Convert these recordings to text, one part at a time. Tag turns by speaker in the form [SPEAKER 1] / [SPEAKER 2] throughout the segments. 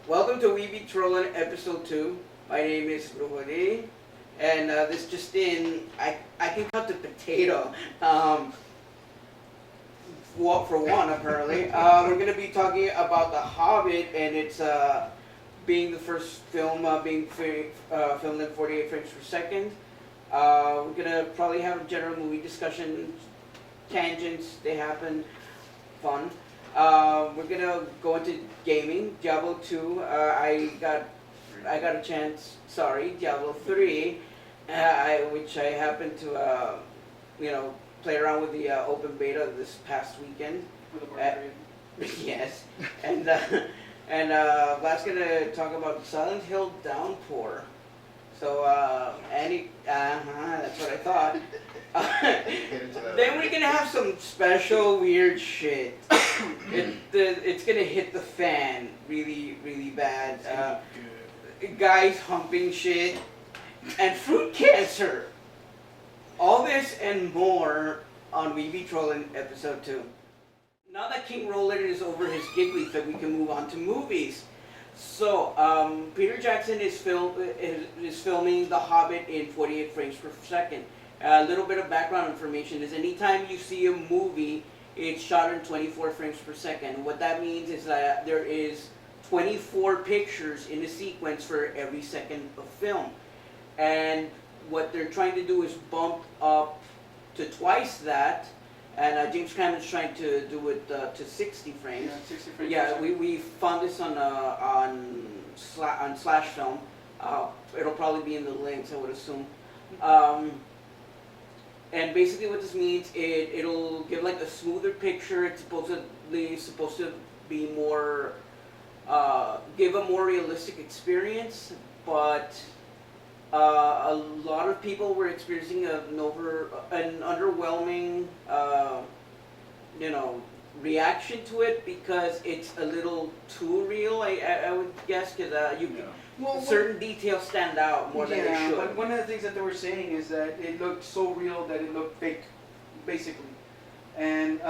[SPEAKER 1] Welcome to We Be Trollin episode 2. My name is Ruhari, and this just in, I can cut the potato. For one, apparently. We're going to be talking about The Hobbit, and it's being the first film being filmed in 48 frames per second. We're going to probably have a general movie discussion, tangents, they happen, fun. We're gonna go into gaming. Diablo 2. I got a chance. Sorry, Diablo 3, which I happened to play around with the open beta this past weekend. Yes, and Vlad's gonna talk about Silent Hill Downpour. So that's what I thought. Then we're gonna have some special weird shit. It's gonna hit the fan really, really bad. Guys humping shit and fruit cancer. All this and more on We Be Trollin episode 2. Now that King Roland is over his gig week, that we can move on to movies. So, Peter Jackson is filming The Hobbit in 48 frames per second. A little bit of background information is anytime you see a movie, it's shot in 24 frames per second. What that means is that there is 24 pictures in a sequence for every second of film. And what they're trying to do is bump up to twice that. And James Cameron's trying to do it to 60 frames.
[SPEAKER 2] Yeah, 60 frames.
[SPEAKER 1] Yeah, we found this on Slash Film. It'll probably be in the links, I would assume. And basically, what this means, it'll give like a smoother picture. It's supposed to be more, give a more realistic experience. But a lot of people were experiencing an underwhelming, reaction to it because it's a little too real. I would guess because certain details stand out more than they should.
[SPEAKER 2] But one of the things that they were saying is that it looked so real that it looked fake, basically, and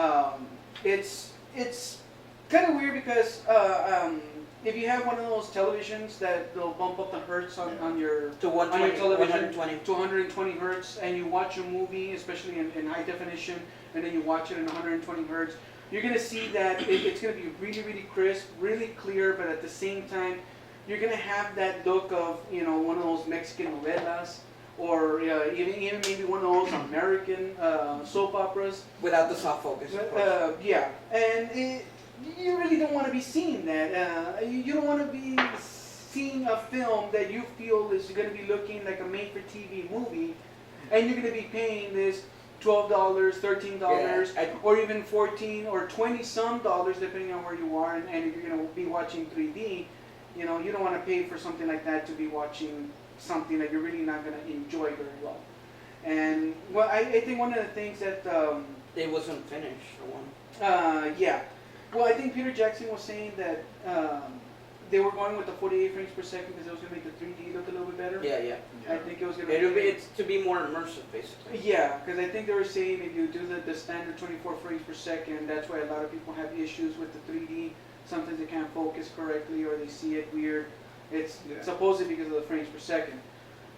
[SPEAKER 2] it's kind of weird because if you have one of those televisions that they'll bump up the hertz on your
[SPEAKER 1] to 120,
[SPEAKER 2] television
[SPEAKER 1] 120.
[SPEAKER 2] to 120 hertz, and you watch a movie, especially in high definition, and then you watch it in 120 hertz, you're gonna see that it's gonna be really, really crisp, really clear, but at the same time, you're gonna have that look of one of those Mexican novelas, or even maybe one of those American soap operas
[SPEAKER 1] Without the soft focus.
[SPEAKER 2] yeah, and you really don't want to be seeing that. You don't want to be seeing a film that you feel is going to be looking like a made-for-TV movie, and you're going to be paying this $12, $13, or even $14 or $20 dollars, depending on where you are, and if you're going to be watching 3D. You don't want to pay for something like that to be watching something that you're really not going to enjoy very well. And well, I think one of the things that
[SPEAKER 1] It wasn't finished, for one.
[SPEAKER 2] yeah. Well, I think Peter Jackson was saying that they were going with the 48 frames per second because it was going to make the 3D look a little bit better.
[SPEAKER 1] Yeah.
[SPEAKER 2] I think it was going
[SPEAKER 1] to
[SPEAKER 2] to
[SPEAKER 1] it's to be more immersive, basically.
[SPEAKER 2] Yeah, because I think they were saying if you do the standard 24 frames per second, that's why a lot of people have issues with the 3D. Sometimes they can't focus correctly or they see it weird. It's supposedly because of the frames per second.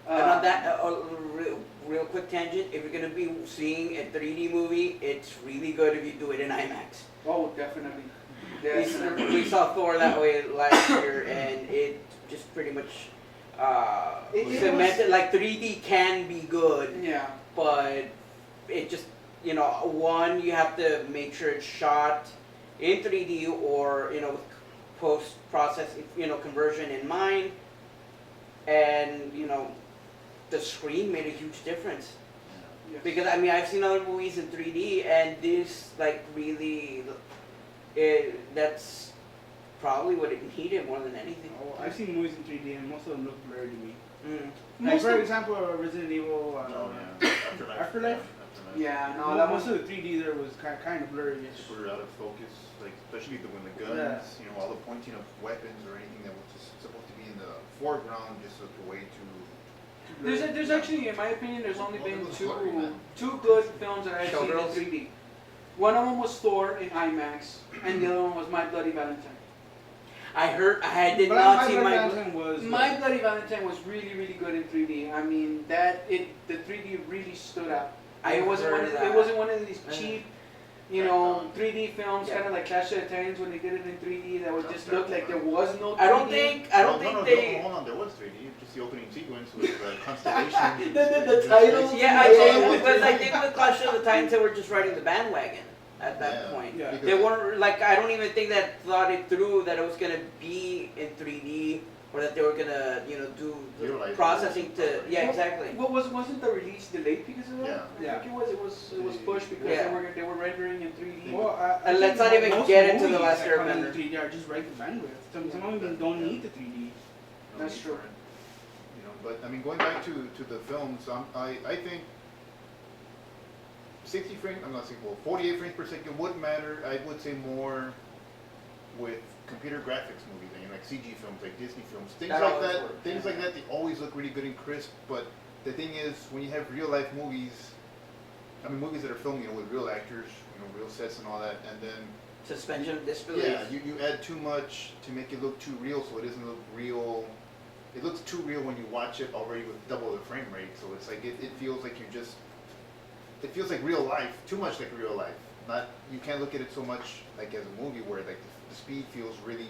[SPEAKER 1] And on that, real quick tangent, if you're going to be seeing a 3D movie, it's really good if you do it in IMAX.
[SPEAKER 2] Oh, definitely.
[SPEAKER 1] We saw Thor that way last year, and it just pretty much cemented, like 3D can be good, but it just, one, you have to make sure it's shot in 3D or, with post-process, conversion in mind, and, the screen made a huge difference.
[SPEAKER 2] Yes.
[SPEAKER 1] Because, I've seen other movies in 3D, and this, really, that's probably what it needed more than anything.
[SPEAKER 3] Oh, I've seen movies in 3D, and most of them look blurry to me.
[SPEAKER 1] Mm.
[SPEAKER 3] For example, Resident Evil Afterlife.
[SPEAKER 2] Yeah, no,
[SPEAKER 3] Most of the 3D there was kind of blurry.
[SPEAKER 4] Super out of focus, especially when the guns, all the pointing of weapons or anything that was just supposed to be in the foreground, just a way to.
[SPEAKER 2] There's actually, in my opinion, there's only been two good films that I've seen in 3D. One of them was Thor in IMAX, and the other one was My Bloody Valentine.
[SPEAKER 1] I did
[SPEAKER 3] But
[SPEAKER 1] not see
[SPEAKER 3] Bloody
[SPEAKER 1] my.
[SPEAKER 3] Valentine was
[SPEAKER 2] My Bloody Valentine was really, really good in 3D. I mean, the 3D really stood out.
[SPEAKER 1] I
[SPEAKER 2] It
[SPEAKER 1] heard that.
[SPEAKER 2] wasn't one of these cheap, you know,
[SPEAKER 4] Right.
[SPEAKER 2] 3D films,
[SPEAKER 1] Yeah.
[SPEAKER 2] kind of like Clash of the Titans when they did it in 3D. That would just look like there was no 3D.
[SPEAKER 1] I don't think
[SPEAKER 4] No,
[SPEAKER 1] they.
[SPEAKER 4] hold on, there was 3D. Just the opening sequence with the constellation.
[SPEAKER 2] The titles.
[SPEAKER 1] Yeah, I
[SPEAKER 2] Yeah,
[SPEAKER 1] think
[SPEAKER 2] yeah,
[SPEAKER 1] because
[SPEAKER 2] yeah.
[SPEAKER 1] I think with Clash of the Titans they were just riding the bandwagon at that
[SPEAKER 4] Yeah.
[SPEAKER 1] point.
[SPEAKER 3] Yeah.
[SPEAKER 1] They weren't like I don't even think that thought it through that it was gonna be in 3D or that they were gonna do the
[SPEAKER 4] Realize
[SPEAKER 1] processing to
[SPEAKER 4] it.
[SPEAKER 1] exactly.
[SPEAKER 2] Wasn't the release delayed because of that?
[SPEAKER 4] Yeah.
[SPEAKER 2] I think it was pushed because
[SPEAKER 1] Yeah.
[SPEAKER 2] they were rendering in 3D.
[SPEAKER 3] Well,
[SPEAKER 1] And let's
[SPEAKER 3] think
[SPEAKER 1] not even
[SPEAKER 3] most
[SPEAKER 1] get into the
[SPEAKER 3] movies
[SPEAKER 1] Last
[SPEAKER 3] that come
[SPEAKER 1] Airbender.
[SPEAKER 3] in 3D are just regular bandwidth. Some of them don't need the 3D.
[SPEAKER 4] No
[SPEAKER 2] That's
[SPEAKER 4] need
[SPEAKER 2] true.
[SPEAKER 4] for it. But I mean, going back to the films, I think 60 frames. I'm not saying 48 frames per second would matter. I would say more with computer graphics movies, like CG films, like Disney films, things
[SPEAKER 1] That
[SPEAKER 4] like
[SPEAKER 1] always
[SPEAKER 4] that.
[SPEAKER 1] works,
[SPEAKER 4] Things
[SPEAKER 1] yeah.
[SPEAKER 4] like that. They always look really good and crisp. But the thing is, when you have real life movies, I mean, movies that are filmed, with real actors, real sets and all that, and then
[SPEAKER 1] Suspension of disbelief.
[SPEAKER 4] yeah, you add too much to make it look too real, so it doesn't look real. It looks too real when you watch it already with double the frame rate, so it's like it feels like you're just. It feels like real life, too much like real life. Not you can't look at it so much like as a movie where like the speed feels really,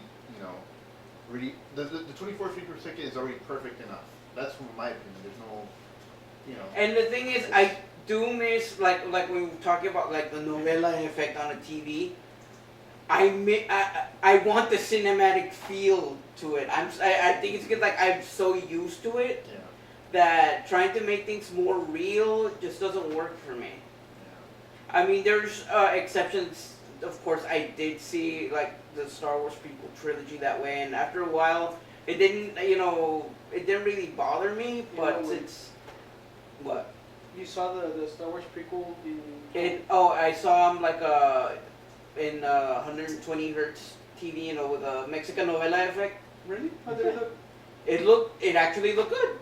[SPEAKER 4] really. The 24 frames per second is already perfect enough. That's from my opinion. There's no,
[SPEAKER 1] And the thing is, I do miss like when we were talking about like the novella effect on a TV. I want the cinematic feel to it. I think it's good. Like I'm so used to it
[SPEAKER 4] Yeah.
[SPEAKER 1] that trying to make things more real just doesn't work for me. I mean, there's exceptions. Of course, I did see like the Star Wars prequel trilogy that way, and after a while, it didn't. It didn't really bother me. But
[SPEAKER 2] know,
[SPEAKER 1] it's what.
[SPEAKER 2] You saw the Star Wars prequel in.
[SPEAKER 1] I saw him like in 120 hertz TV, with a Mexican novela effect.
[SPEAKER 2] Really? How did it look?
[SPEAKER 1] It actually looked good.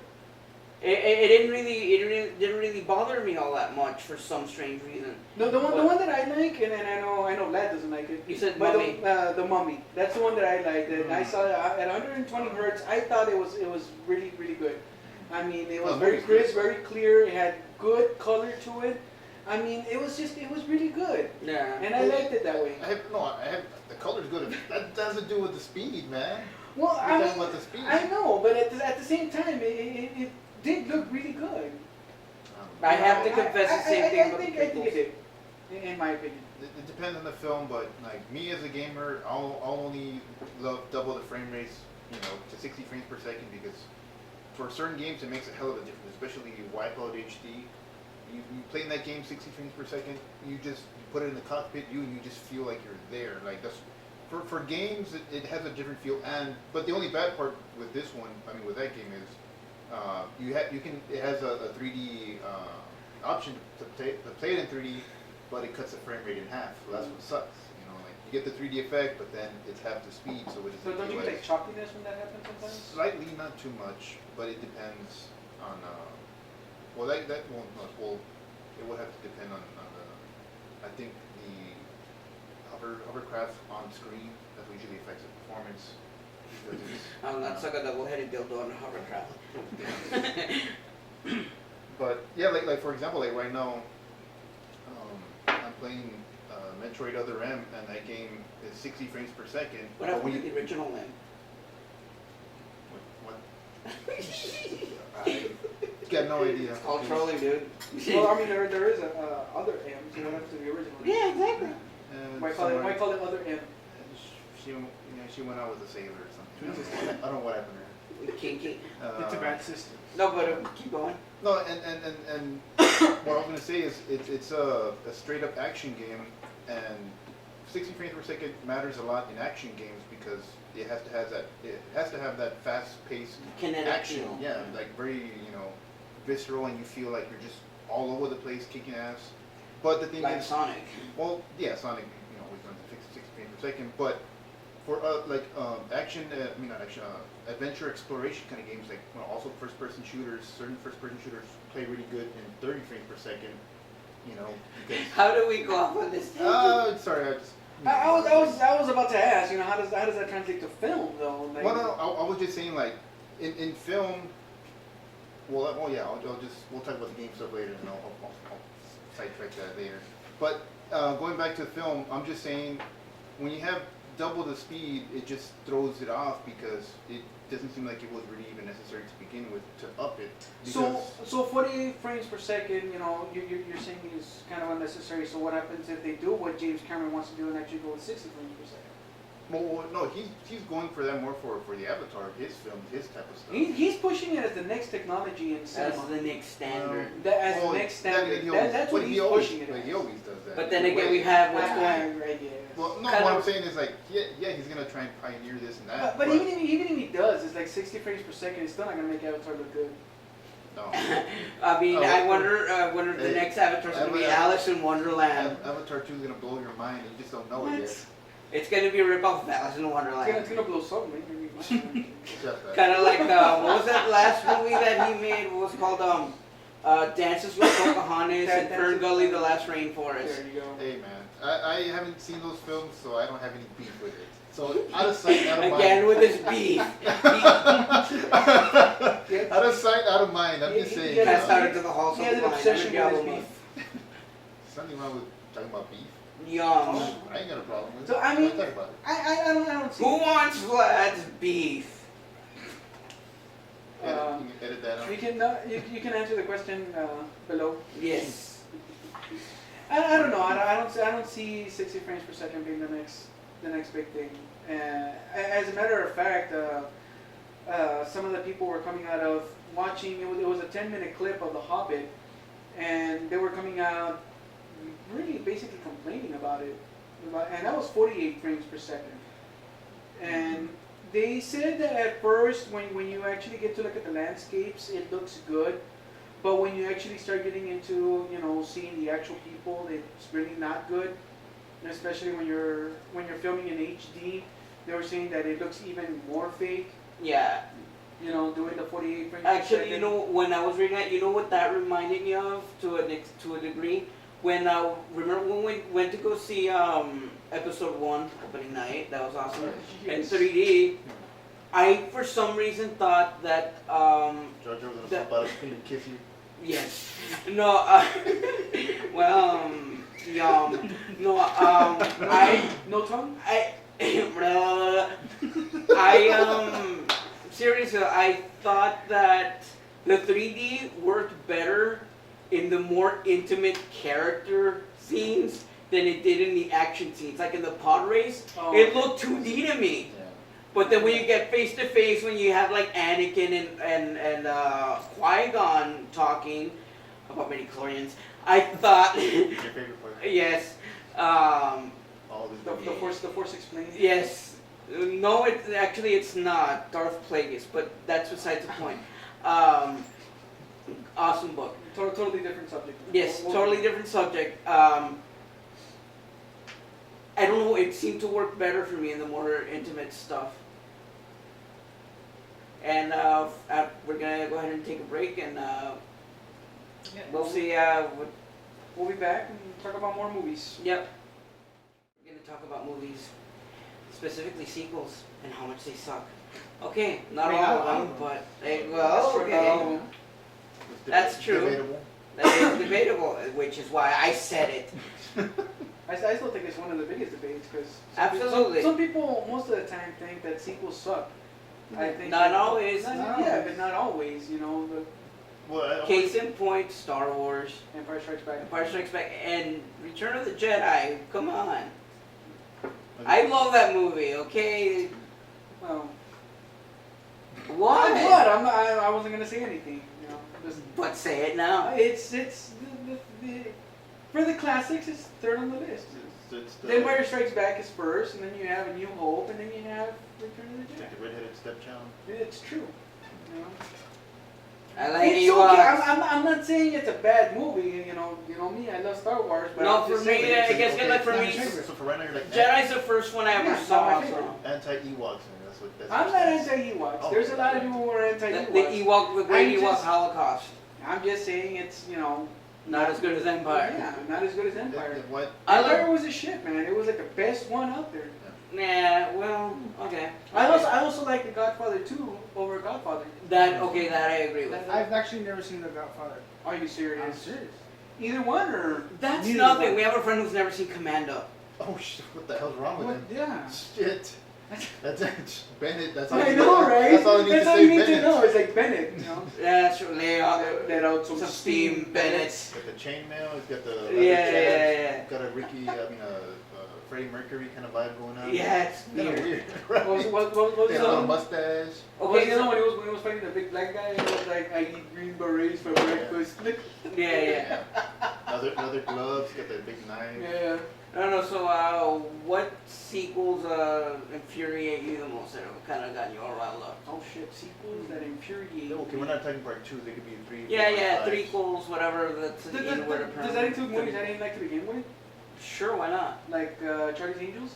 [SPEAKER 1] It didn't really bother me all that much for some strange reason.
[SPEAKER 2] No, the one that I like, and I know Lad doesn't like it.
[SPEAKER 1] You said
[SPEAKER 2] but
[SPEAKER 1] Mummy.
[SPEAKER 2] the Mummy. That's the one that I liked. And I saw it at 120 hertz. I thought it was really really good. I mean, it was very crisp, very clear. It had good color to it. I mean, it was really good.
[SPEAKER 1] Yeah.
[SPEAKER 2] And I liked it that way.
[SPEAKER 4] I have the color's good. That doesn't do with the speed, man.
[SPEAKER 2] Well,
[SPEAKER 4] We're
[SPEAKER 2] I
[SPEAKER 4] talking
[SPEAKER 2] mean,
[SPEAKER 4] about the speed.
[SPEAKER 2] I know, but at the same time, it did look really good.
[SPEAKER 1] I have to confess the same thing about the
[SPEAKER 2] I think it
[SPEAKER 1] prequels.
[SPEAKER 2] did, in my opinion.
[SPEAKER 4] It depends on the film, but like me as a gamer, I'll only love double the frame rates, to 60 frames per second because for certain games it makes a hell of a difference, especially Wipeout HD. You play in that game 60 frames per second, you put it in the cockpit, you just feel like you're there. Like that's for games, it has a different feel. But the only bad part with this one, with that game is it has a 3D option to play it in 3D, but it cuts the frame rate in half. So that's what sucks. You get the 3D effect, but then it's half the speed, so it
[SPEAKER 2] So
[SPEAKER 4] doesn't
[SPEAKER 2] don't you
[SPEAKER 4] feel
[SPEAKER 2] get
[SPEAKER 4] as-
[SPEAKER 2] like choppiness when that happens sometimes?
[SPEAKER 4] Slightly, not too much, but it depends on. It would have to depend on I think the hovercraft on screen that usually affects the performance. Because it's,
[SPEAKER 1] That's like a double-headed dildo on a hovercraft.
[SPEAKER 4] But yeah, like for example, like right now, I'm playing Metroid Other M, and that game is 60 frames per second.
[SPEAKER 1] What
[SPEAKER 4] but
[SPEAKER 1] happened
[SPEAKER 4] when
[SPEAKER 1] to the original then?
[SPEAKER 4] I got no idea.
[SPEAKER 1] It's called Trollin, dude.
[SPEAKER 2] Well, I mean, there is other M's. What happened to the original?
[SPEAKER 1] Yeah, exactly.
[SPEAKER 2] Why call it other M?
[SPEAKER 4] She went out with a sailor or something. I don't know what happened to her.
[SPEAKER 1] Kinky.
[SPEAKER 3] It's a bad system.
[SPEAKER 1] No, but keep going.
[SPEAKER 4] No, and what I was gonna say is it's a straight up action game, and 60 frames per second matters a lot in action games because it has to have that fast paced
[SPEAKER 1] Kinetic
[SPEAKER 4] action.
[SPEAKER 1] feel.
[SPEAKER 4] Yeah, like very visceral, and you feel like you're just all over the place kicking ass. But the thing
[SPEAKER 1] Like
[SPEAKER 4] is,
[SPEAKER 1] Sonic.
[SPEAKER 4] well, yeah, Sonic, always runs at 60 frames per second, but for adventure exploration kind of games, like also first-person shooters, certain first-person shooters play really good in 30 frames per second, because...
[SPEAKER 1] How do we go off on this?
[SPEAKER 4] Sorry,
[SPEAKER 2] I was about to ask, you know, how does that translate to film though? Like,
[SPEAKER 4] Well, no, I was just saying like in film. Well, yeah, we'll talk about the game stuff later, and I'll sidetrack that later. But going back to film, I'm just saying when you have double the speed, it just throws it off because it doesn't seem like it was really even necessary to begin with to up it.
[SPEAKER 2] So 48 frames per second, you know, you're saying is kind of unnecessary. So what happens if they do what James Cameron wants to do and actually go with 60 frames per second?
[SPEAKER 4] Well, no, he's going for that more for the Avatar, his films, his type of stuff.
[SPEAKER 2] He's pushing it as the next technology in cinema.
[SPEAKER 1] As the next standard.
[SPEAKER 2] As the next standard. That's what he's pushing it as.
[SPEAKER 4] He always does that.
[SPEAKER 1] But then again, we have what's going.
[SPEAKER 2] Right, yeah.
[SPEAKER 4] Well, no,
[SPEAKER 1] kind
[SPEAKER 4] what
[SPEAKER 1] of-
[SPEAKER 4] I'm saying is like, yeah, he's gonna try and pioneer this and that.
[SPEAKER 2] But even if he does, it's like 60 frames per second. It's still not gonna make Avatar look good.
[SPEAKER 4] No.
[SPEAKER 1] I mean,
[SPEAKER 4] Oh,
[SPEAKER 1] I wonder if the
[SPEAKER 4] hey,
[SPEAKER 1] next Avatar's gonna be Alice in Wonderland.
[SPEAKER 4] Avatar 2 is gonna blow your mind, and you just don't know it yet.
[SPEAKER 1] It's gonna be a ripoff of Alice in Wonderland.
[SPEAKER 2] It's gonna blow something. Maybe.
[SPEAKER 4] Just that.
[SPEAKER 1] Kind of like what was that last movie that he made? What was it called? Dances with Pocahontas and Fern Gully, The Last Rainforest.
[SPEAKER 2] There you go.
[SPEAKER 4] Hey man, I haven't seen those films, so I don't have any beef with it. So out of sight, out of mind.
[SPEAKER 1] Again with his beef.
[SPEAKER 4] Out of sight, out of mind. I'm just saying.
[SPEAKER 1] Kind of started to the halls
[SPEAKER 2] He
[SPEAKER 1] of
[SPEAKER 2] has
[SPEAKER 1] the
[SPEAKER 2] an
[SPEAKER 1] line.
[SPEAKER 2] obsession with his
[SPEAKER 1] Every
[SPEAKER 2] beef.
[SPEAKER 4] There's nothing wrong with talking about beef.
[SPEAKER 1] Yum.
[SPEAKER 4] I ain't got a problem with it.
[SPEAKER 2] So, I mean,
[SPEAKER 4] Talk about it.
[SPEAKER 2] I don't see.
[SPEAKER 1] Who wants Vlad's beef?
[SPEAKER 4] You can edit that out.
[SPEAKER 2] You can answer the question below.
[SPEAKER 1] Yes.
[SPEAKER 2] I don't know. I don't see 60 frames per second being the next big thing. As a matter of fact, some of the people were coming out of watching. It was a 10-minute clip of The Hobbit, and they were coming out really basically complaining about it. And that was 48 frames per second. And they said that at first, when you actually get to look at the landscapes, it looks good. But when you actually start getting into, you know, seeing the actual people, it's really not good. And especially when you're filming in HD, they were saying that it looks even more fake.
[SPEAKER 1] Yeah.
[SPEAKER 2] You know, doing the 48 frames.
[SPEAKER 1] Actually, you know, when I was reading that, you know what that reminded me of to a degree? When remember when we went to go see episode 1 opening night? That was awesome. In 3D. I for some reason thought that
[SPEAKER 4] George was gonna pop out of screen and kiss you.
[SPEAKER 1] yes. No. Well. No.
[SPEAKER 2] No tongue.
[SPEAKER 1] Seriously, I thought that the 3D worked better in the more intimate character scenes than it did in the action scenes. Like in the pod race, it looked 2D to me.
[SPEAKER 4] Yeah.
[SPEAKER 1] But then when you get face to face, when you have like Anakin and Qui-Gon talking about midichlorians, I thought
[SPEAKER 4] Your favorite part?
[SPEAKER 1] yes.
[SPEAKER 4] All these
[SPEAKER 2] The force explains.
[SPEAKER 1] Yes. No, it's not Darth Plagueis, but that's besides the point. Awesome book.
[SPEAKER 2] Totally different subject.
[SPEAKER 1] Yes, totally different subject. I don't know, it seemed to work better for me in the more intimate stuff. And we're gonna go ahead and take a break, and we'll see.
[SPEAKER 2] We'll be back and talk about more movies.
[SPEAKER 1] Yep. We're gonna talk about movies, specifically sequels, and how much they suck. Okay, not all of them, but okay. That's true.
[SPEAKER 4] Debatable.
[SPEAKER 1] That is debatable, which is why I said it.
[SPEAKER 2] I still think it's one of the biggest debates because
[SPEAKER 1] Absolutely.
[SPEAKER 2] some people most of the time think that sequels suck. I think
[SPEAKER 1] Not always.
[SPEAKER 2] Yeah, but not always. You know,
[SPEAKER 4] Well,
[SPEAKER 1] Case in point, Star Wars,
[SPEAKER 2] Empire Strikes Back.
[SPEAKER 1] Empire Strikes Back, and Return of the Jedi. Come on. I love that movie, okay?
[SPEAKER 2] Well,
[SPEAKER 1] What?
[SPEAKER 2] I wasn't gonna say anything. You know, just
[SPEAKER 1] But say it now.
[SPEAKER 2] it's for the classics. It's third on the list. The Empire Strikes Back is first, and then you have A New Hope, and then you have Return of the Jedi.
[SPEAKER 4] Like the redheaded stepchild.
[SPEAKER 2] It's true. You know?
[SPEAKER 1] I like
[SPEAKER 2] It's
[SPEAKER 1] Ewoks.
[SPEAKER 2] okay. I'm not saying it's a bad movie. You know me. I love Star Wars. But
[SPEAKER 1] No,
[SPEAKER 2] I'm just
[SPEAKER 1] for me,
[SPEAKER 2] saying,
[SPEAKER 1] I guess
[SPEAKER 4] Okay,
[SPEAKER 1] like for
[SPEAKER 4] so
[SPEAKER 1] me,
[SPEAKER 4] for right now you're like
[SPEAKER 1] Jedi's the first one I ever
[SPEAKER 2] Yeah,
[SPEAKER 1] saw.
[SPEAKER 2] not my favorite.
[SPEAKER 1] So.
[SPEAKER 4] anti-Ewoks. That's what. That's
[SPEAKER 2] I'm
[SPEAKER 4] what
[SPEAKER 2] not
[SPEAKER 4] it says.
[SPEAKER 2] anti-Ewoks.
[SPEAKER 4] Oh,
[SPEAKER 2] There's a lot of
[SPEAKER 4] okay.
[SPEAKER 2] people who are anti-Ewoks.
[SPEAKER 1] The Great
[SPEAKER 2] I'm
[SPEAKER 1] Ewok
[SPEAKER 2] just-
[SPEAKER 1] Holocaust.
[SPEAKER 2] I'm just saying it's
[SPEAKER 1] Not as good as Empire.
[SPEAKER 2] Yeah, not as good as Empire.
[SPEAKER 4] What?
[SPEAKER 2] Empire was a shit, man. It was like the best one out there.
[SPEAKER 1] Nah, well, okay.
[SPEAKER 2] I also like The Godfather 2 over Godfather.
[SPEAKER 1] That I agree with.
[SPEAKER 3] I've actually never seen The Godfather.
[SPEAKER 2] Are you serious?
[SPEAKER 3] I'm serious.
[SPEAKER 2] Either one or
[SPEAKER 1] That's
[SPEAKER 2] neither
[SPEAKER 1] nothing.
[SPEAKER 2] one?
[SPEAKER 1] We have a friend who's never seen Commando.
[SPEAKER 4] Oh shit! What the hell's wrong with
[SPEAKER 3] What?
[SPEAKER 4] him?
[SPEAKER 3] Yeah.
[SPEAKER 4] Shit. That's Bennett. That's all
[SPEAKER 2] I
[SPEAKER 4] you
[SPEAKER 2] know,
[SPEAKER 4] need.
[SPEAKER 2] right?
[SPEAKER 4] That's all you need to
[SPEAKER 2] That's all
[SPEAKER 4] say.
[SPEAKER 2] you need
[SPEAKER 4] Bennett.
[SPEAKER 2] to know. It's like Bennett, you know.
[SPEAKER 1] Yeah, sure.
[SPEAKER 2] Let out
[SPEAKER 1] some steam, Bennett.
[SPEAKER 4] He's got the chainmail. He's got the
[SPEAKER 1] Yeah.
[SPEAKER 4] Got a Ricky. Freddie Mercury kind of vibe going on.
[SPEAKER 1] Yeah, it's
[SPEAKER 4] Kind of
[SPEAKER 1] weird.
[SPEAKER 4] weird. Right?
[SPEAKER 2] What was
[SPEAKER 4] Yeah, a
[SPEAKER 2] the
[SPEAKER 4] little
[SPEAKER 2] other one?
[SPEAKER 4] mustache.
[SPEAKER 2] What was
[SPEAKER 1] Okay,
[SPEAKER 2] the other
[SPEAKER 1] so,
[SPEAKER 2] one? When he was fighting the big black guy, and he was like, I eat green berets for breakfast.
[SPEAKER 1] yeah.
[SPEAKER 4] Another gloves. Got that big knife.
[SPEAKER 2] Yeah.
[SPEAKER 1] I don't know. So, what sequels infuriate you the most? That have kind of gotten you all riled up?
[SPEAKER 2] Oh shit, sequels that infuriate
[SPEAKER 4] Okay,
[SPEAKER 2] me.
[SPEAKER 4] we're not talking part 2. They could be 3.
[SPEAKER 1] Yeah,
[SPEAKER 4] 4, 5.
[SPEAKER 1] threequels, whatever. That's
[SPEAKER 2] Does
[SPEAKER 1] in word of
[SPEAKER 2] that include movies I didn't like to begin with?
[SPEAKER 1] Sure, why not?
[SPEAKER 2] Like Charlie's Angels?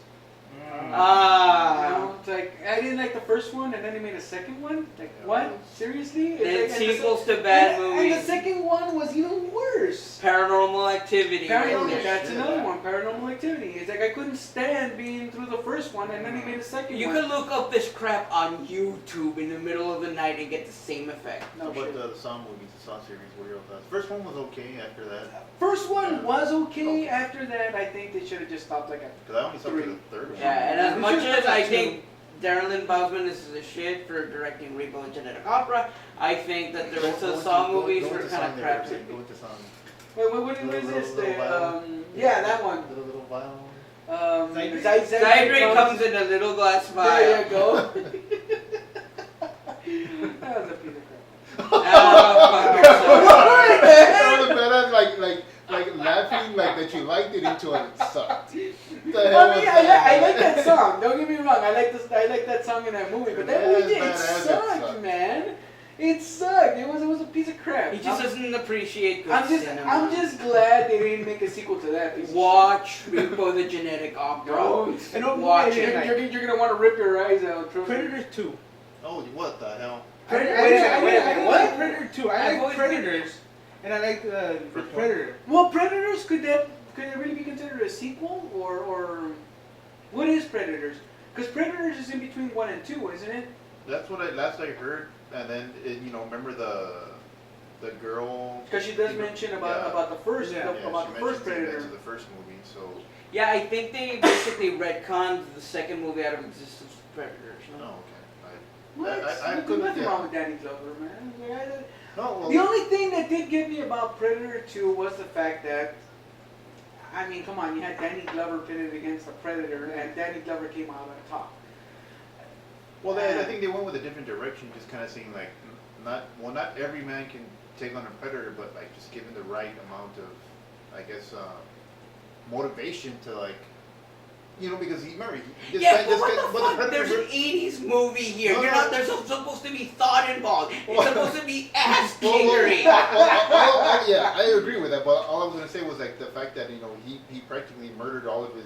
[SPEAKER 2] You
[SPEAKER 1] Ah.
[SPEAKER 2] know, it's like I didn't like the first one, and then they made a second one. Like what? Seriously? It's
[SPEAKER 1] Then
[SPEAKER 2] like, and the
[SPEAKER 1] sequels
[SPEAKER 2] se-
[SPEAKER 1] to bad
[SPEAKER 2] and
[SPEAKER 1] movies.
[SPEAKER 2] And the second one was even worse.
[SPEAKER 1] Paranormal Activity.
[SPEAKER 2] Paranormal,
[SPEAKER 1] right there.
[SPEAKER 2] that's another one. Paranormal Activity. It's like I couldn't stand being through the first one, and then they made a second
[SPEAKER 1] You
[SPEAKER 2] one.
[SPEAKER 1] can look up this crap on YouTube in the middle of the night and get the same effect.
[SPEAKER 4] How
[SPEAKER 2] No
[SPEAKER 4] about
[SPEAKER 2] shit.
[SPEAKER 4] the Saw movies, the Saw series? What are your thoughts? First one was okay. After that,
[SPEAKER 2] First one was okay.
[SPEAKER 4] Okay.
[SPEAKER 2] After that, I think they should have just stopped like at
[SPEAKER 4] because I only saw to
[SPEAKER 2] 3.
[SPEAKER 4] the third one.
[SPEAKER 1] Yeah, and as
[SPEAKER 2] We
[SPEAKER 1] much
[SPEAKER 2] should have
[SPEAKER 1] as I
[SPEAKER 2] done
[SPEAKER 1] think Darren Lynn Bousman is the shit for directing Repo and Genetic Opera, I think that the rest of the Saw movies were kind of crap.
[SPEAKER 4] Go into Saw.
[SPEAKER 2] Wait, what is this? Yeah, that one.
[SPEAKER 4] Little vial.
[SPEAKER 1] Zydrate comes in a little glass vial.
[SPEAKER 2] There you go. That was a piece of crap.
[SPEAKER 1] Oh,
[SPEAKER 4] That was better, like laughing like that you liked it until it sucked.
[SPEAKER 2] I like that song. Don't get me wrong. I like that song in that movie. But that
[SPEAKER 4] Yeah,
[SPEAKER 2] movie, it
[SPEAKER 4] badass, it
[SPEAKER 2] sucked,
[SPEAKER 4] sucked.
[SPEAKER 2] man. It sucked. It was a piece of crap.
[SPEAKER 1] He just doesn't appreciate good
[SPEAKER 2] I'm
[SPEAKER 1] cinema.
[SPEAKER 2] just glad they didn't make a sequel to that piece of
[SPEAKER 1] Watch Repo the Genetic Opera.
[SPEAKER 2] Don't.
[SPEAKER 3] And don't
[SPEAKER 1] Watch
[SPEAKER 3] wait,
[SPEAKER 1] it.
[SPEAKER 2] You're gonna want to rip your eyes out. trust me.
[SPEAKER 3] Predator 2.
[SPEAKER 4] Oh, what the hell?
[SPEAKER 2] Predator-
[SPEAKER 3] I
[SPEAKER 2] wait a
[SPEAKER 3] didn't
[SPEAKER 2] second, wait a second,
[SPEAKER 3] like
[SPEAKER 2] what?
[SPEAKER 3] Predator 2.
[SPEAKER 1] I've
[SPEAKER 3] I like
[SPEAKER 1] always
[SPEAKER 3] Predators. And I like the
[SPEAKER 4] First one.
[SPEAKER 3] Predator.
[SPEAKER 2] Well, Predators could it really be considered a sequel or what is Predators? Because Predators is in between 1 and 2, isn't it?
[SPEAKER 4] That's what I heard, and then remember the girl.
[SPEAKER 2] Because she does mention about the first
[SPEAKER 3] Yeah.
[SPEAKER 2] about
[SPEAKER 4] she
[SPEAKER 2] the first
[SPEAKER 4] mentions
[SPEAKER 2] Predator.
[SPEAKER 4] to the first movie, so
[SPEAKER 1] Yeah, I think they basically retconned the second movie out of existence with Predators.
[SPEAKER 4] no,
[SPEAKER 1] No?
[SPEAKER 4] okay.
[SPEAKER 2] What?
[SPEAKER 4] I
[SPEAKER 2] There's
[SPEAKER 4] couldn't-
[SPEAKER 2] nothing
[SPEAKER 4] yeah.
[SPEAKER 2] wrong with Danny Glover, man. Yeah,
[SPEAKER 4] No, well,
[SPEAKER 2] the only thing that did get me about Predator 2 was the fact that, I mean, come on, you had Danny Glover pitted against the Predator, and Danny Glover came out on top.
[SPEAKER 4] I think they went with a different direction, just kind of saying like, not every man can take on a predator, but like just given the right amount of, I guess, motivation to like, because remember, this
[SPEAKER 1] Yeah,
[SPEAKER 4] guy,
[SPEAKER 1] but what the fuck?
[SPEAKER 4] Predator-
[SPEAKER 1] There's an 80s movie here.
[SPEAKER 4] No,
[SPEAKER 1] You're
[SPEAKER 4] no.
[SPEAKER 1] not. There's supposed to be thought involved. It's
[SPEAKER 4] Well-
[SPEAKER 1] supposed to be ass
[SPEAKER 4] Well,
[SPEAKER 1] kickery.
[SPEAKER 4] yeah, I agree with that. But all I was gonna say was like the fact that he practically murdered all of his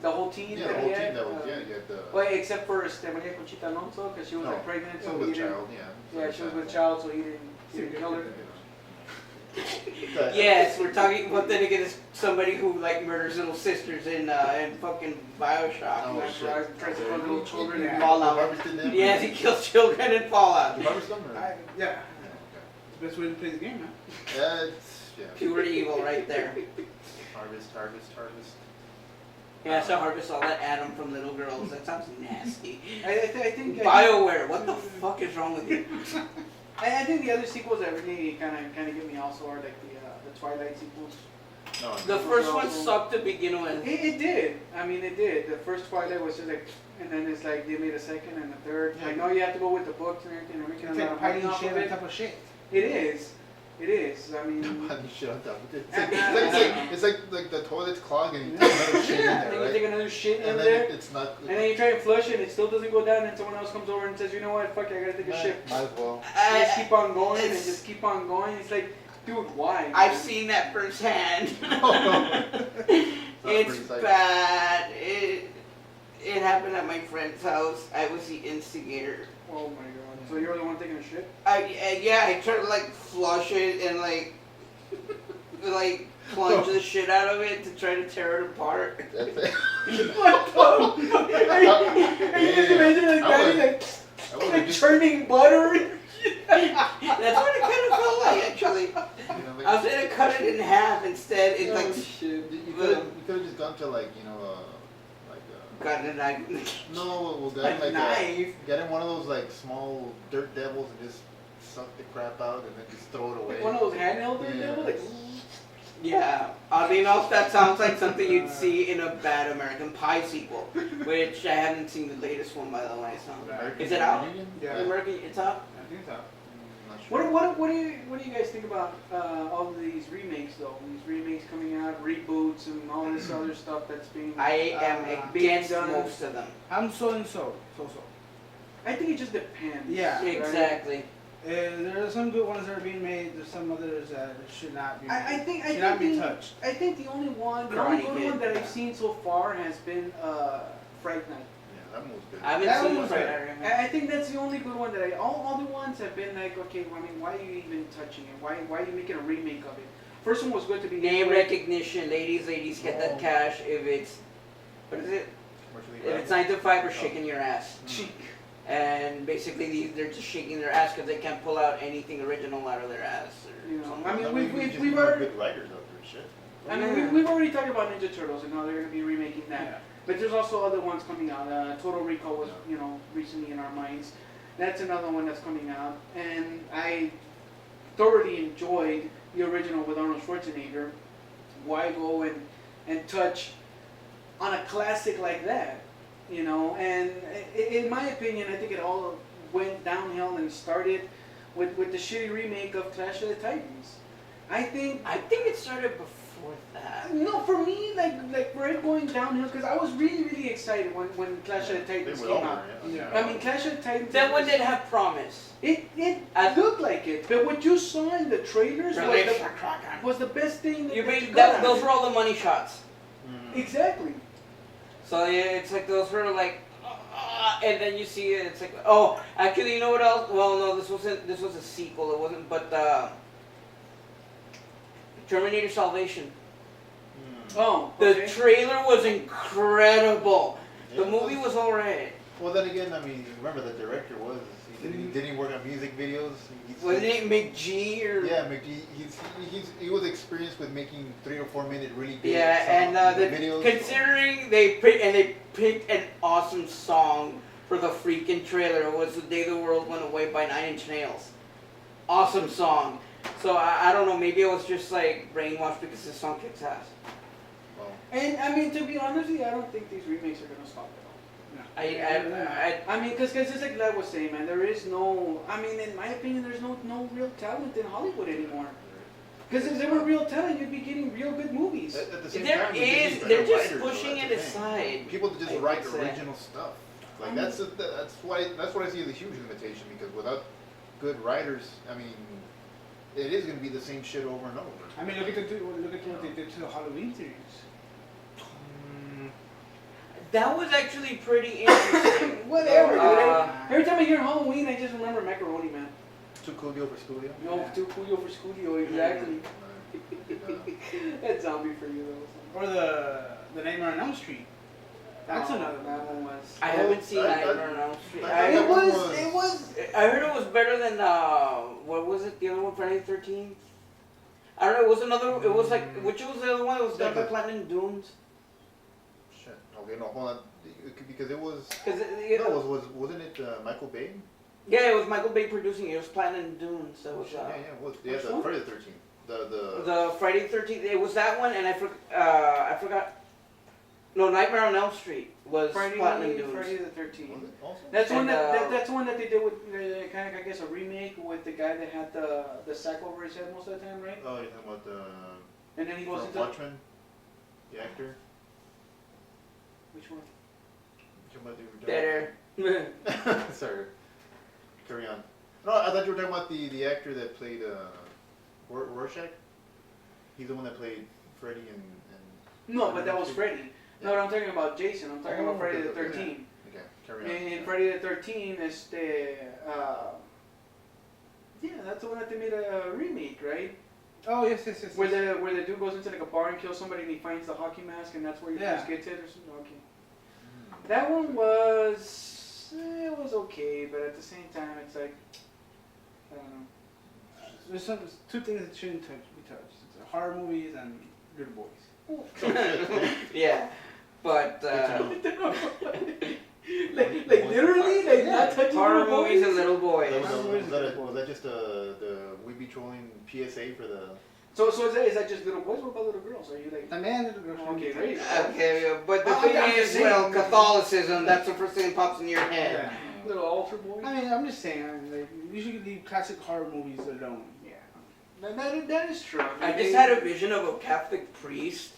[SPEAKER 2] The whole team
[SPEAKER 4] the
[SPEAKER 2] that
[SPEAKER 4] whole
[SPEAKER 2] he
[SPEAKER 4] team
[SPEAKER 2] had.
[SPEAKER 4] that was you had the
[SPEAKER 2] well, except for Estefania Conchita Alonso, because she was like pregnant, so
[SPEAKER 4] with
[SPEAKER 2] he didn't.
[SPEAKER 4] child,
[SPEAKER 2] Yeah, she was with child, so he didn't kill her.
[SPEAKER 1] Yes, we're talking. But then again, it's somebody who like murders little sisters in fucking Bioshock.
[SPEAKER 4] Oh,
[SPEAKER 2] Like,
[SPEAKER 4] shit.
[SPEAKER 2] tries to put little children in
[SPEAKER 1] Fallout.
[SPEAKER 4] Harvested them?
[SPEAKER 1] Yes, he kills children in Fallout.
[SPEAKER 4] You harvest them? Or?
[SPEAKER 3] Yeah.
[SPEAKER 4] Yeah,
[SPEAKER 3] It's the best way to play the game, man.
[SPEAKER 4] okay. Yeah.
[SPEAKER 1] Pure evil right there.
[SPEAKER 4] Harvest.
[SPEAKER 1] Yeah, so harvest all that Adam from Little Girls. That sounds nasty.
[SPEAKER 2] I think
[SPEAKER 1] BioWare, what the fuck is wrong with you?
[SPEAKER 2] I think the other sequels that really kind of get me also are like the Twilight sequels.
[SPEAKER 4] No,
[SPEAKER 1] The first one sucked to begin with.
[SPEAKER 2] It did. I mean, it did. The first Twilight was just like, and then it's like they made a second and a third.
[SPEAKER 4] Yeah.
[SPEAKER 2] I know you have to go with the books and everything. They're making
[SPEAKER 3] It's
[SPEAKER 2] a lot
[SPEAKER 3] like
[SPEAKER 2] of money
[SPEAKER 3] piling
[SPEAKER 2] off
[SPEAKER 3] shit
[SPEAKER 2] of
[SPEAKER 3] on
[SPEAKER 2] it.
[SPEAKER 3] top of shit.
[SPEAKER 2] It is. It is. I mean,
[SPEAKER 4] Putting shit on top of it. It's like the toilet's clogged and you
[SPEAKER 2] yeah,
[SPEAKER 4] put another shit in
[SPEAKER 2] then
[SPEAKER 4] there,
[SPEAKER 2] you
[SPEAKER 4] right?
[SPEAKER 2] take another shit in
[SPEAKER 4] And then
[SPEAKER 2] there,
[SPEAKER 4] it's not.
[SPEAKER 2] and then you try and flush it, and it still doesn't go down, and someone else comes over and says, you know what, fuck it, I gotta take a shit.
[SPEAKER 4] Might as well.
[SPEAKER 2] You just keep on going and
[SPEAKER 1] it's-
[SPEAKER 2] just keep on going. It's like, dude, why?
[SPEAKER 1] I've seen that firsthand. It's bad. It happened at my friend's house. I was the instigator.
[SPEAKER 2] Oh my god. So you're the one taking a shit?
[SPEAKER 1] I tried to like flush it and like like plunge the shit out of it to try to tear it apart.
[SPEAKER 4] That's it.
[SPEAKER 2] What the? Are you just imagining a guy like churning butter?
[SPEAKER 1] That's what it kind of felt like, actually.
[SPEAKER 4] You know, like,
[SPEAKER 1] I was gonna cut it in half instead. It's like
[SPEAKER 4] you could have just gone to like
[SPEAKER 1] got a knife.
[SPEAKER 4] no, well,
[SPEAKER 2] A
[SPEAKER 4] got
[SPEAKER 2] knife.
[SPEAKER 4] get in one of those like small dirt devils and just suck the crap out and then just throw it away.
[SPEAKER 2] Like one of those handheld or
[SPEAKER 4] Yeah.
[SPEAKER 2] like.
[SPEAKER 1] Yeah, oddly enough, that sounds like something you'd see in a bad American Pie sequel, which I haven't seen the latest one, by the way. So, is it out?
[SPEAKER 3] Yeah.
[SPEAKER 1] American, it's out.
[SPEAKER 3] I think so.
[SPEAKER 4] I'm not sure.
[SPEAKER 2] What do you guys think about all of these remakes though? These remakes coming out, reboots, and all this other stuff that's being.
[SPEAKER 1] I am against
[SPEAKER 2] done.
[SPEAKER 1] most of them.
[SPEAKER 3] I'm so.
[SPEAKER 2] I think it just depends.
[SPEAKER 3] Yeah.
[SPEAKER 2] right?
[SPEAKER 1] Exactly.
[SPEAKER 3] There are some good ones that are being made. There's some others that should not be.
[SPEAKER 2] I think
[SPEAKER 3] should not be touched.
[SPEAKER 2] I think the only
[SPEAKER 1] Karate
[SPEAKER 2] good
[SPEAKER 1] Kid.
[SPEAKER 2] one that I've seen so far has been Fright Night.
[SPEAKER 4] Yeah, that one was good.
[SPEAKER 1] I haven't
[SPEAKER 3] That
[SPEAKER 1] seen
[SPEAKER 3] one
[SPEAKER 1] the
[SPEAKER 3] was
[SPEAKER 1] Friday
[SPEAKER 3] good.
[SPEAKER 1] remake.
[SPEAKER 2] I think that's the only good one that all other ones have been like, okay, well, I mean, why are you even touching it? Why are you making a remake of it? First one was good to be
[SPEAKER 1] Name recognition, ladies, get that
[SPEAKER 4] Oh.
[SPEAKER 1] cash. If it's, what is it?
[SPEAKER 4] Commercially
[SPEAKER 1] If it's
[SPEAKER 4] viable.
[SPEAKER 1] 9 to 5 or shaking your ass.
[SPEAKER 2] Cheek.
[SPEAKER 1] And basically, they're just shaking their ass because they can't pull out anything original out of their ass. Or
[SPEAKER 2] You know,
[SPEAKER 1] something.
[SPEAKER 2] I mean,
[SPEAKER 4] we just
[SPEAKER 2] we've
[SPEAKER 4] need more
[SPEAKER 2] already.
[SPEAKER 4] good writers out there. Shit.
[SPEAKER 2] I mean, we've already talked about Ninja Turtles and how they're going to be remaking that.
[SPEAKER 3] Yeah.
[SPEAKER 2] But there's also other ones coming out. Total Recall was, recently in our minds. That's another one that's coming out. And I thoroughly enjoyed the original with Arnold Schwarzenegger. Why go and touch on a classic like that? And in my opinion, I think it all went downhill and started with the shitty remake of Clash of the Titans. I think
[SPEAKER 1] it started before that.
[SPEAKER 2] no, for me, like for it going downhill, because I was really, really excited when Clash of the Titans
[SPEAKER 4] They
[SPEAKER 2] came
[SPEAKER 4] went
[SPEAKER 2] out.
[SPEAKER 4] over,
[SPEAKER 3] Yeah.
[SPEAKER 2] I mean, Clash of the Titans.
[SPEAKER 1] That one did have promise.
[SPEAKER 2] It looked like it, but what you saw in the trailers was the best thing that
[SPEAKER 1] You
[SPEAKER 2] you
[SPEAKER 1] mean
[SPEAKER 2] got.
[SPEAKER 1] those were all the money shots.
[SPEAKER 2] Exactly.
[SPEAKER 1] So yeah, it's like those were like, and then you see it. It's like, oh, actually, you know what else? Well, no, this wasn't. This was a sequel. It wasn't. But Terminator Salvation.
[SPEAKER 2] Oh,
[SPEAKER 1] The
[SPEAKER 2] okay.
[SPEAKER 1] trailer was incredible.
[SPEAKER 4] Yeah,
[SPEAKER 1] The movie was alright.
[SPEAKER 4] Well, then again, I mean, remember the director was he didn't work on music videos.
[SPEAKER 1] Wasn't it McGee or?
[SPEAKER 4] Yeah, McGee. He was experienced with making 3 or 4 minute really good
[SPEAKER 1] Yeah, and
[SPEAKER 4] videos.
[SPEAKER 1] considering they picked an awesome song for the freaking trailer. It was "The Day the World Went Away" by 9 Inch Nails. Awesome song. So I don't know. Maybe I was just like brainwashed because the song kicks ass.
[SPEAKER 4] Well,
[SPEAKER 2] And I mean, to be honest with you, I don't think these remakes are gonna stop at all. I mean, because just like Lad was saying, man, there is no. I mean, in my opinion, there's no real talent in Hollywood anymore. Because if there were real talent, you'd be getting real good movies.
[SPEAKER 4] at the same
[SPEAKER 1] There
[SPEAKER 4] time, we just
[SPEAKER 1] is.
[SPEAKER 4] need
[SPEAKER 1] They're
[SPEAKER 4] better
[SPEAKER 1] just
[SPEAKER 4] writers, though,
[SPEAKER 1] pushing
[SPEAKER 4] that's
[SPEAKER 1] it
[SPEAKER 4] the thing.
[SPEAKER 1] aside.
[SPEAKER 4] People to just
[SPEAKER 1] I
[SPEAKER 4] write
[SPEAKER 1] would say.
[SPEAKER 4] original stuff. Like that's what I see as a huge limitation because without good writers, I mean, it is going to be the same shit over and over.
[SPEAKER 3] I mean, look at what they did to the Halloween series.
[SPEAKER 1] That was actually pretty interesting.
[SPEAKER 2] Whatever, dude.
[SPEAKER 1] Uh,
[SPEAKER 2] Every time I hear Halloween, I just remember Macaroni Man.
[SPEAKER 4] Too Coolio for Studio.
[SPEAKER 2] No, too Coolio for Studio, exactly.
[SPEAKER 4] Yeah.
[SPEAKER 2] That's zombie for you, though.
[SPEAKER 3] Or the Nightmare on Elm Street. That's another one.
[SPEAKER 2] That one was.
[SPEAKER 1] I haven't seen
[SPEAKER 4] I-
[SPEAKER 1] Nightmare on Elm Street.
[SPEAKER 4] I-
[SPEAKER 2] It was.
[SPEAKER 4] was-
[SPEAKER 2] It was.
[SPEAKER 1] I heard it was better than what was it? The other one, Friday the 13th. I don't know. It was another. It was like which was the other one? It was done by Platinum Dunes.
[SPEAKER 4] Shit. Okay, no, hold on. Because it was.
[SPEAKER 1] Cause
[SPEAKER 4] Wasn't it Michael Bay?
[SPEAKER 1] yeah, it was Michael Bay producing it. It was Platinum Dunes. That was
[SPEAKER 4] Yeah, it was. Yeah,
[SPEAKER 2] Which
[SPEAKER 4] the
[SPEAKER 2] one?
[SPEAKER 4] Friday the 13th.
[SPEAKER 1] the Friday the 13th. It was that one, and I forgot. No, Nightmare on Elm Street was Platinum Dunes.
[SPEAKER 2] Friday the
[SPEAKER 4] Was
[SPEAKER 2] 13th.
[SPEAKER 4] it also?
[SPEAKER 2] That's one
[SPEAKER 1] And,
[SPEAKER 2] that's one that they did with kind of I guess a remake with the guy that had the sack over his head most of the time, right?
[SPEAKER 4] Oh, you're talking about the
[SPEAKER 2] And then he goes into
[SPEAKER 4] Watchmen, the actor.
[SPEAKER 2] which one?
[SPEAKER 1] Better.
[SPEAKER 4] Sorry. Carry on. No, I thought you were talking about the actor that played Rorschach. He's the one that played Freddy and.
[SPEAKER 2] No, but that was Freddy. No, I'm talking about Jason. I'm talking about Friday the 13th.
[SPEAKER 4] Okay, carry on.
[SPEAKER 2] In Friday the 13th, yeah, that's the one that they made a remake, right?
[SPEAKER 3] Oh yes.
[SPEAKER 2] Where the dude goes into like a bar and kills somebody and he finds the hockey mask and that's where he first gets it or something. Okay. That one was it was okay, but at the same time it's like I don't know.
[SPEAKER 3] There's two things that shouldn't be touched: it's horror movies and little boys.
[SPEAKER 1] Yeah, but
[SPEAKER 2] like literally like not touching
[SPEAKER 1] horror
[SPEAKER 2] little
[SPEAKER 1] movies
[SPEAKER 2] boys?
[SPEAKER 1] and little boys.
[SPEAKER 4] Was that just the We Be Trolling PSA for the?
[SPEAKER 2] So is that just little boys? What about little girls? Are you like
[SPEAKER 3] The man and the girl.
[SPEAKER 2] okay, there you go.
[SPEAKER 1] Okay, but the
[SPEAKER 2] I'm
[SPEAKER 1] thing
[SPEAKER 2] just
[SPEAKER 1] is,
[SPEAKER 2] saying.
[SPEAKER 1] well, Catholicism, that's the first thing that pops in your head.
[SPEAKER 3] Yeah.
[SPEAKER 2] Little altar boys?
[SPEAKER 3] I mean, I'm just saying, like, you should leave classic horror movies alone.
[SPEAKER 2] Yeah. That is true.
[SPEAKER 1] I just had a vision of a Catholic priest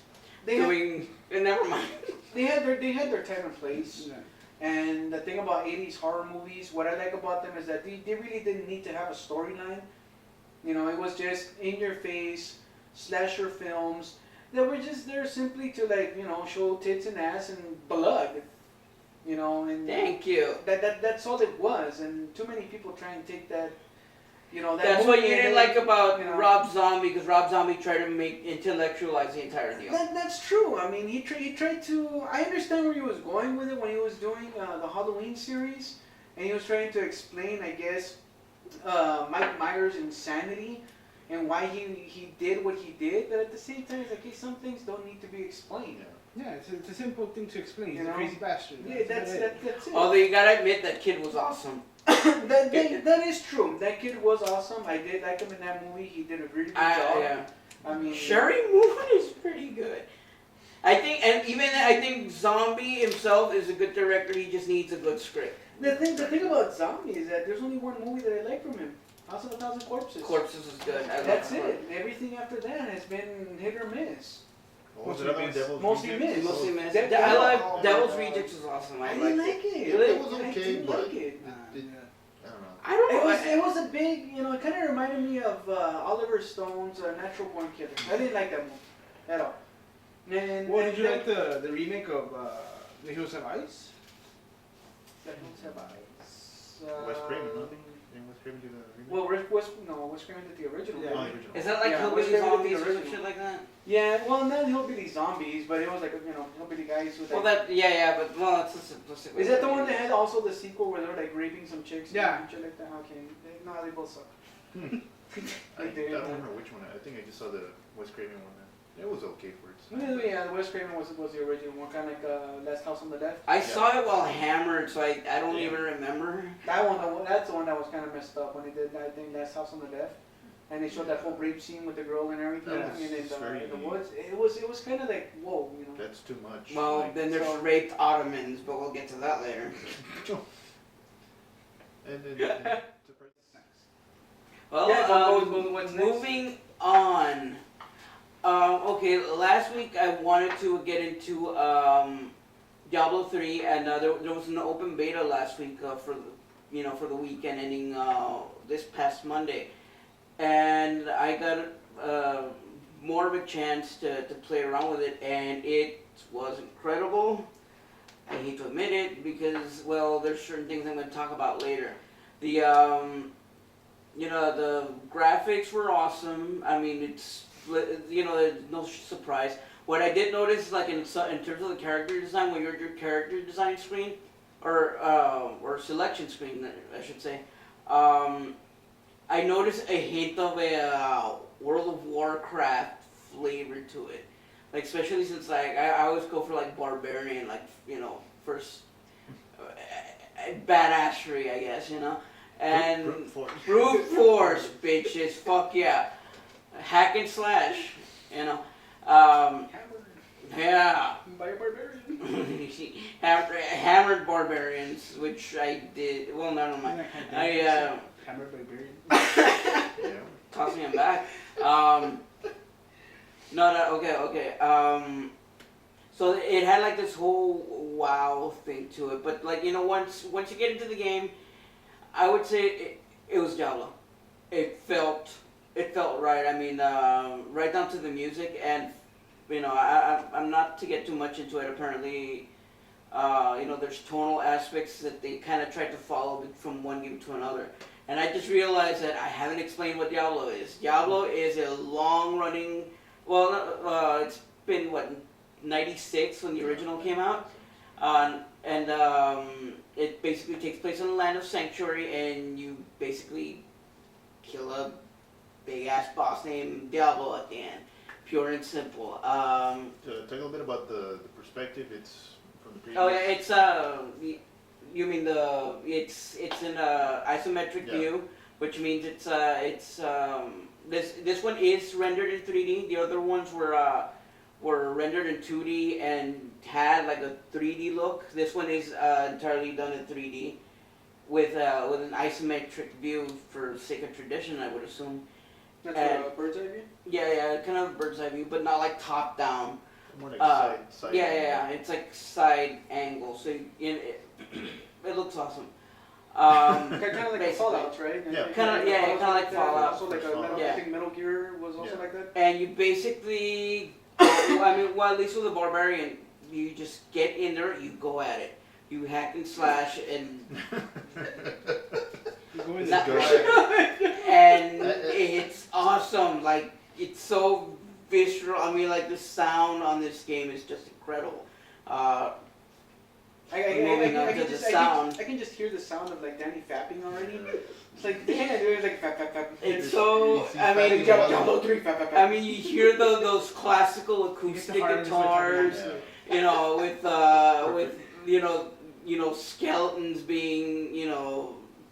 [SPEAKER 1] doing. Never mind.
[SPEAKER 2] They had their time and place.
[SPEAKER 3] Yeah.
[SPEAKER 2] And the thing about 80s horror movies, what I like about them is that they really didn't need to have a storyline. You know, it was just in your face, slasher films that were just there simply to like, you know, show tits and ass and blood. You know, and
[SPEAKER 1] Thank you.
[SPEAKER 2] that's all it was. And too many people try and take that, you know, that
[SPEAKER 1] That's what you
[SPEAKER 2] movie
[SPEAKER 1] didn't
[SPEAKER 2] and
[SPEAKER 1] like about
[SPEAKER 2] you know.
[SPEAKER 1] Rob Zombie, because Rob Zombie tried to intellectualize the entire deal.
[SPEAKER 2] That's true. I mean, he tried to. I understand where he was going with it when he was doing the Halloween series, and he was trying to explain, I guess, Mike Myers' insanity and why he did what he did. But at the same time, it's like, hey, some things don't need to be explained.
[SPEAKER 3] Yeah, it's a simple thing to explain. He's
[SPEAKER 2] You
[SPEAKER 3] a
[SPEAKER 2] know?
[SPEAKER 3] crazy bastard.
[SPEAKER 2] Yeah, that's it.
[SPEAKER 1] Although you gotta admit that kid was awesome.
[SPEAKER 2] that is true. That kid was awesome. I did like him in that movie. He did a really good job.
[SPEAKER 1] Yeah.
[SPEAKER 2] I mean,
[SPEAKER 1] Sherry Moon is pretty good. I think Zombie himself is a good director. He just needs a good script.
[SPEAKER 2] The thing about Zombie is that there's only one movie that I like from him. House of a Thousand Corpses.
[SPEAKER 1] Corpses is good. I
[SPEAKER 2] That's
[SPEAKER 1] love
[SPEAKER 2] it. Everything after that has been hit or miss.
[SPEAKER 4] What was it? Other Devil's
[SPEAKER 2] Mostly
[SPEAKER 4] Rejects?
[SPEAKER 2] miss.
[SPEAKER 1] Mostly miss.
[SPEAKER 2] Devil-
[SPEAKER 1] I like
[SPEAKER 2] oh,
[SPEAKER 1] Devil's
[SPEAKER 2] God.
[SPEAKER 1] Rejects is awesome.
[SPEAKER 2] I
[SPEAKER 1] I
[SPEAKER 2] didn't
[SPEAKER 1] like
[SPEAKER 2] like it.
[SPEAKER 4] It was
[SPEAKER 2] I
[SPEAKER 4] okay,
[SPEAKER 2] didn't
[SPEAKER 4] but
[SPEAKER 2] like it.
[SPEAKER 4] I don't know.
[SPEAKER 1] I don't know.
[SPEAKER 2] It was a big, you know, it kind of reminded me of Oliver Stone's Natural Born Killer. I didn't like that movie at all. And,
[SPEAKER 3] Well, did you like the remake of The Hills Have Eyes?
[SPEAKER 2] The Hills Have Eyes.
[SPEAKER 4] Wes Craven, no? Didn't Wes Craven do the remake?
[SPEAKER 2] Well, Wes Craven did the original.
[SPEAKER 3] Yeah.
[SPEAKER 4] Oh,
[SPEAKER 2] movie.
[SPEAKER 4] the original.
[SPEAKER 1] Is that like
[SPEAKER 2] Yeah,
[SPEAKER 1] Hillbilly
[SPEAKER 2] Wes Craven
[SPEAKER 1] Zombies
[SPEAKER 2] did
[SPEAKER 1] or
[SPEAKER 2] the
[SPEAKER 1] some
[SPEAKER 2] original.
[SPEAKER 1] shit like that?
[SPEAKER 2] Yeah, well, not Hillbilly Zombies, but it was like, you know, Hillbilly guys with
[SPEAKER 1] Well,
[SPEAKER 2] like...
[SPEAKER 1] but well, it's a simplistic way.
[SPEAKER 2] Is that the one that had also the sequel where they were like raping some chicks?
[SPEAKER 3] Yeah.
[SPEAKER 2] And shit like that? Okay. No, they both suck.
[SPEAKER 4] I
[SPEAKER 2] Like they-
[SPEAKER 4] don't remember which one. I think I just saw the Wes Craven one. It was okay for its.
[SPEAKER 2] Yeah, Wes Craven was the original one, kind of like Last House on the Left.
[SPEAKER 1] I saw it while hammered, so I don't
[SPEAKER 4] Yeah.
[SPEAKER 1] even remember.
[SPEAKER 2] That's the one that was kind of messed up when he did, I think, Last House on the Left. And they showed that whole rape scene with the girl and everything
[SPEAKER 4] Yeah,
[SPEAKER 2] and
[SPEAKER 4] it's very-
[SPEAKER 2] in the woods. It was kind of like, whoa, you know.
[SPEAKER 4] That's too much.
[SPEAKER 1] Well,
[SPEAKER 4] like,
[SPEAKER 1] then there's
[SPEAKER 2] so-
[SPEAKER 1] raped Ottomans, but we'll get to that later.
[SPEAKER 4] and
[SPEAKER 1] Well,
[SPEAKER 2] Yeah, what's next?
[SPEAKER 1] moving on. Okay, last week I wanted to get into Diablo 3, and there was an open beta last week for the weekend ending this past Monday, and I got more of a chance to play around with it, and it was incredible. I hate to admit it because, well, there's certain things I'm going to talk about later. The the graphics were awesome. I mean, it's, there's no surprise. What I did notice, like in terms of the character design, when you're at your character design screen, or selection screen, I should say, I noticed a hint of a World of Warcraft flavor to it. Like, especially since, like, I always go for, like, barbarian, like, first badassery, I guess, and brute force, bitches, fuck yeah, hack and slash, yeah,
[SPEAKER 2] By a barbarian.
[SPEAKER 1] hammered barbarians, which I did. Well, never mind.
[SPEAKER 3] Hammered Barbarian.
[SPEAKER 4] yeah.
[SPEAKER 1] Tossing him back. Okay. So it had like this whole wow thing to it, but like once you get into the game, I would say it was Diablo. It felt right. I mean, right down to the music, and I'm not to get too much into it. Apparently, there's tonal aspects that they kind of tried to follow from one game to another, And I just realized that I haven't explained what Diablo is. Diablo is a long-running. Well, it's been what 96 when the original came out, and it basically takes place in the land of Sanctuary, and you basically kill a big ass boss named Diablo at the end. Pure and simple.
[SPEAKER 4] Talk a little bit about the perspective. It's from the previous.
[SPEAKER 1] Oh yeah, it's you mean it's in a isometric view, which means it's this one is rendered in 3D. The other ones were rendered in 2D and had like a 3D look. This one is entirely done in 3D with an isometric view for sake of tradition, I would assume.
[SPEAKER 2] That's a bird's eye view?
[SPEAKER 1] Yeah, kind of bird's eye view, but not like top down.
[SPEAKER 4] More like side.
[SPEAKER 1] Yeah, it's like side angle, so it looks awesome. Kind
[SPEAKER 2] of like a Fallout, right?
[SPEAKER 4] Yeah.
[SPEAKER 1] Kind of like Fallout.
[SPEAKER 2] Also like I think Metal Gear was also like that.
[SPEAKER 1] And you basically, at least with a barbarian, you just get in there, you go at it. You hack and slash and and it's awesome. Like, it's so visceral. I mean, like, the sound on this game is just incredible.
[SPEAKER 2] I can just hear the sound of like Danny fapping already. It's like, damn, dude, it's like fap fap fap.
[SPEAKER 1] It's so, Diablo 3 fap fap fap. I mean, you hear those classical acoustic guitars, you know, with skeletons being,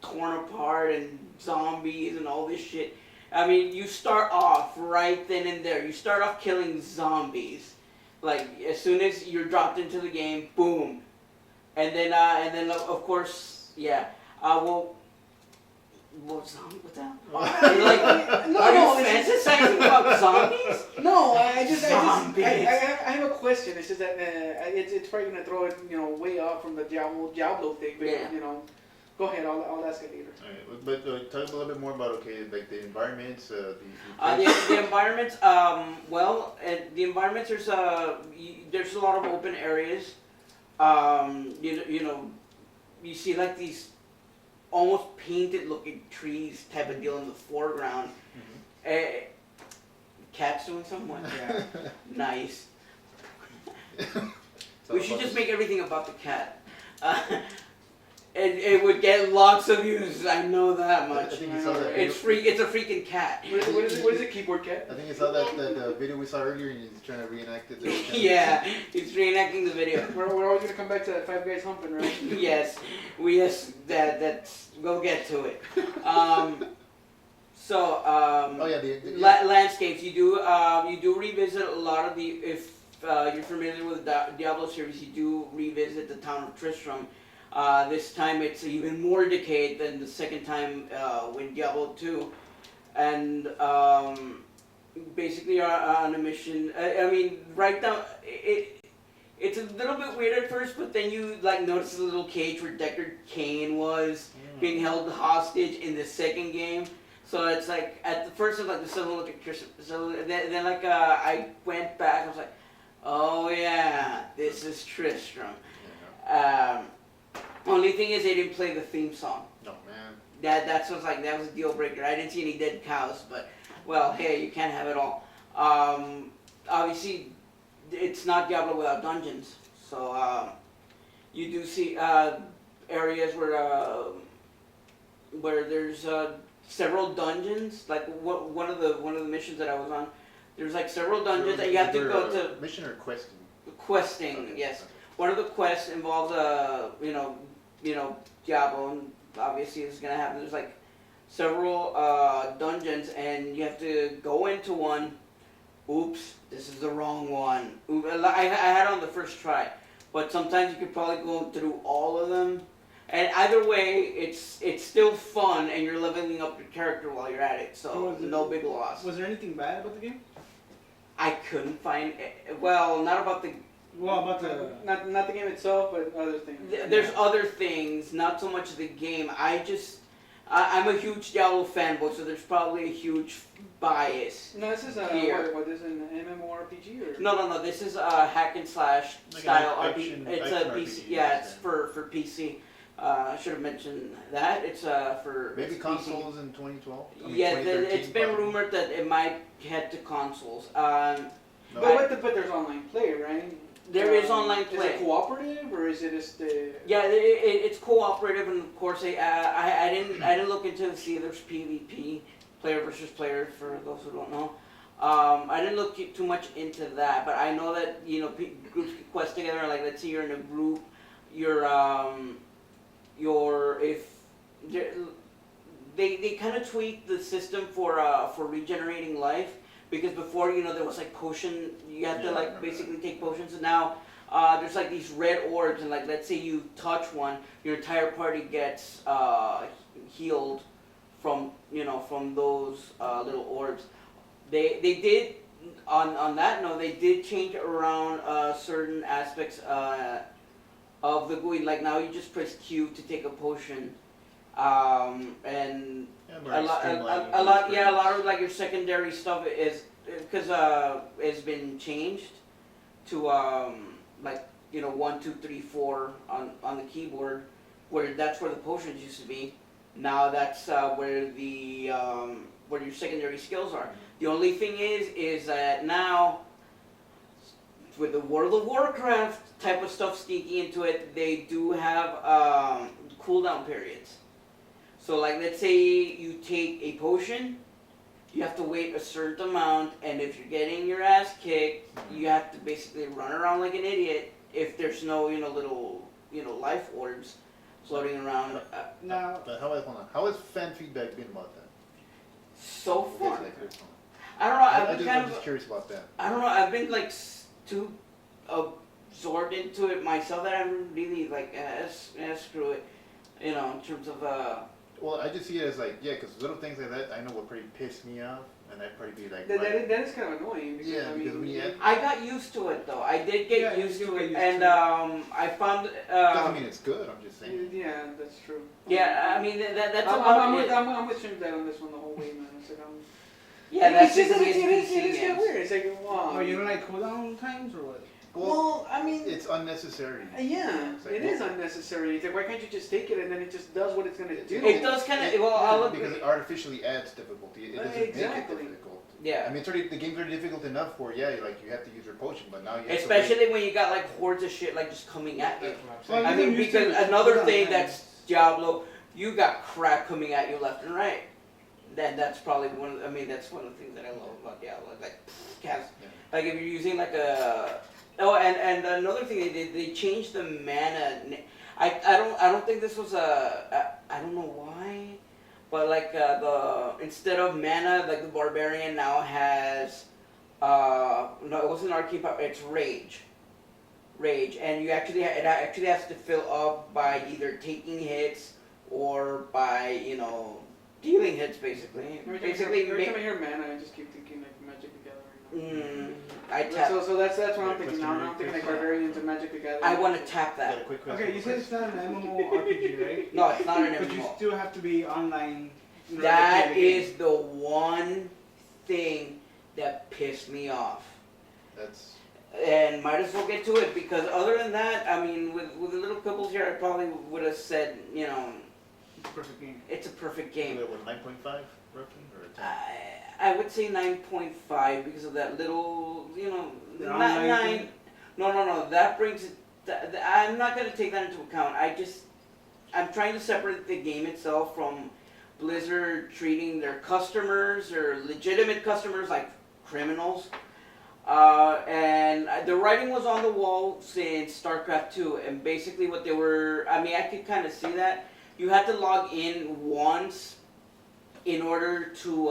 [SPEAKER 1] torn apart and zombies and all this shit. I mean, you start off right then and there. You start off killing zombies. Like, as soon as you're dropped into the game, boom. And then of course, yeah. What zombie? What the hell? Are you fantasizing about zombies?
[SPEAKER 2] No, I have a question. It's just that it's probably gonna throw it, way off from the Diablo thing. But go ahead. I'll ask it later.
[SPEAKER 4] Alright, but talk a little bit more about like the environments. The
[SPEAKER 1] environments. The environments. There's a lot of open areas. You see like these almost painted looking trees type of deal in the foreground. Mm-hmm. Cat's doing something. Yeah. Nice. We should just make everything about the cat. It would get lots of views. I know that much.
[SPEAKER 4] I think you saw that.
[SPEAKER 1] It's a freaking cat.
[SPEAKER 2] What is it? Keyboard cat?
[SPEAKER 4] I think you saw that video we saw earlier, and he's trying to reenact it.
[SPEAKER 1] Yeah, he's reenacting the video.
[SPEAKER 2] We're always gonna come back to that Five Guys humping, right?
[SPEAKER 1] Yes, that's we'll get to it. Landscapes. You do revisit a lot of the. If you're familiar with the Diablo series, you do revisit the town of Tristram. This time it's even more decayed than the second time when Diablo 2. And basically on a mission. I mean, right now, it's a little bit weird at first, but then you notice the little cage where Deckard Cain was being held hostage in the second game. So it's like, at the first it was this doesn't look like Tristram. So then I went back, I was like, oh yeah, this is Tristram. Only thing is they didn't play the theme song.
[SPEAKER 4] No, man.
[SPEAKER 1] That was a deal breaker. I didn't see any dead cows, but well, hey, you can't have it all. Obviously, it's not Diablo without dungeons. So you do see areas where there's several dungeons. Like one of the missions that I was on, there's several dungeons that you have to go to.
[SPEAKER 4] Mission or questing?
[SPEAKER 1] Questing, okay. Yes. Okay. One of the quests involves Diablo, and obviously it's gonna happen. There's several dungeons, and you have to go into one. Oops, this is the wrong one. I had it on the first try, but sometimes you could probably go through all of them. And either way, it's still fun, and you're leveling up your character while you're at it. So no big loss.
[SPEAKER 3] Was there anything bad about the game?
[SPEAKER 1] I couldn't find it. Well, not about the.
[SPEAKER 2] Well, about not the game itself, but other things.
[SPEAKER 1] There's other things, not so much the game. I'm a huge Diablo fanboy, so there's probably a huge bias.
[SPEAKER 2] No, this is what is an MMORPG or?
[SPEAKER 1] No. This is a hack and slash style
[SPEAKER 4] RPG.
[SPEAKER 1] It's a PC. Yeah, it's for PC. I should have mentioned that. It's for
[SPEAKER 4] Maybe
[SPEAKER 1] it's PC.
[SPEAKER 4] consoles in 2012.
[SPEAKER 1] Yeah,
[SPEAKER 4] 2013
[SPEAKER 1] it's been
[SPEAKER 4] probably.
[SPEAKER 1] rumored that it might head to consoles.
[SPEAKER 4] No.
[SPEAKER 2] But there's online play, right?
[SPEAKER 1] There is online
[SPEAKER 2] Is
[SPEAKER 1] play.
[SPEAKER 2] it cooperative or is it just
[SPEAKER 1] Yeah, it's cooperative, and of course, I didn't look into to see if there's PvP, player versus player, for those who don't know. I didn't look too much into that, but I know that groups can quest together. Like, let's say you're in a group, if they kind of tweaked the system for regenerating life, because before there was like potion, you had to like basically take potions, and now there's like these red orbs, and like let's say you touch one, your entire party gets healed from those little orbs. They did on that note, they did change around certain aspects of the GUI. Like now you just press Q to take a potion, and a lot of like your secondary stuff is because has been changed to like 1, 2, 3, 4 on the keyboard, where that's where the potions used to be. Now that's where the where your secondary skills are. The only thing is that now, with the World of Warcraft type of stuff sneaking into it, they do have cooldown periods. So like let's say you take a potion, you have to wait a certain amount, and if you're getting your ass kicked, you have to basically run around like an idiot if there's no little life orbs floating around.
[SPEAKER 3] Now,
[SPEAKER 4] But how has fan feedback been about that?
[SPEAKER 1] So far,
[SPEAKER 4] Okay, so that's
[SPEAKER 1] I don't know.
[SPEAKER 4] I'm just curious about that.
[SPEAKER 1] I don't know. I've been like too absorbed into it myself that I'm really like, screw it. In terms of
[SPEAKER 4] Well, I just see it as like, because little things like that I know would pretty piss me off, and I'd probably be like,
[SPEAKER 2] that is kind of annoying because
[SPEAKER 4] Yeah, because when you add-
[SPEAKER 1] I got used to it though. I did get used to it, and I found.
[SPEAKER 4] doesn't mean it's good. I'm just saying.
[SPEAKER 2] Yeah, that's true.
[SPEAKER 1] Yeah, I mean that's
[SPEAKER 2] I'm
[SPEAKER 1] about it.
[SPEAKER 2] with Trinidad on this one the whole way, man. It's like
[SPEAKER 1] Yeah, that's
[SPEAKER 2] it's just
[SPEAKER 1] basically
[SPEAKER 2] it
[SPEAKER 1] PC
[SPEAKER 2] is kind of
[SPEAKER 1] games.
[SPEAKER 2] weird. It's like wow.
[SPEAKER 3] oh, you don't like cooldown times or what?
[SPEAKER 2] Well, I mean,
[SPEAKER 4] It's unnecessary.
[SPEAKER 2] yeah,
[SPEAKER 4] It's like,
[SPEAKER 2] it is unnecessary. It's like, why can't you just take it and then it just does what it's gonna do?
[SPEAKER 1] It does kind of. Well, I'll
[SPEAKER 4] because
[SPEAKER 1] agree.
[SPEAKER 4] it artificially adds difficulty. It doesn't
[SPEAKER 2] Exactly.
[SPEAKER 4] make it difficult.
[SPEAKER 1] Yeah.
[SPEAKER 4] I mean, the game's already difficult enough for like you have to use your potion, but now you have
[SPEAKER 1] Especially when you got like hordes of shit like just coming at you.
[SPEAKER 4] That's what I'm
[SPEAKER 3] Well,
[SPEAKER 4] saying.
[SPEAKER 1] I mean,
[SPEAKER 3] used to
[SPEAKER 1] because
[SPEAKER 3] it.
[SPEAKER 1] another
[SPEAKER 3] Cooldown
[SPEAKER 1] thing
[SPEAKER 3] times.
[SPEAKER 1] that's Diablo, you got crap coming at you left and right. That's probably that's one of the things that I love about Diablo. Like, like if you're using like a and another thing they did, they changed the mana. I don't think this was I don't know why, but like instead of mana, like the barbarian now has no, it wasn't arcane power, it's rage, and it actually has to fill up by either taking hits or by dealing hits, basically.
[SPEAKER 2] Every time I hear mana, I just keep thinking like Magic the Gathering.
[SPEAKER 1] I tap.
[SPEAKER 2] So that's what I'm
[SPEAKER 4] Yeah,
[SPEAKER 2] thinking now. I'm thinking like Barbarians and Magic the Gathering.
[SPEAKER 1] I want to tap
[SPEAKER 4] Got a
[SPEAKER 1] that.
[SPEAKER 4] quick question.
[SPEAKER 3] Okay, you said it's not an MMORPG, right?
[SPEAKER 1] No, it's not an
[SPEAKER 3] But you
[SPEAKER 1] MMO.
[SPEAKER 3] still have to be online. in order to
[SPEAKER 1] That
[SPEAKER 3] play the game.
[SPEAKER 1] is the one thing that pissed me off.
[SPEAKER 4] That's
[SPEAKER 1] And might as well get to it, because other than that, I mean, with the little quibbles here, I probably would have said,
[SPEAKER 3] Perfect game.
[SPEAKER 1] it's a perfect game.
[SPEAKER 4] what 9.5 roughly or 10?
[SPEAKER 1] I would say 9.5 because of that little,
[SPEAKER 3] The
[SPEAKER 1] not
[SPEAKER 3] online
[SPEAKER 1] 9.
[SPEAKER 3] thing?
[SPEAKER 1] No, that brings it. I'm not going to take that into account. I'm trying to separate the game itself from Blizzard treating their customers or legitimate customers like criminals. And the writing was on the wall since StarCraft 2, and basically what they were, I could kind of see that. You had to log in once in order to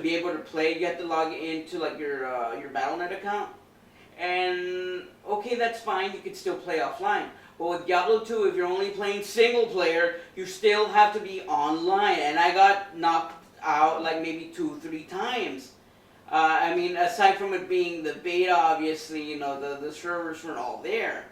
[SPEAKER 1] be able to play. You had to log into like your Battle.net account, and okay, that's fine. You could still play offline. But with Diablo 2, if you're only playing single player, you still have to be online. And I got knocked out like maybe 2-3 times. Aside from it being the beta, obviously, the servers weren't all there.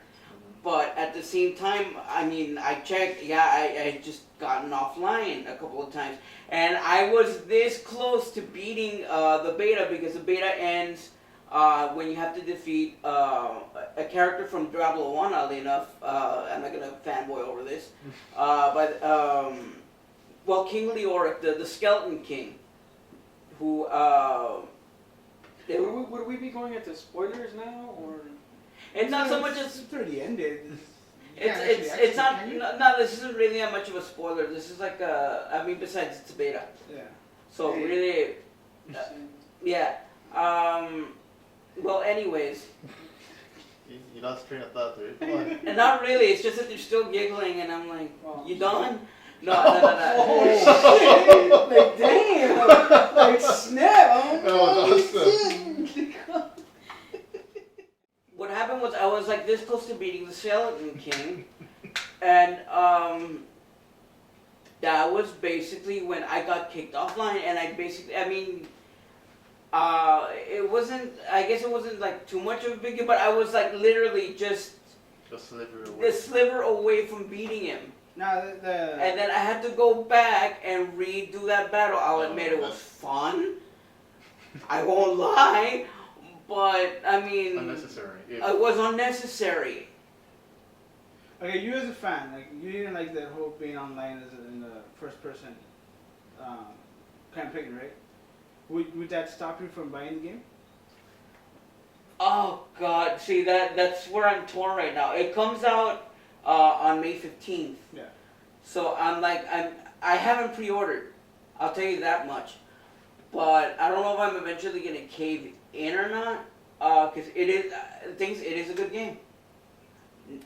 [SPEAKER 1] But at the same time, I checked, I just gotten offline a couple of times. And I was this close to beating the beta, because the beta ends when you have to defeat a character from Diablo 1, oddly enough, I'm not going to fanboy over this, but, well, King Leoric, the Skeleton King, who...
[SPEAKER 2] would we be going into spoilers now, or...?
[SPEAKER 1] It's not so much as...
[SPEAKER 3] It's already ended.
[SPEAKER 1] It's not... No, this isn't really that much of a spoiler. This is like a... I mean, besides, it's a beta.
[SPEAKER 3] Yeah.
[SPEAKER 1] So, really... yeah. Well, anyways...
[SPEAKER 4] You lost train of thought there. Come on.
[SPEAKER 1] And not really, it's just that they're still giggling and I'm like, you done? No.
[SPEAKER 2] Oh, shit. Like, damn! Like, snap!
[SPEAKER 4] That was awesome.
[SPEAKER 1] What happened was I was like this close to beating the Skeleton King, and that was basically when I got kicked offline, and it wasn't, I guess it wasn't like too much of a big deal, but I was like literally just
[SPEAKER 4] a
[SPEAKER 1] sliver away from beating him.
[SPEAKER 3] No,
[SPEAKER 1] And then I had to go back and redo that battle. I'll admit it was fun. I won't lie. But, I mean...
[SPEAKER 4] Unnecessary.
[SPEAKER 1] It was unnecessary.
[SPEAKER 3] Okay, you as a fan, like, you didn't like that whole being online in the first person campaign, right? Would that stop you from buying the game?
[SPEAKER 1] Oh, God. See, that's where I'm torn right now. It comes out on May 15th.
[SPEAKER 3] Yeah.
[SPEAKER 1] So, I haven't pre-ordered. I'll tell you that much. But I don't know if I'm eventually going to cave in or not, because it is a good game.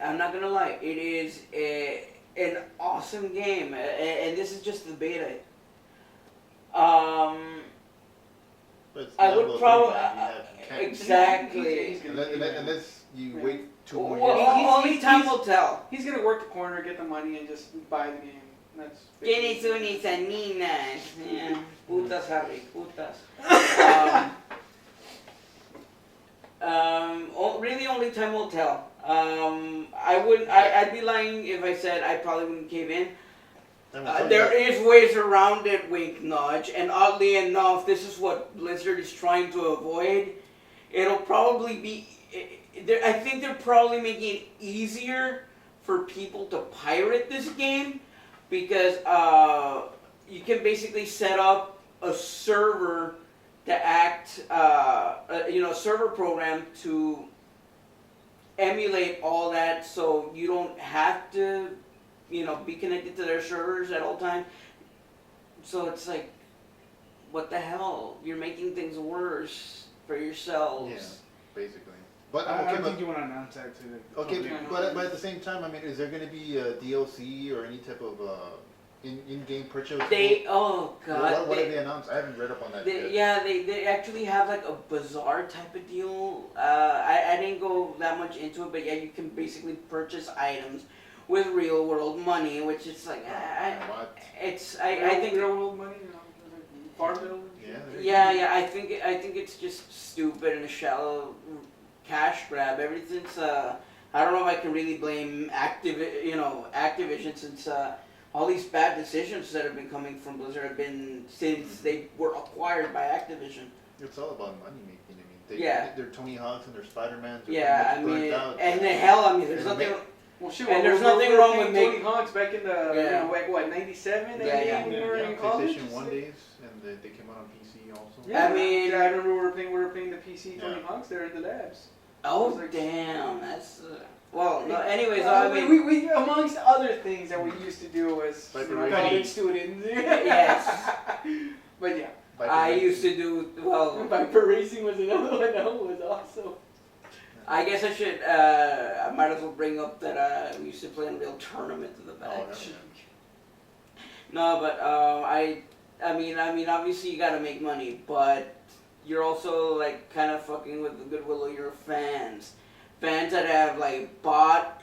[SPEAKER 1] I'm not gonna lie, it is an awesome game, and this is just the beta.
[SPEAKER 4] But it's
[SPEAKER 1] I would
[SPEAKER 4] level
[SPEAKER 1] probably
[SPEAKER 4] 3, man.
[SPEAKER 1] exactly.
[SPEAKER 4] Unless you wait 2 more
[SPEAKER 1] Well,
[SPEAKER 4] years.
[SPEAKER 1] only time will tell.
[SPEAKER 2] He's gonna work the corner, get the money, and just buy the game. That's
[SPEAKER 1] Tienes unas ninas. Yeah. Putas, Harry, putas. Really, only time will tell. I'd be lying if I said I probably wouldn't cave in. There is ways around it, wink nudge, and oddly enough, this is what Blizzard is trying to avoid. It'll probably be, I think they're probably making it easier for people to pirate this game, because you can basically set up a server to act, a server program to emulate all that, so you don't have to, be connected to their servers at all times. So it's like, what the hell? You're making things worse for yourselves.
[SPEAKER 4] Yeah, basically. But
[SPEAKER 3] I don't think you want to announce that to the
[SPEAKER 4] okay,
[SPEAKER 3] public.
[SPEAKER 4] but at the same time, I mean, is there going to be a DLC or any type of in-game purchase?
[SPEAKER 1] Oh god.
[SPEAKER 4] What have they announced? I haven't read up on that yet.
[SPEAKER 1] Yeah, they actually have like a bazaar type of deal. I didn't go that much into it, but yeah, you can basically purchase items with real world money, which is like,
[SPEAKER 4] What?
[SPEAKER 1] I think
[SPEAKER 2] real world money, farm bill.
[SPEAKER 1] Yeah, I think it's just stupid and a shallow cash grab. Everything's I don't know if I can really blame Activision, since all these bad decisions that have been coming from Blizzard have been since they were acquired by Activision.
[SPEAKER 4] It's all about money making. I mean, they're Tony Hawks and they're Spider-Man.
[SPEAKER 1] Yeah, I mean, and the hell, I mean, there's nothing.
[SPEAKER 2] Well, shit,
[SPEAKER 1] and there's nothing wrong with
[SPEAKER 2] Tony Hawk's back in the
[SPEAKER 1] like
[SPEAKER 2] what, 97?
[SPEAKER 1] Yeah.
[SPEAKER 2] When we were in college.
[SPEAKER 4] PlayStation 1 days, and they came out on PC also.
[SPEAKER 2] Yeah,
[SPEAKER 1] I mean,
[SPEAKER 2] I remember we were playing the PC Tony Hawk's there in the labs.
[SPEAKER 1] Oh
[SPEAKER 2] like,
[SPEAKER 1] damn, that's well. No, anyways,
[SPEAKER 2] well,
[SPEAKER 1] I mean,
[SPEAKER 2] we amongst other things that we used to do as college students.
[SPEAKER 1] Yes.
[SPEAKER 2] But yeah.
[SPEAKER 1] I used to do well.
[SPEAKER 2] Viper racing was another one that was awesome.
[SPEAKER 1] I guess I should. I might as well bring up that we used to play in a real tournament in the back. No, but I mean, obviously you gotta make money, but you're also like kind of fucking with the goodwill of your fans that have like bought,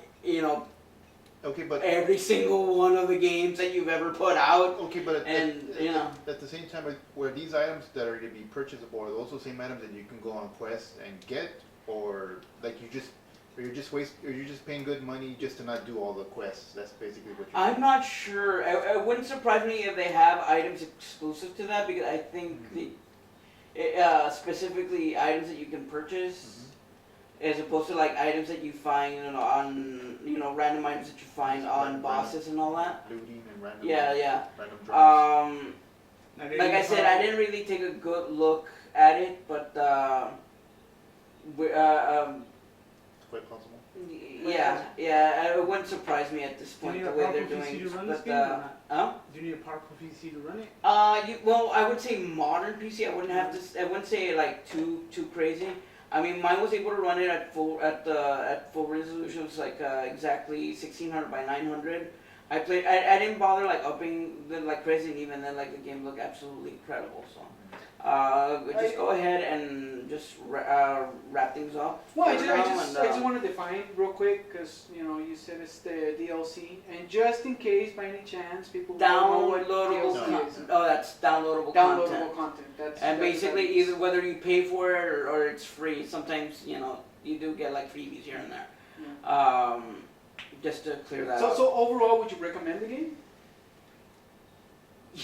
[SPEAKER 4] Okay, but
[SPEAKER 1] every single one of the games that you've ever put out.
[SPEAKER 4] Okay, but
[SPEAKER 1] at
[SPEAKER 4] the same time, were these items that are to be purchasable are those the same items that you can go on Quest and get, or like you're just paying good money just to not do all the quests? That's basically what you're
[SPEAKER 1] I'm not sure. It wouldn't surprise me if they have items exclusive to that, because I think specifically items that you can purchase, as opposed to like items that you find on random items that you find on bosses and all that.
[SPEAKER 4] Looting and random.
[SPEAKER 1] Yeah.
[SPEAKER 4] Random drops.
[SPEAKER 1] Like I said, I didn't really take a good look at it, but
[SPEAKER 4] Quite possible.
[SPEAKER 1] yeah, it wouldn't surprise me at this
[SPEAKER 3] Do you
[SPEAKER 1] point
[SPEAKER 3] need
[SPEAKER 1] the
[SPEAKER 3] a
[SPEAKER 1] way
[SPEAKER 3] powerful
[SPEAKER 1] they're doing
[SPEAKER 3] PC to
[SPEAKER 1] this.
[SPEAKER 3] run this
[SPEAKER 1] But
[SPEAKER 3] game or not? Do you need a powerful PC to run it?
[SPEAKER 1] well, I would say modern PC. I wouldn't have to. I wouldn't say like too crazy. I mean, mine was able to run it at full resolution. It was like exactly 1600 by 900. I didn't bother like upping the like crazy, and even then like the game looked absolutely incredible. So. Just go ahead and just wrap things up.
[SPEAKER 2] Well, I just want to define real quick because you said it's the DLC, and just in case by any chance people don't know what
[SPEAKER 1] downloadable
[SPEAKER 2] DLC
[SPEAKER 1] content.
[SPEAKER 2] is.
[SPEAKER 1] Oh, that's downloadable content.
[SPEAKER 2] Downloadable content. That's
[SPEAKER 1] Basically either whether you pay for it or it's free. Sometimes you do get like freebies here and there.
[SPEAKER 2] Yeah.
[SPEAKER 1] Just to clear that up.
[SPEAKER 2] So overall, would you recommend the game?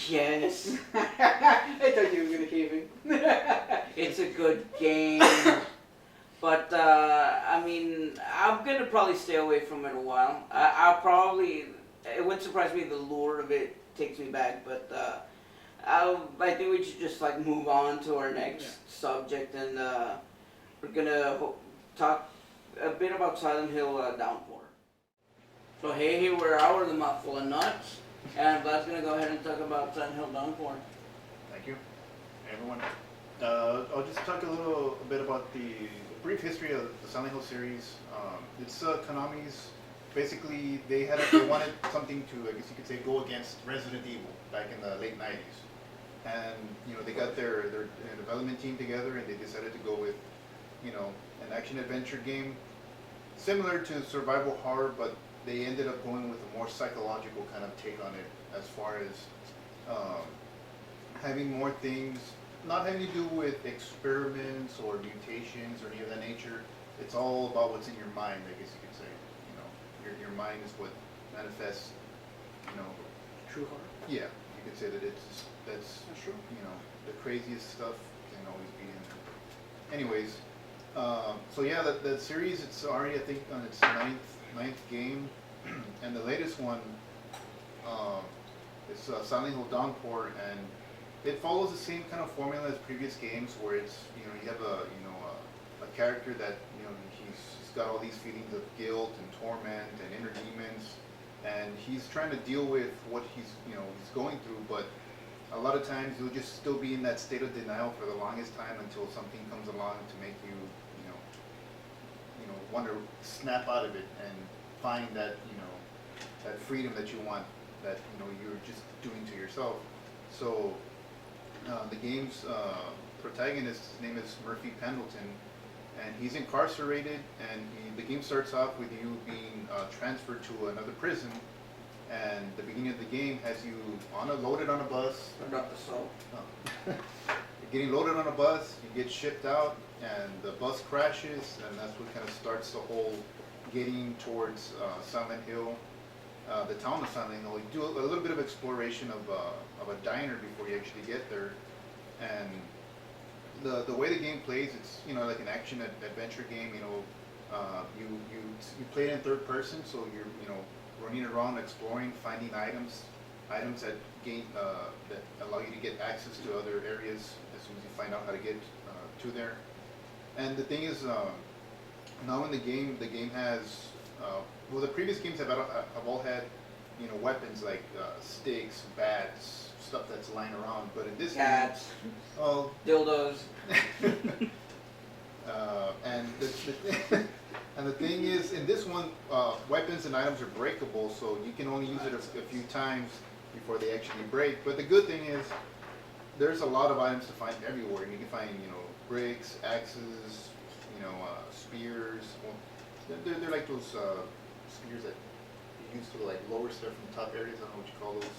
[SPEAKER 1] Yes.
[SPEAKER 2] I thought you were gonna cave in.
[SPEAKER 1] It's a good game, but I mean, I'm gonna probably stay away from it a while. It wouldn't surprise me if the lure of it takes me back, but I think we should just like move on to our next subject, and we're gonna talk a bit about Silent Hill Downpour. So hey, we're out of the mouthful of nuts. And Vlad's gonna go ahead and talk about Silent Hill Downpour.
[SPEAKER 4] Thank you, everyone. I'll just talk a bit about the brief history of the Silent Hill series. It's Konami's. Basically, they wanted something to, I guess you could say, go against Resident Evil back in the late '90s, and they got their development team together and they decided to go with, an action adventure game similar to survival horror, but they ended up going with a more psychological kind of take on it, as far as having more things, not having to do with experiments or mutations or any of that nature. It's all about what's in your mind, I guess you could say. Your mind is what manifests,
[SPEAKER 3] True horror.
[SPEAKER 4] Yeah, you could say that that's
[SPEAKER 3] true.
[SPEAKER 4] The craziest stuff can always be in there. Anyways, so yeah, that series, it's already, I think, on its ninth game, and the latest one is Silent Hill Downpour, and it follows the same kind of formula as previous games, where it's you have a character that he's got all these feelings of guilt and torment and inner demons, and he's trying to deal with what he's going through, but a lot of times you'll just still be in that state of denial for the longest time until something comes along to make you want to snap out of it and find that that freedom that you want, that you're just doing to yourself. So the game's protagonist, his name is Murphy Pendleton, and he's incarcerated, and the game starts off with you being transferred to another prison, and the beginning of the game has you loaded on a bus.
[SPEAKER 1] Not the soul.
[SPEAKER 4] You're getting loaded on a bus, you get shipped out, and the bus crashes, and that's what kind of starts the whole getting towards Silent Hill, the town of Silent Hill. You do a little bit of exploration of a diner before you actually get there, and the way the game plays, it's like an action adventure game. You play it in third person, so you're running around exploring, finding items that gain that allow you to get access to other areas as soon as you find out how to get to there. And the thing is, now in the game has the previous games have all had weapons like sticks, bats, stuff that's lying around, but in this
[SPEAKER 1] Cats.
[SPEAKER 4] game,
[SPEAKER 1] Dildos.
[SPEAKER 4] and the thing is, in this one, weapons and items are breakable, so you can only use it a few times before they actually break. But the good thing is, there's a lot of items to find everywhere. You can find bricks, axes, spears. Well, they're like those spears that you use to like lower stuff from top areas. I don't know what you call those.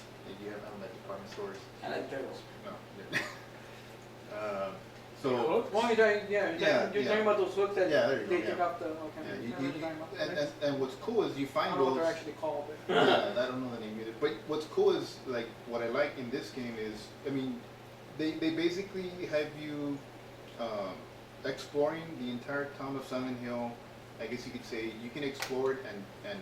[SPEAKER 4] You have them at department stores.
[SPEAKER 1] I like turtles.
[SPEAKER 4] No.
[SPEAKER 2] You're talking about those hooks that
[SPEAKER 4] there you
[SPEAKER 2] they
[SPEAKER 4] go,
[SPEAKER 2] take off the.
[SPEAKER 4] And what's cool is you
[SPEAKER 2] I
[SPEAKER 4] find
[SPEAKER 2] don't know what
[SPEAKER 4] those.
[SPEAKER 2] they're actually called.
[SPEAKER 4] Yeah, I don't know the name either. But what's cool is, like, what I like in this game is, I mean, they basically have you um, exploring the entire town of Silent Hill. I guess you could say you can explore it, and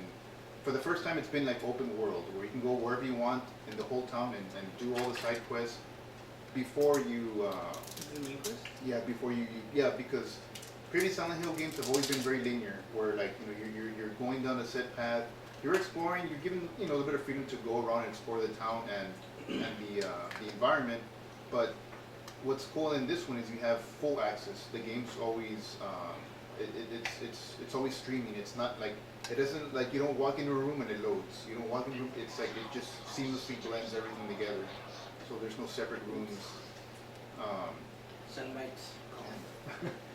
[SPEAKER 4] for the first time it's been like open world where you can go wherever you want in the whole town and do all the side quests before you
[SPEAKER 3] Is it main quest?
[SPEAKER 4] yeah before yeah, because previous Silent Hill games have always been very linear, where like you're going down a set path, you're exploring, you're given a little bit of freedom to go around and explore the town and the environment. But what's cool in this one is you have full access. The game's always it's always streaming. It's not like it doesn't like you don't walk into a room and it loads. You don't walk into a room. It's like it just seamlessly blends everything together. So there's no separate rooms.
[SPEAKER 1] Sunlights.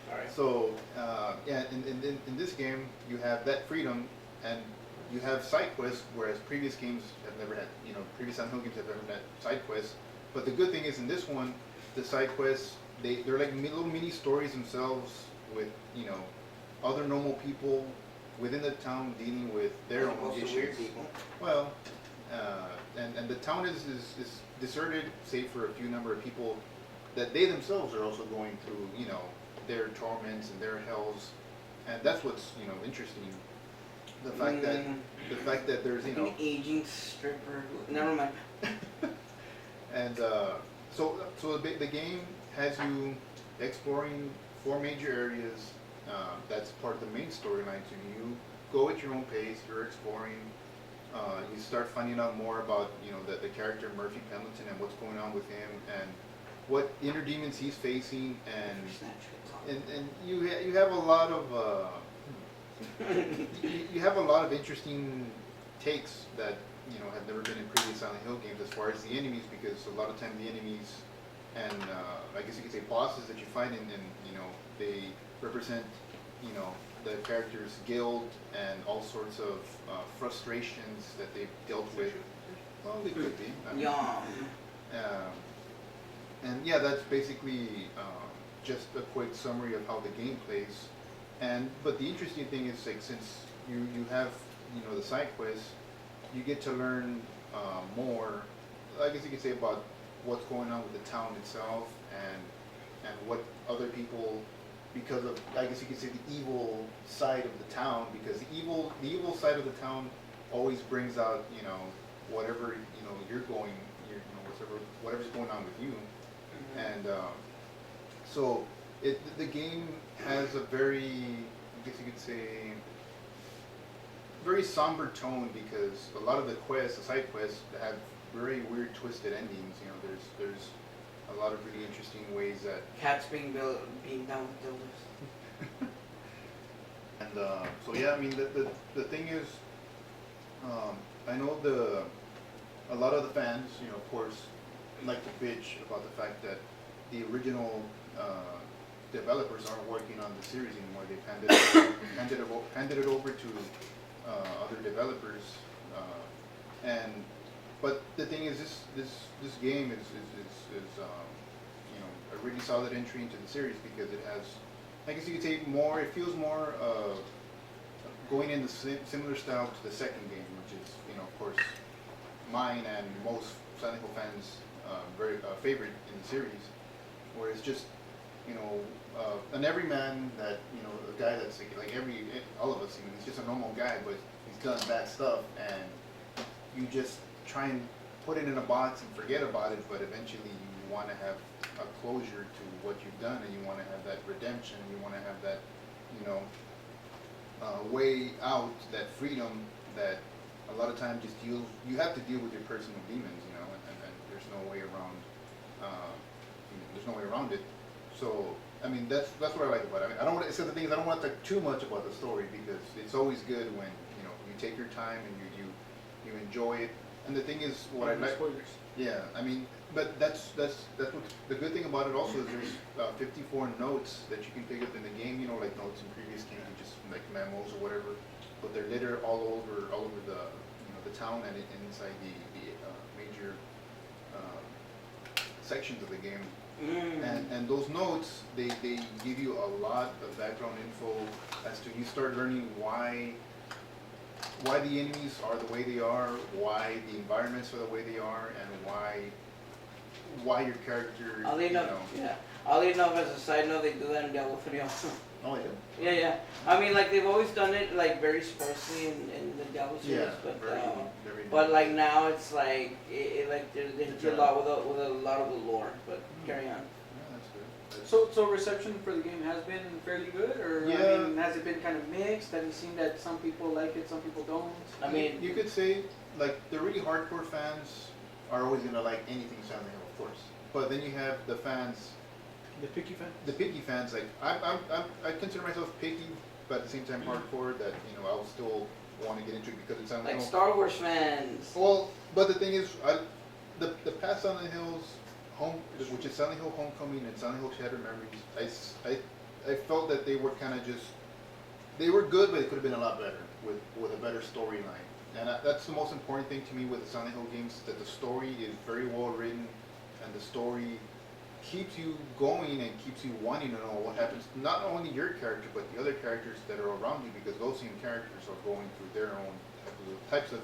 [SPEAKER 3] Alright.
[SPEAKER 4] So yeah, in this game you have that freedom, and you have side quests, whereas previous games have never had. Previous Silent Hill games have never had side quests. But the good thing is in this one, the side quests they're like little mini stories themselves with other normal people within the town dealing with their own
[SPEAKER 1] Also
[SPEAKER 4] issues.
[SPEAKER 1] weird people.
[SPEAKER 4] Well, and the town is deserted, save for a few number of people that they themselves are also going through, their torments and their hells, and that's what's interesting. The fact that there's
[SPEAKER 1] Like an aging stripper. Never mind.
[SPEAKER 4] and so the game has you exploring 4 major areas. That's part of the main storyline. So you go at your own pace. You're exploring. You start finding out more about the character Murphy Pendleton and what's going on with him and what inner demons he's facing, and you have a lot of you have a lot of interesting takes that have never been in previous Silent Hill games as far as the enemies, because a lot of time the enemies and I guess you could say bosses that you find in they represent the character's guild and all sorts of frustrations that they've dealt with. Well, they could be. I mean,
[SPEAKER 1] Yum.
[SPEAKER 4] and yeah, that's basically just a quick summary of how the game plays. But the interesting thing is, like, since you have the side quests, you get to learn more. I guess you could say about what's going on with the town itself and what other people, because of, I guess you could say, the evil side of the town, because the evil side of the town always brings out whatever you're going, whatever's going on with you.
[SPEAKER 1] Mm-hmm.
[SPEAKER 4] And so the game has a very, I guess you could say, very somber tone, because a lot of the quests, the side quests, have very weird, twisted endings. There's a lot of really interesting ways that
[SPEAKER 1] Cats being down with builders.
[SPEAKER 4] and so yeah, I mean the thing is, I know a lot of the fans, of course, like to bitch about the fact that the original developers aren't working on the series anymore. They've handed it over to other developers, but the thing is, this game is a really solid entry into the series, because it has, I guess you could say, more. It feels more going in the similar style to the second game, which is of course mine and most Silent Hill fans very favorite in the series, where it's just an everyman that a guy that's like all of us. He's just a normal guy, but he's done bad stuff, and you just try and put it in a box and forget about it. But eventually, you want to have a closure to what you've done, and you want to have that redemption. You want to have that way out, that freedom that a lot of times you have to deal with your personal demons, and there's no way around. There's no way around it. So I mean, that's what I like about it. I mean, I don't want to. So the thing is, I don't want to talk too much about the story, because it's always good when you take your time and you enjoy it. And the thing is, what I like.
[SPEAKER 3] Spoilers.
[SPEAKER 4] Yeah, I mean, but that's what the good thing about it also is. There's 54 notes that you can pick up in the game. Like notes in previous games, just like memos or whatever. But they're littered all over the town and inside the major sections of the game. And those notes, they give you a lot of background info as to, you start learning why the enemies are the way they are, why the environments are the way they are, and why your character.
[SPEAKER 1] Oddly enough, yeah. Oddly enough, as a side note, they do that in Diablo 3 also.
[SPEAKER 4] Oh, yeah.
[SPEAKER 1] Yeah. I mean, like they've always done it like very sparsely in the Diablo series,
[SPEAKER 4] Yeah,
[SPEAKER 1] but
[SPEAKER 4] very
[SPEAKER 1] but like now it's like like they do a lot with a lot of the lore. But carry on.
[SPEAKER 4] Yeah, that's good.
[SPEAKER 2] So reception for the game has been fairly good, or
[SPEAKER 4] Yeah.
[SPEAKER 2] I mean, has it been kind of mixed? Have you seen that some people like it, some people don't?
[SPEAKER 1] I mean,
[SPEAKER 4] you could say like the really hardcore fans are always gonna like anything Silent Hill, of course. But then you have the fans,
[SPEAKER 3] The picky fan.
[SPEAKER 4] the picky fans. Like I consider myself picky, but at the same time hardcore. That I'll still want to get into it because it's Silent
[SPEAKER 1] like
[SPEAKER 4] Hill.
[SPEAKER 1] Star Wars fans.
[SPEAKER 4] Well, but the thing is, the past Silent Hills, which is Silent Hill Homecoming and Silent Hill Shattered Memories, I felt that they were kind of just, they were good, but it could have been a lot better with a better storyline. And that's the most important thing to me with the Silent Hill games, that the story is very well written, and the story keeps you going and keeps you wanting to know what happens, not only your character, but the other characters that are around you, because those same characters are going through their own types of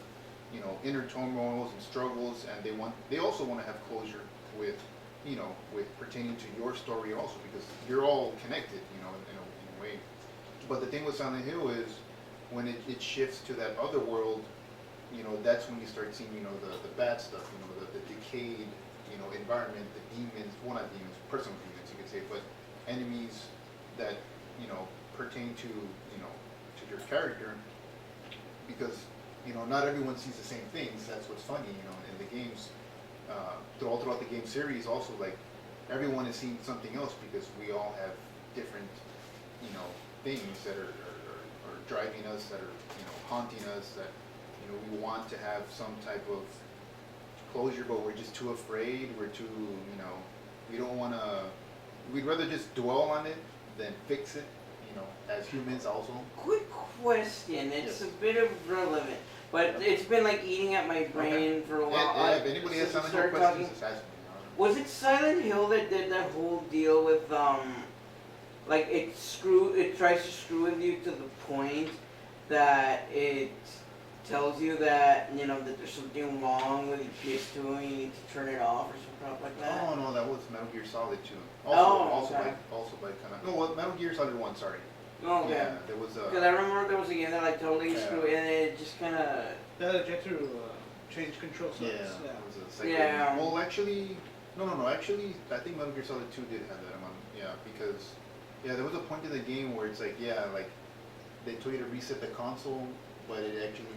[SPEAKER 4] inner turmoils and struggles, and they also want to have closure with pertaining to your story also, because you're all connected, in a way. But the thing with Silent Hill is when it shifts to that other world, that's when you start seeing, the bad stuff, the decayed, environment, the demons, well, not demons, personal demons, you could say, but enemies that, pertain to your character, because, not everyone sees the same things. That's what's funny, in the games, throughout the game series also, like, everyone is seeing something else because we all have different, things that are driving us, that are, haunting us, that, we want to have some type of closure, but we're just too afraid, we're too, we don't want to, we'd rather just dwell on it than fix it, as humans also.
[SPEAKER 1] Quick question. It's
[SPEAKER 4] Yes.
[SPEAKER 1] a bit of relevant, but it's been like eating at my brain for a while.
[SPEAKER 4] If anybody has
[SPEAKER 1] since we
[SPEAKER 4] Silent Hill
[SPEAKER 1] started
[SPEAKER 4] questions,
[SPEAKER 1] talking.
[SPEAKER 4] just ask me.
[SPEAKER 1] Was it Silent Hill that did that whole deal with like it tries to screw with you to the point that it tells you that that there's something wrong with your PS2 and you need to turn it off or some crap like that?
[SPEAKER 4] Oh no, that was Metal Gear Solid 2.
[SPEAKER 1] Okay.
[SPEAKER 4] Also by kind of Metal Gear Solid 1. Sorry.
[SPEAKER 1] Okay.
[SPEAKER 4] Yeah, there was
[SPEAKER 1] Because I remember there was a game that like totally screwed and it just kind of.
[SPEAKER 3] Yeah, you have to change control
[SPEAKER 4] Yeah,
[SPEAKER 3] settings.
[SPEAKER 4] that was a second.
[SPEAKER 1] Yeah.
[SPEAKER 4] Well, actually, no. Actually, I think Metal Gear Solid 2 did have that one. Yeah, because there was a point in the game where it's like like they told you to reset the console, but it actually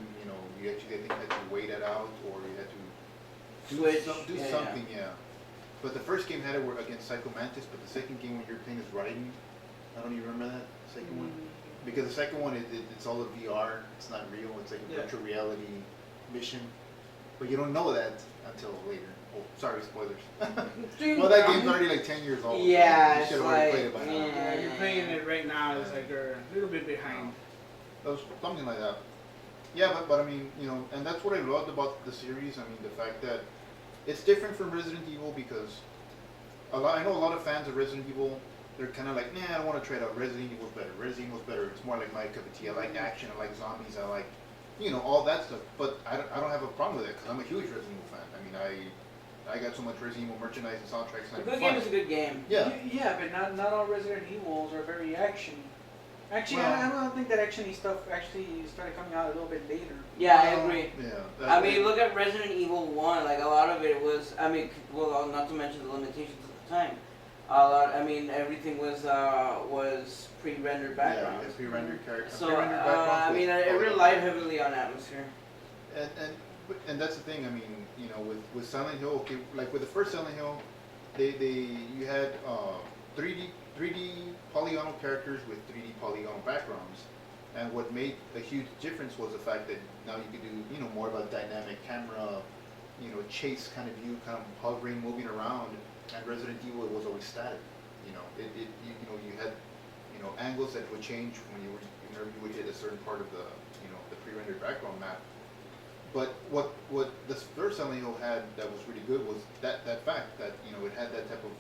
[SPEAKER 4] you actually I think had to wait it out, or you had to do something. Yeah. But the first game had it against Psycho Mantis, but the second game when you're playing is Raiden. I don't even remember that second one. Because the second one, it's all a VR. It's not real. It's like a virtual reality mission. But you don't know that until later. Oh, sorry, spoilers. Well, that game's already like 10 years old.
[SPEAKER 1] Yeah,
[SPEAKER 4] You
[SPEAKER 1] it's
[SPEAKER 4] should have already
[SPEAKER 1] like,
[SPEAKER 4] played it by now.
[SPEAKER 3] Yeah, you're playing it right now. It's like you're a little bit behind.
[SPEAKER 4] Something like that. Yeah, but I mean, and that's what I loved about the series. I mean, the fact that it's different from Resident Evil, because I know a lot of fans of Resident Evil, they're kind of like, nah, I don't want to try it out. Resident Evil's better. Resident Evil's better. It's more like my cup of tea. I like action. I like zombies. I like, all that stuff. But I don't have a problem with it because I'm a huge Resident Evil fan. I mean, I got so much Resident Evil merchandise and soundtracks.
[SPEAKER 1] A good game is a good game.
[SPEAKER 4] Yeah.
[SPEAKER 2] Yeah, but not all Resident Evils are very action. Actually, I don't think that actiony stuff actually started coming out a little bit later.
[SPEAKER 1] Yeah, I agree.
[SPEAKER 4] Yeah.
[SPEAKER 1] I mean, look at Resident Evil 1. Like, a lot of it was, not to mention the limitations of the time. Everything was pre-rendered backgrounds.
[SPEAKER 4] Yeah, pre-rendered characters.
[SPEAKER 1] So, it relied heavily on atmosphere.
[SPEAKER 4] And that's the thing. I mean, with Silent Hill, okay, like with the first Silent Hill, you had 3D polygonal characters with 3D polygonal backgrounds, and what made a huge difference was the fact that now you could do more about dynamic camera, chase kind of view, kind of hovering, moving around. And Resident Evil, it was always static. You had angles that would change whenever you would hit a certain part of the the pre-rendered background map. But what the first Silent Hill had that was really good was that fact that it had that type of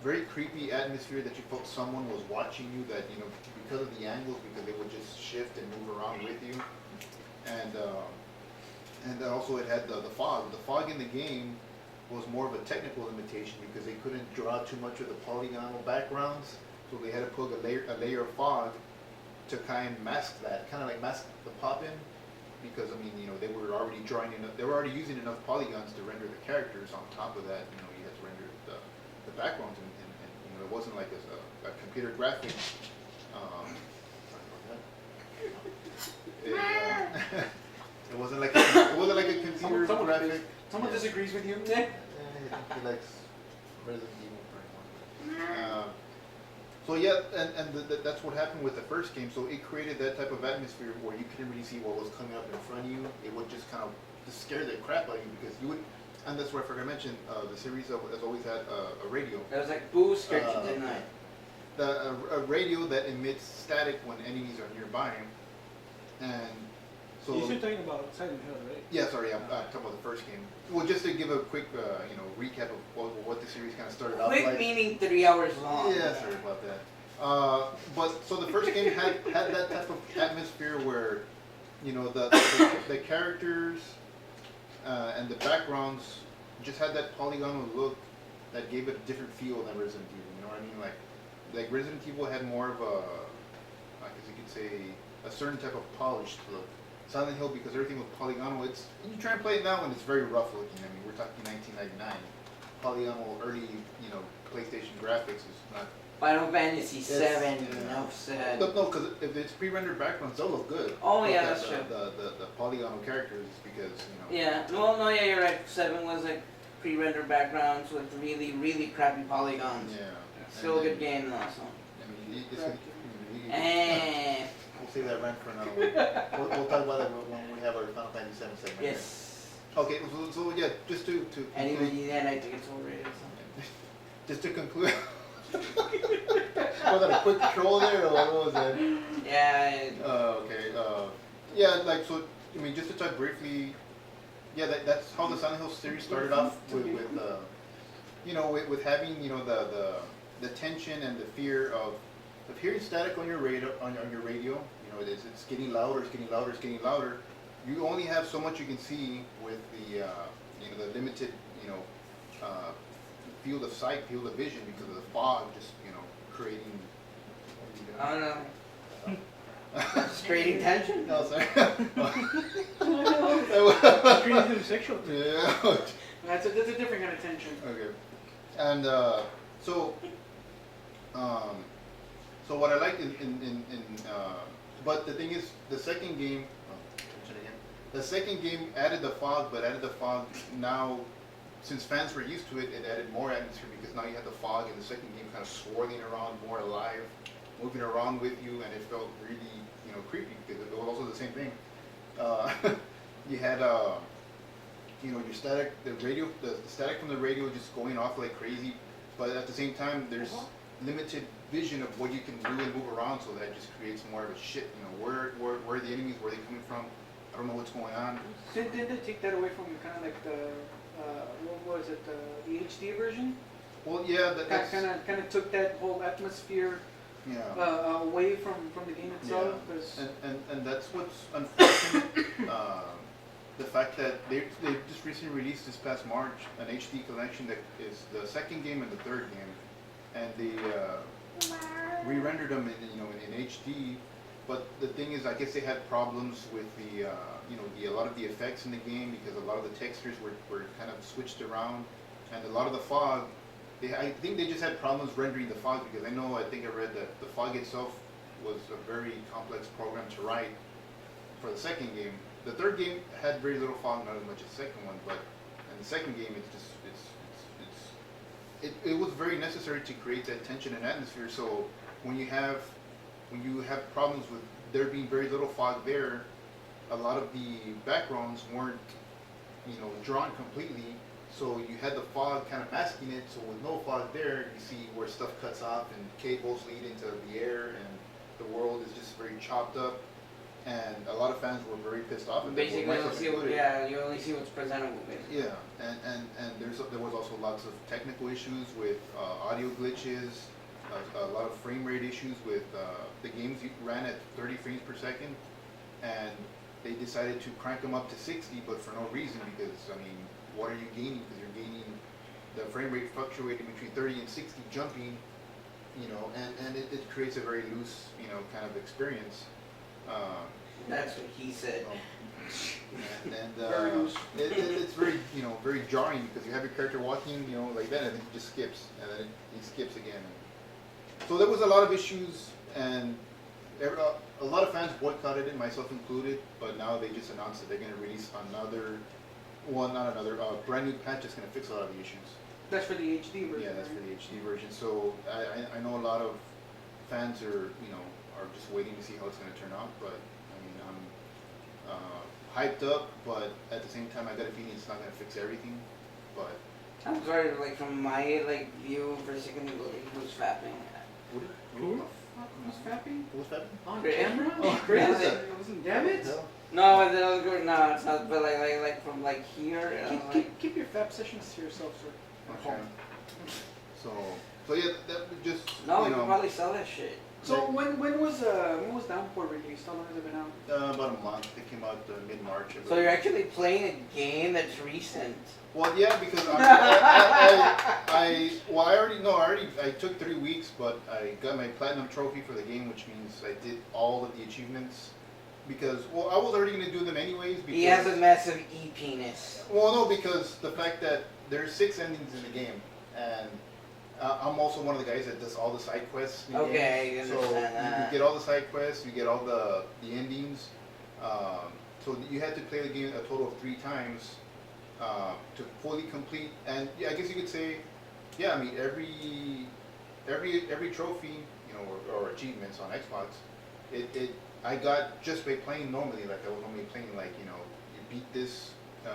[SPEAKER 4] very creepy atmosphere, that you felt someone was watching you, that because of the angles, because they would just shift and move around with you, and also it had the fog. The fog in the game was more of a technical limitation because they couldn't draw too much of the polygonal backgrounds, so they had to put a layer of fog to kind of mask that, kind of like mask the pop-in, because I mean, they were already they were already using enough polygons to render the characters. On top of that, you had to render the backgrounds, and it wasn't like a computer graphic. It wasn't like a computer graphic.
[SPEAKER 2] Someone disagrees with you.
[SPEAKER 4] He likes Resident Evil. So yeah, and that's what happened with the first game. So it created that type of atmosphere where you couldn't really see what was coming up in front of you. It would just kind of just scare the crap out of you because you would. And that's where I forgot to mention the series has always had a radio.
[SPEAKER 1] It was like boo, scared you tonight.
[SPEAKER 4] A radio that emits static when enemies are nearby, and so.
[SPEAKER 3] You're talking about Silent Hill, right?
[SPEAKER 4] Yeah, sorry, I'm talking about the first game. Well, just to give a quick, recap of what the series kind of started out like.
[SPEAKER 1] Quick meaning 3 hours long.
[SPEAKER 4] Yeah, sorry about that. But so the first game had that type of atmosphere where, the characters and the backgrounds just had that polygonal look that gave it a different feel than Resident Evil. You know what I mean? Like Resident Evil had more of I guess you could say, a certain type of polished look. Silent Hill, because everything was polygonal, you try and play it now and it's very rough looking. I mean, we're talking 1999. Polygonal early, PlayStation graphics is not.
[SPEAKER 1] Final Fantasy VII, enough said.
[SPEAKER 4] No, because if it's pre-rendered backgrounds, they'll look good.
[SPEAKER 1] Oh yeah, that's true.
[SPEAKER 4] The polygonal characters, because
[SPEAKER 1] Yeah, no, yeah, you're right. 7 was like pre-rendered backgrounds with really, really crappy polygons.
[SPEAKER 4] Yeah.
[SPEAKER 1] Still a good game though. So.
[SPEAKER 4] I mean, we'll save that rant for another one. We'll talk about it when we have our Final Fantasy VII segment.
[SPEAKER 1] Yes.
[SPEAKER 4] Okay, so yeah, just to
[SPEAKER 1] Anybody then I think it's overrated. So.
[SPEAKER 4] Just to conclude. Was that a quick troll there, or what was that?
[SPEAKER 1] Yeah.
[SPEAKER 4] Okay. Yeah, so I mean, just to talk briefly. Yeah, that's how the Silent Hill series started off with having the tension and the fear of hearing static on your radio. It's getting louder, it's getting louder, it's getting louder. You only have so much you can see with the the limited field of sight, field of vision, because of the fog just creating.
[SPEAKER 1] I don't know. Just creating tension?
[SPEAKER 4] No, sorry.
[SPEAKER 3] Creating sexual.
[SPEAKER 4] Yeah.
[SPEAKER 2] That's a different kind of tension.
[SPEAKER 4] Okay. And so what I like but the thing is, the second game. The second game added the fog, but added the fog now. Since fans were used to it, it added more atmosphere because now you had the fog, and the second game kind of swirling around, more alive, moving around with you, and it felt really, creepy because it was also the same thing. You had, your static, the static from the radio just going off like crazy, but at the same time, there's limited vision of what you can do and move around, so that just creates more of a shit. Where are the enemies? Where are they coming from? I don't know what's going on.
[SPEAKER 2] Did they take that away from you? Kind of like the. What was it? The HD version?
[SPEAKER 4] Well, yeah, that's
[SPEAKER 2] kind of took that whole atmosphere away from the game itself.
[SPEAKER 4] Yeah. And that's what's unfortunate. The fact that they just recently released this past March an HD collection that is the second game and the third game, and they re-rendered them in HD. But the thing is, I guess they had problems with a lot of the effects in the game, because a lot of the textures were kind of switched around, and a lot of the fog. I think they just had problems rendering the fog, because I think I read that the fog itself was a very complex program to write for the second game. The third game had very little fog, not as much as the second one, but in the second game it was very necessary to create that tension and atmosphere. So when you have problems with there being very little fog there, a lot of the backgrounds weren't, drawn completely. So you had the fog kind of masking it. So with no fog there, you see where stuff cuts off and cables lead into the air, and the world is just very chopped up. And a lot of fans were very pissed off.
[SPEAKER 1] Basically, you only see what's presentable, basically.
[SPEAKER 4] Yeah, and there was also lots of technical issues with audio glitches. A lot of frame rate issues with the games ran at 30 frames per second, and they decided to crank them up to 60, but for no reason, because what are you gaining? Because you're gaining the frame rate fluctuating between 30 and 60, jumping, and it creates a very loose, kind of experience.
[SPEAKER 1] That's what he said.
[SPEAKER 4] And it's very, very jarring because you have your character walking, like that, and then he just skips, and then he skips again. So there was a lot of issues, and a lot of fans boycotted it, myself included. But now they just announced that they're going to release brand new patch that's going to fix a lot of the issues.
[SPEAKER 2] That's for the HD version.
[SPEAKER 4] Yeah, that's for the HD version. So I know a lot of fans are just waiting to see how it's going to turn out. But I mean, I'm hyped up, but at the same time, I got a feeling it's not going to fix everything. But
[SPEAKER 1] I'm sorry, like from my view for a second, who's fapping?
[SPEAKER 3] Who?
[SPEAKER 2] Who's fapping?
[SPEAKER 4] What's that?
[SPEAKER 2] On
[SPEAKER 1] Chris.
[SPEAKER 2] camera?
[SPEAKER 4] Oh,
[SPEAKER 2] Chris?
[SPEAKER 1] Chris.
[SPEAKER 2] It wasn't David?
[SPEAKER 1] No, no, it's not. But like from here.
[SPEAKER 2] Keep your fap sessions to yourself, sir.
[SPEAKER 4] Okay. So yeah, that just
[SPEAKER 1] No, you can probably sell that shit.
[SPEAKER 2] So when was Downpour released? How long has it been out?
[SPEAKER 4] about a month. It came out mid-March.
[SPEAKER 1] So you're actually playing a game that's recent.
[SPEAKER 4] Well, yeah, because I took 3 weeks, but I got my platinum trophy for the game, which means I did all of the achievements. Because, well, I was already going to do them anyways. Because,
[SPEAKER 1] He has a massive E-penis.
[SPEAKER 4] Well, no, because the fact that there's 6 endings in the game, and I'm also one of the guys that does all the side quests. In the
[SPEAKER 1] Okay,
[SPEAKER 4] game.
[SPEAKER 1] I
[SPEAKER 4] So
[SPEAKER 1] understand that.
[SPEAKER 4] you get all the side quests, you get all the endings. So you had to play the game a total of 3 times to fully complete. And yeah, I guess you could say, yeah, I mean every trophy, or achievements on Xbox, I got just by playing normally. Like I was normally playing, like you beat this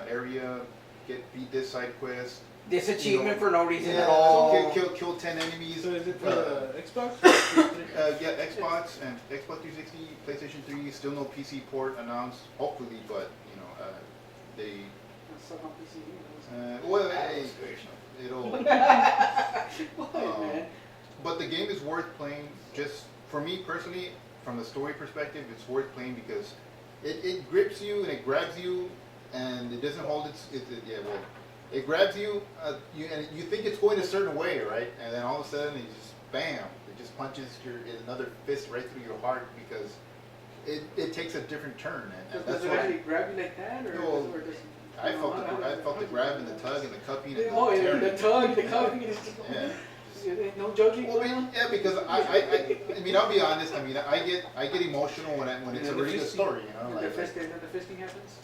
[SPEAKER 4] area, beat this side quest.
[SPEAKER 1] This achievement for no reason
[SPEAKER 4] Yeah,
[SPEAKER 1] at all.
[SPEAKER 4] so kill 10 enemies.
[SPEAKER 3] So is it for the Xbox?
[SPEAKER 4] Yeah, Xbox and Xbox 360, PlayStation 3. Still no PC port announced. Hopefully, but they.
[SPEAKER 2] Suck on PC.
[SPEAKER 4] Well, it'll.
[SPEAKER 2] Man.
[SPEAKER 4] But the game is worth playing. Just for me personally, from the story perspective, it's worth playing because it grips you and it grabs you, and it doesn't hold it grabs you, and you think it's going a certain way, right? And then all of a sudden, it just bam! It just punches another fist right through your heart because it takes a different turn. And
[SPEAKER 2] Does it actually grab you like that, or does it?
[SPEAKER 4] I felt the grab and the tug and the cupping. And
[SPEAKER 2] Oh, yeah,
[SPEAKER 4] tearing.
[SPEAKER 2] the tug, the cupping is just.
[SPEAKER 4] Yeah.
[SPEAKER 2] No joking.
[SPEAKER 4] Well, yeah, because I mean, I'll be honest. I mean, I get emotional when it's a really good story,
[SPEAKER 2] The fisting happens.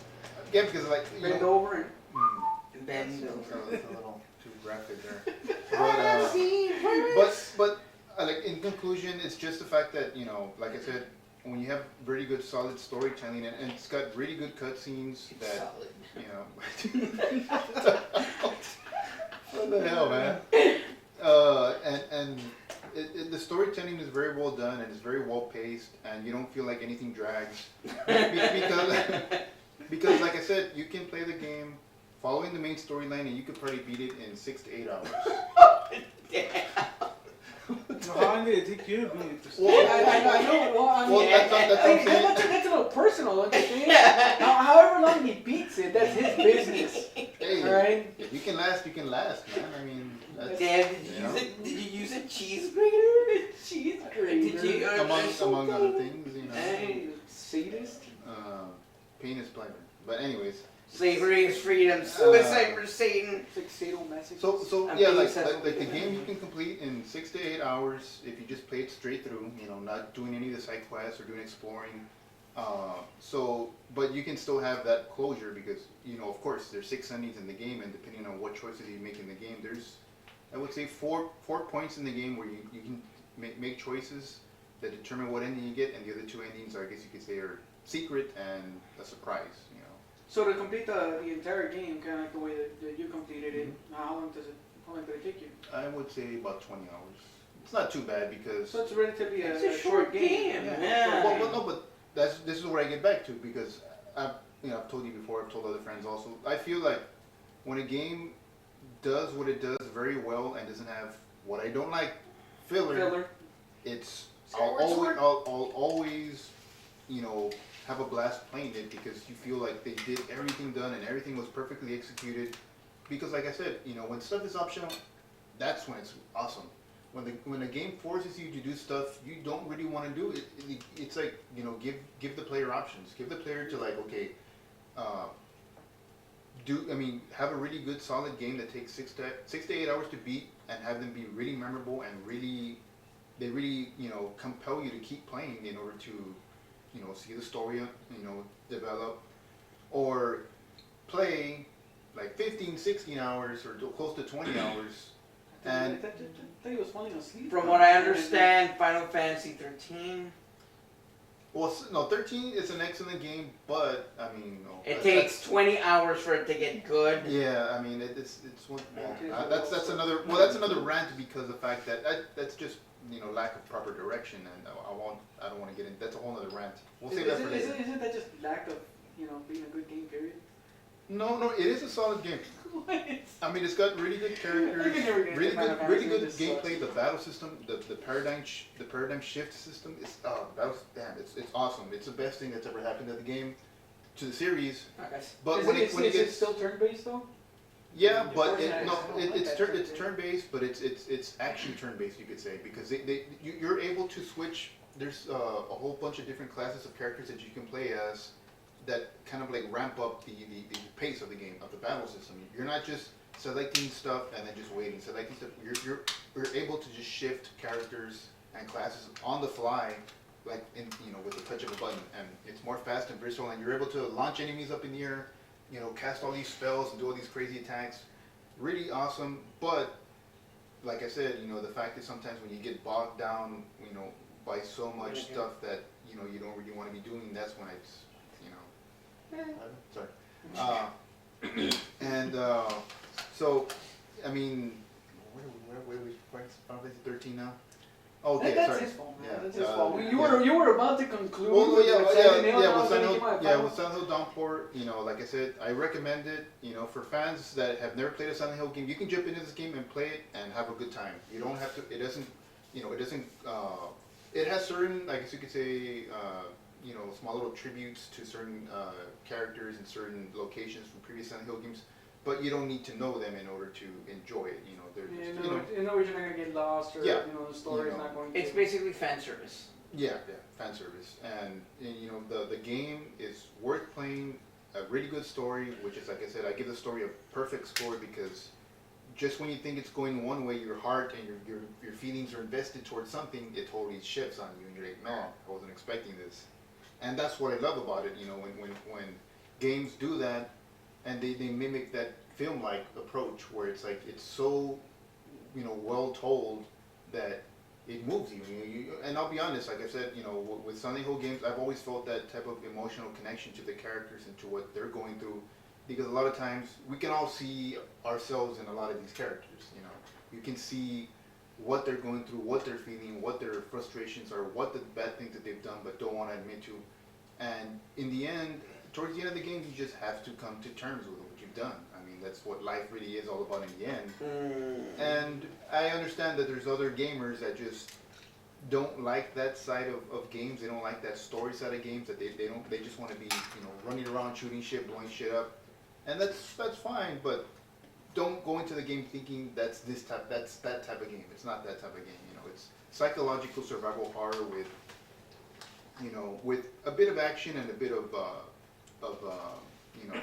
[SPEAKER 4] Yeah, because like
[SPEAKER 2] Bend over and.
[SPEAKER 1] Then
[SPEAKER 4] That's a little too graphic there.
[SPEAKER 2] But
[SPEAKER 4] But like in conclusion, it's just the fact that like I said, when you have really good, solid storytelling and it's got really good cutscenes that what the hell, man? And the storytelling is very well done and it's very well paced, and you don't feel like anything drags because like I said, you can play the game following the main storyline, and you could probably beat it in 6 to 8 hours.
[SPEAKER 3] How long did it take you to beat it?
[SPEAKER 4] Well,
[SPEAKER 2] I know. Well, I mean,
[SPEAKER 4] well, that's what I'm saying.
[SPEAKER 2] that's a little personal, don't you think? However long he beats it, that's his business.
[SPEAKER 4] Hey,
[SPEAKER 2] Right?
[SPEAKER 4] if you can last, man. I mean, that's,
[SPEAKER 1] Damn, did you use a cheese grater?
[SPEAKER 2] Cheese
[SPEAKER 1] Did you?
[SPEAKER 4] among other things,
[SPEAKER 1] Hey.
[SPEAKER 2] Sadist?
[SPEAKER 4] pain is pleasure. But anyways,
[SPEAKER 1] Slavery is freedom. Suicide for Satan.
[SPEAKER 2] It's like sadomasochism.
[SPEAKER 4] so
[SPEAKER 1] I'm
[SPEAKER 4] yeah,
[SPEAKER 1] being
[SPEAKER 4] like
[SPEAKER 1] sensitive.
[SPEAKER 4] the game you can complete in 6 to 8 hours if you just play it straight through. Not doing any of the side quests or doing exploring. But you can still have that closure because of course there's 6 endings in the game, and depending on what choices you make in the game, there's I would say four points in the game where you can make choices that determine what ending you get, and the other 2 endings I guess you could say are secret and a surprise.
[SPEAKER 2] So to complete the entire game, kind of like the way that you completed it, how long did it take you?
[SPEAKER 4] I would say about 20 hours. It's not too bad because.
[SPEAKER 2] So it's relatively
[SPEAKER 1] It's
[SPEAKER 2] a short game.
[SPEAKER 1] Yeah.
[SPEAKER 4] Well, no, but this is what I get back to because I've told you before. I've told other friends also. I feel like when a game does what it does very well and doesn't have what I don't like filler. It's I'll always have a blast playing it because you feel like they did everything done and everything was perfectly executed. because like I said, you know, when stuff is optional, that's when it's awesome. When a game forces you to do stuff you don't really want to do, it's like, you know, give the player options. Give the player to like, okay, uh, have a really good solid game that takes 6 to 8 hours to beat, and have them be really memorable and really, you know, compel you to keep playing in order to, you know, see the story, you know, develop, or play like 15, 16 hours or close to 20 hours. And
[SPEAKER 2] I thought he was falling asleep.
[SPEAKER 1] From what I understand, Final Fantasy 13.
[SPEAKER 4] well, no, 13 is an excellent game, but I mean, no,
[SPEAKER 1] It takes 20 hours for it to get good.
[SPEAKER 4] Yeah, I mean, it's one.
[SPEAKER 2] Okay,
[SPEAKER 4] Well,
[SPEAKER 2] so
[SPEAKER 4] that's another rant, because the fact that that's just, you know, lack of proper direction, and I don't want to get in. That's a whole other rant. We'll save that for later.
[SPEAKER 2] Isn't that just lack of, you know, being a good game, period?
[SPEAKER 4] No, it is a solid game. I mean, it's got really good characters,
[SPEAKER 2] I can never get
[SPEAKER 4] really
[SPEAKER 2] into Final
[SPEAKER 4] good, really
[SPEAKER 2] Fantasy,
[SPEAKER 4] good
[SPEAKER 2] it just sucks.
[SPEAKER 4] gameplay. The battle system, the paradigm shift system is it's awesome. It's the best thing that's ever happened to the game, to the series.
[SPEAKER 1] Okay.
[SPEAKER 4] But
[SPEAKER 2] Is
[SPEAKER 4] when
[SPEAKER 2] it
[SPEAKER 4] it gets
[SPEAKER 2] still turn-based though?
[SPEAKER 4] yeah,
[SPEAKER 2] Of
[SPEAKER 4] but
[SPEAKER 2] course it is.
[SPEAKER 4] it's turn-based, but it's action turn-based, you could say, because you're able to switch. There's a whole bunch of different classes of characters that you can play as, that kind of like ramp up the pace of the game, of the battle system. You're not just selecting stuff and then just waiting. Selecting stuff, you're able to just shift characters and classes on the fly, like in, you know, with the touch of a button, and it's more fast and versatile, and you're able to launch enemies up in the air, you know, cast all these spells and do all these crazy attacks. Really awesome. But like I said, you know, the fact is sometimes when you get bogged down, you know, by so much stuff that, you know, you don't really want to be doing, that's when it's, you know, sorry. And so, I mean, where are we? Final Fantasy 13 now? Oh, okay,
[SPEAKER 2] That's
[SPEAKER 4] sorry.
[SPEAKER 2] his fault, man.
[SPEAKER 4] Yeah,
[SPEAKER 2] That's his
[SPEAKER 4] uh,
[SPEAKER 2] fault.
[SPEAKER 4] yeah.
[SPEAKER 2] You were about to conclude.
[SPEAKER 4] Well,
[SPEAKER 2] with
[SPEAKER 4] yeah,
[SPEAKER 2] Silent Hill, and I
[SPEAKER 4] with
[SPEAKER 2] was gonna
[SPEAKER 4] Silent
[SPEAKER 2] give my
[SPEAKER 4] Hill,
[SPEAKER 2] final-
[SPEAKER 4] with Silent Hill Downpour, you know, like I said, I recommend it, you know, for fans that have never played a Silent Hill game. You can jump into this game and play it and have a good time. You don't have to, it doesn't, you know, it has certain, I guess you could say, you know, small little tributes to certain characters and certain locations from previous Silent Hill games, but you don't need to know them in order to enjoy it. You know, they're just,
[SPEAKER 2] you know, you're not gonna get lost, or
[SPEAKER 4] Yeah.
[SPEAKER 2] you know, the story's
[SPEAKER 4] You know.
[SPEAKER 2] not going to.
[SPEAKER 1] It's basically fan service.
[SPEAKER 4] yeah, fan service, and you know, the game is worth playing. A really good story, which is, like I said, I give the story a perfect score, because just when you think it's going one way, your heart and your feelings are invested towards something, it totally shifts on you, and you're like, no, I wasn't expecting this. And that's what I love about it, you know, when games do that, and they mimic that film-like approach, where it's like, it's so, you know, well told that it moves you. And I'll be honest, like I said, you know, with Silent Hill games, I've always felt that type of emotional connection to the characters and to what they're going through, because a lot of times we can all see ourselves in a lot of these characters. You know, you can see what they're going through, what they're feeling, what their frustrations are, what the bad things that they've done but don't want to admit to. And in the end, towards the end of the game, you just have to come to terms with what you've done. I mean, that's what life really is all about in the end. And I understand that there's other gamers that just don't like that side of games. They don't like that story side of games, that they just want to be, you know, running around shooting shit, blowing shit up. And that's fine, but don't go into the game thinking that's that type of game. It's not that type of game. You know, it's psychological survival horror with, you know, with a bit of action and a bit of you know,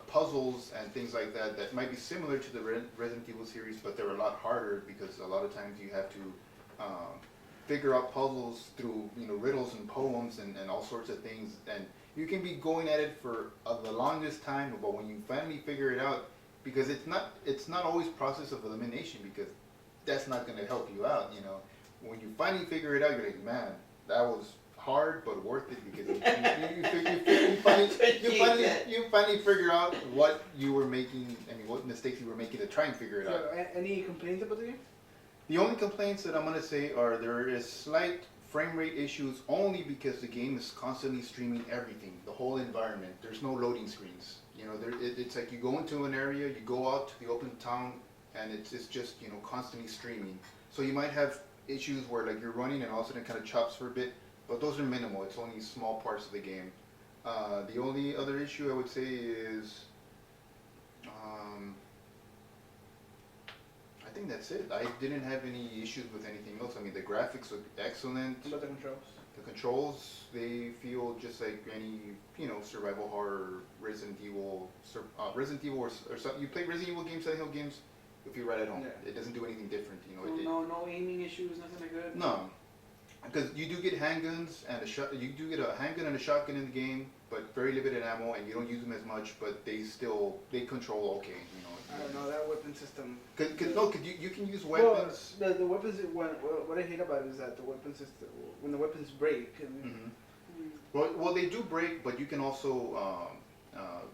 [SPEAKER 4] puzzles and things like that that might be similar to the Resident Evil series, but they're a lot harder, because a lot of times you have to figure out puzzles through, you know, riddles and poems and all sorts of things, and you can be going at it for the longest time, but when you finally figure it out, because it's not always process of elimination, because that's not going to help you out, you know. When you finally figure it out, you're like, man, that was hard but worth it, because you finally figure out what you were making, I mean, what mistakes you were making to try and figure it out.
[SPEAKER 3] So, any complaints about the game?
[SPEAKER 4] The only complaints that I'm going to say are there is slight frame rate issues, only because the game is constantly streaming everything, the whole environment. There's no loading screens. You know, it's like you go into an area, you go out to the open town, and it's just, you know, constantly streaming. So you might have issues where, like, you're running and all of a sudden it kind of chops for a bit, but those are minimal. It's only small parts of the game. The only other issue I would say is think that's it. I didn't have any issues with anything else. I mean, the graphics look excellent.
[SPEAKER 3] What about the controls?
[SPEAKER 4] The controls, they feel just like any, survival horror, Resident Evil, or something. You play Resident Evil games, Silent Hill games, you feel right at home.
[SPEAKER 3] Yeah.
[SPEAKER 4] It doesn't do anything different,
[SPEAKER 2] No aiming issues, nothing like that.
[SPEAKER 4] No, because you do get handguns and you do get a handgun and a shotgun in the game, but very limited ammo, and you don't use them as much. But they control okay,
[SPEAKER 3] I don't know, that weapon system.
[SPEAKER 4] Cause you can use weapons.
[SPEAKER 3] Well, the weapons, what I hate about it is that the weapon system, when the weapons break.
[SPEAKER 4] Well, they do break, but you can also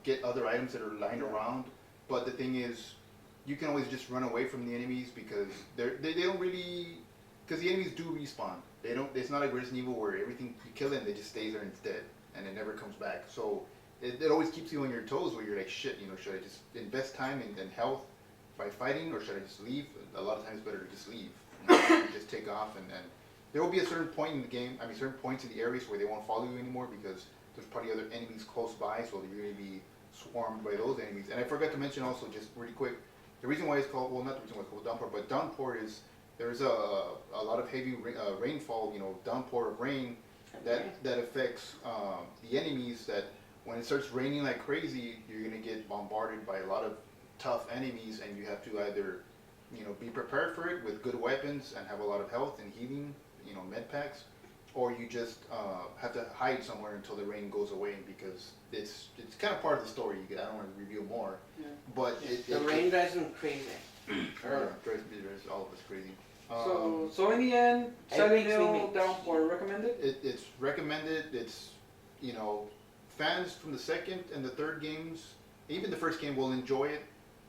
[SPEAKER 4] get other items that are lying around. But the thing is, you can always just run away from the enemies because they don't really, because the enemies do respawn. They don't. It's not like Resident Evil where everything you kill it and it just stays there and it's dead and it never comes back. So it always keeps you on your toes where you're like, shit, should I just invest time and health by fighting, or should I just leave? A lot of times it's better to just leave. Just take off, and there will be a certain point in the game, certain points in the areas where they won't follow you anymore because there's probably other enemies close by, so you're going to be swarmed by those enemies. And I forgot to mention also, just really quick, the reason why it's called, well, not the reason why it's called Downpour, but Downpour is, there's a lot of heavy rainfall, downpour of rain that affects the enemies, that when it starts raining like crazy, you're going to get bombarded by a lot of tough enemies, and you have to either, be prepared for it with good weapons and have a lot of health and healing, med packs, or you just have to hide somewhere until the rain goes away, because it's kind of part of the story. I don't want to reveal more, but
[SPEAKER 1] the rain drives them crazy.
[SPEAKER 4] Drives all of us crazy.
[SPEAKER 2] So in the end, Silent Hill
[SPEAKER 1] makes
[SPEAKER 2] Downpour recommended?
[SPEAKER 4] It's recommended. It's, fans from the second and the third games, even the first game, will enjoy it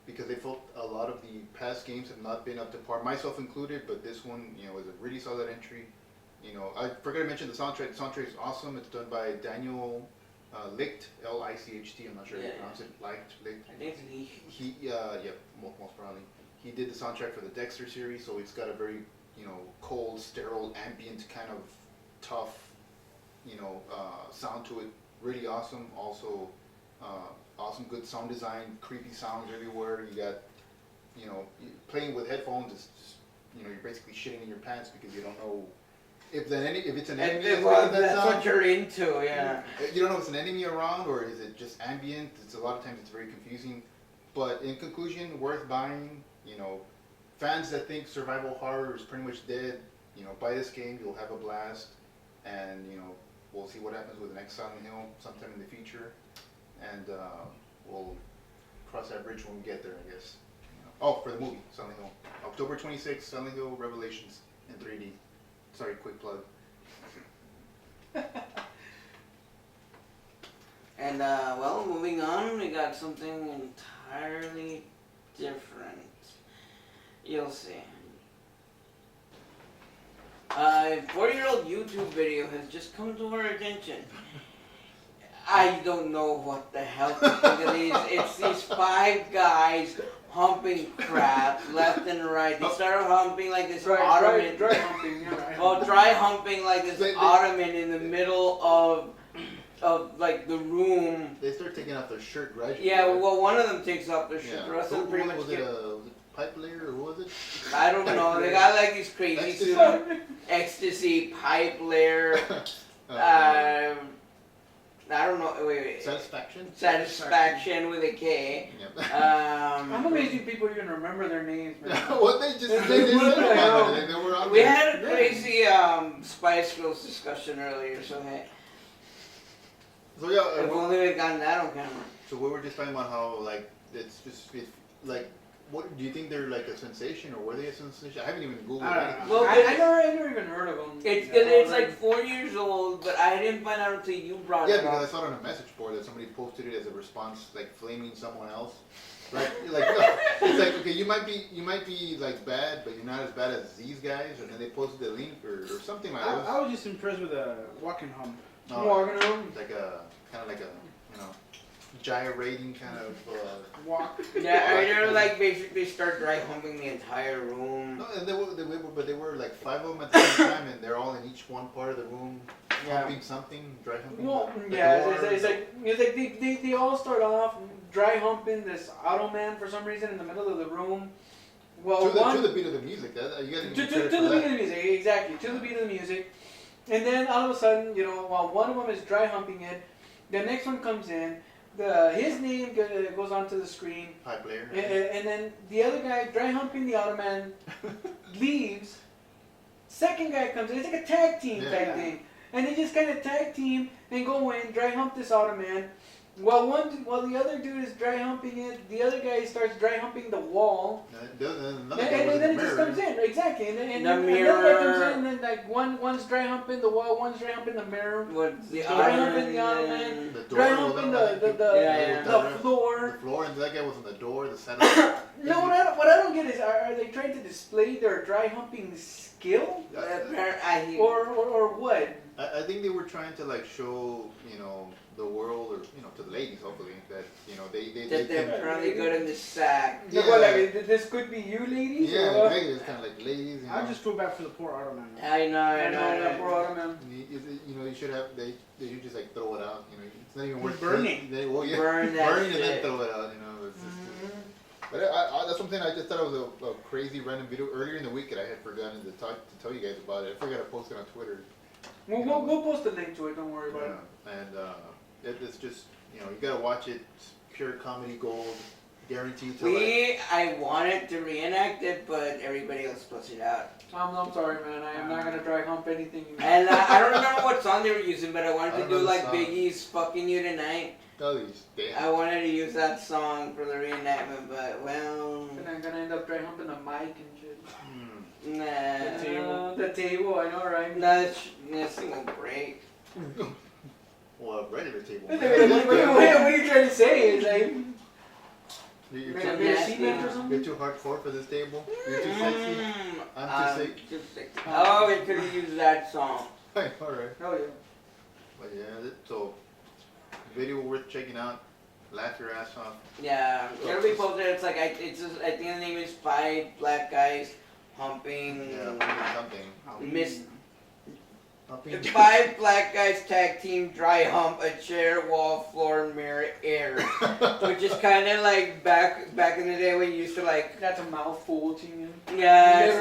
[SPEAKER 4] because they felt a lot of the past games have not been up to par, myself included. But this one, is a really solid entry. I forgot to mention the soundtrack. The soundtrack is awesome. It's done by Daniel Licht, Licht. I'm not sure how you pronounce it. Licht.
[SPEAKER 1] I think it's Lee.
[SPEAKER 4] He, most probably. He did the soundtrack for the Dexter series, so it's got a very, cold, sterile, ambient, kind of tough, sound to it. Really awesome. Also, awesome, good sound design. Creepy sounds everywhere. You got, playing with headphones is just, you're basically shitting in your pants because you don't know if it's an enemy.
[SPEAKER 1] That's what you're into, yeah.
[SPEAKER 4] You don't know if it's an enemy around or is it just ambient. It's a lot of times it's very confusing. But in conclusion, worth buying. Fans that think survival horror is pretty much dead, buy this game, you'll have a blast, and we'll see what happens with the next Silent Hill sometime in the future, and we'll cross that bridge when we get there, I guess. Oh, for the movie Silent Hill, October 26th, Silent Hill Revelations in 3D. Sorry, quick plug.
[SPEAKER 1] And moving on, we got something entirely different. You'll see. A 40-year-old YouTube video has just come to our attention. I don't know what the hell to think of these. It's these 5 guys humping crap left and right. They started humping like this ottoman.
[SPEAKER 2] Dry humping, yeah.
[SPEAKER 1] Well, dry humping like this ottoman in the middle of like the room.
[SPEAKER 4] They start taking off their shirt gradually.
[SPEAKER 1] Yeah, well, one of them takes off their shirt.
[SPEAKER 4] Yeah.
[SPEAKER 1] The rest of them pretty much
[SPEAKER 4] was it pipe layer or what was it?
[SPEAKER 1] I don't know. They got like these crazy ecstasy, pipe lair. I don't know. Wait. Satisfaction with a K.
[SPEAKER 4] Yep.
[SPEAKER 2] I'm amazed you people even remember their names, man.
[SPEAKER 4] What they just they were on
[SPEAKER 1] We
[SPEAKER 4] there.
[SPEAKER 1] had a crazy Spice Girls discussion earlier, so hey.
[SPEAKER 4] So yeah,
[SPEAKER 1] If only we had gotten that on camera.
[SPEAKER 4] so we were just talking about how like it's like. What do you think they're like a sensation, or were they a sensation? I haven't even Googled anything.
[SPEAKER 1] Well,
[SPEAKER 2] I never even heard of them.
[SPEAKER 1] It's like 4 years old, but I didn't find out until you brought
[SPEAKER 4] Yeah,
[SPEAKER 1] it
[SPEAKER 4] because I
[SPEAKER 1] up.
[SPEAKER 4] saw it on a message board that somebody posted it as a response, like flaming someone else. Right? Like it's like, okay, you might be like bad, but you're not as bad as these guys. And then they posted the link or something like that.
[SPEAKER 3] I was just impressed with the walking hump.
[SPEAKER 2] Walking home.
[SPEAKER 4] Like a kind of like a gyrating kind of
[SPEAKER 2] Walk.
[SPEAKER 1] Yeah, they're like basically start dry humping the entire room.
[SPEAKER 4] No, and they were like 5 of them at the same time, and they're all in each one part of the room, humping something, dry humping.
[SPEAKER 2] Well,
[SPEAKER 4] the
[SPEAKER 2] yeah,
[SPEAKER 4] door,
[SPEAKER 2] it's like they all start off dry humping this ottoman for some reason in the middle of the room, Well,
[SPEAKER 4] to the beat of the music. That you gotta
[SPEAKER 2] to the beat of the music, exactly. To the beat of the music, and then all of a sudden, while one of them is dry humping it, the next one comes in. His name goes onto the screen.
[SPEAKER 4] High player.
[SPEAKER 2] And then the other guy, dry humping the Ottoman, leaves. Second guy comes in. It's like a tag team type thing. And they just kind of tag team and go in, dry hump this Ottoman. While the other dude is dry humping it, the other guy starts dry humping the wall.
[SPEAKER 4] And
[SPEAKER 2] then it just comes in, exactly. And another guy comes in, and then like one's dry humping the wall, one's dry humping the mirror, dry humping the Ottoman, dry humping the floor.
[SPEAKER 4] The floor, and that guy was on the door, the center.
[SPEAKER 2] No, what I don't get is, are they trying to display their dry humping skill, or what?
[SPEAKER 4] I think they were trying to like show, the world, or to the ladies, hopefully, that
[SPEAKER 1] they're really good in the sack.
[SPEAKER 2] Yeah. Well, like, this could be you, ladies.
[SPEAKER 4] Yeah, exactly. It's kind of like ladies.
[SPEAKER 3] I just feel bad for the poor Ottoman.
[SPEAKER 1] I know.
[SPEAKER 2] That poor Ottoman.
[SPEAKER 4] You should have. They should just like throw it out. It's not even worth
[SPEAKER 2] burning.
[SPEAKER 1] Burn that
[SPEAKER 4] burning
[SPEAKER 1] shit.
[SPEAKER 4] And then throw it out. It's just, but that's something I just thought it was a crazy random video earlier in the week that I had forgotten to tell you guys about it. I forgot to post it on Twitter.
[SPEAKER 2] We'll post a link to it. Don't worry about it.
[SPEAKER 4] And it's just you gotta watch it. It's pure comedy gold, guaranteed to.
[SPEAKER 1] I wanted to reenact it, but everybody else posted it out.
[SPEAKER 2] I'm sorry, man. I am not gonna dry hump anything.
[SPEAKER 1] And I don't remember what song they were using, but I wanted to do like
[SPEAKER 4] song.
[SPEAKER 1] Biggie's "Fucking You Tonight."
[SPEAKER 4] Oh, these damn.
[SPEAKER 1] I wanted to use that song for the reenactment, but well.
[SPEAKER 2] And I'm gonna end up dry humping the mic and shit.
[SPEAKER 1] Nah.
[SPEAKER 2] The table, I know, right?
[SPEAKER 1] This thing will break.
[SPEAKER 4] Well, a regular table.
[SPEAKER 2] What are you trying to say? Is like,
[SPEAKER 4] You're too hardcore for this table. You're too sexy. I'm too sick.
[SPEAKER 1] Oh, we could have used that song.
[SPEAKER 4] All right.
[SPEAKER 2] oh yeah.
[SPEAKER 4] But yeah, so video worth checking out. Laugh your ass off.
[SPEAKER 1] Yeah, it'll be posted. It's like I think the name is 5 Black Guys Humping.
[SPEAKER 4] Yeah, something.
[SPEAKER 1] Miss.
[SPEAKER 4] Humping.
[SPEAKER 1] 5 Black Guys tag team dry hump a chair, wall, floor, mirror, air, which is kind of like back in the day when you used to like.
[SPEAKER 2] That's a mouthful to you.
[SPEAKER 1] Yeah, it's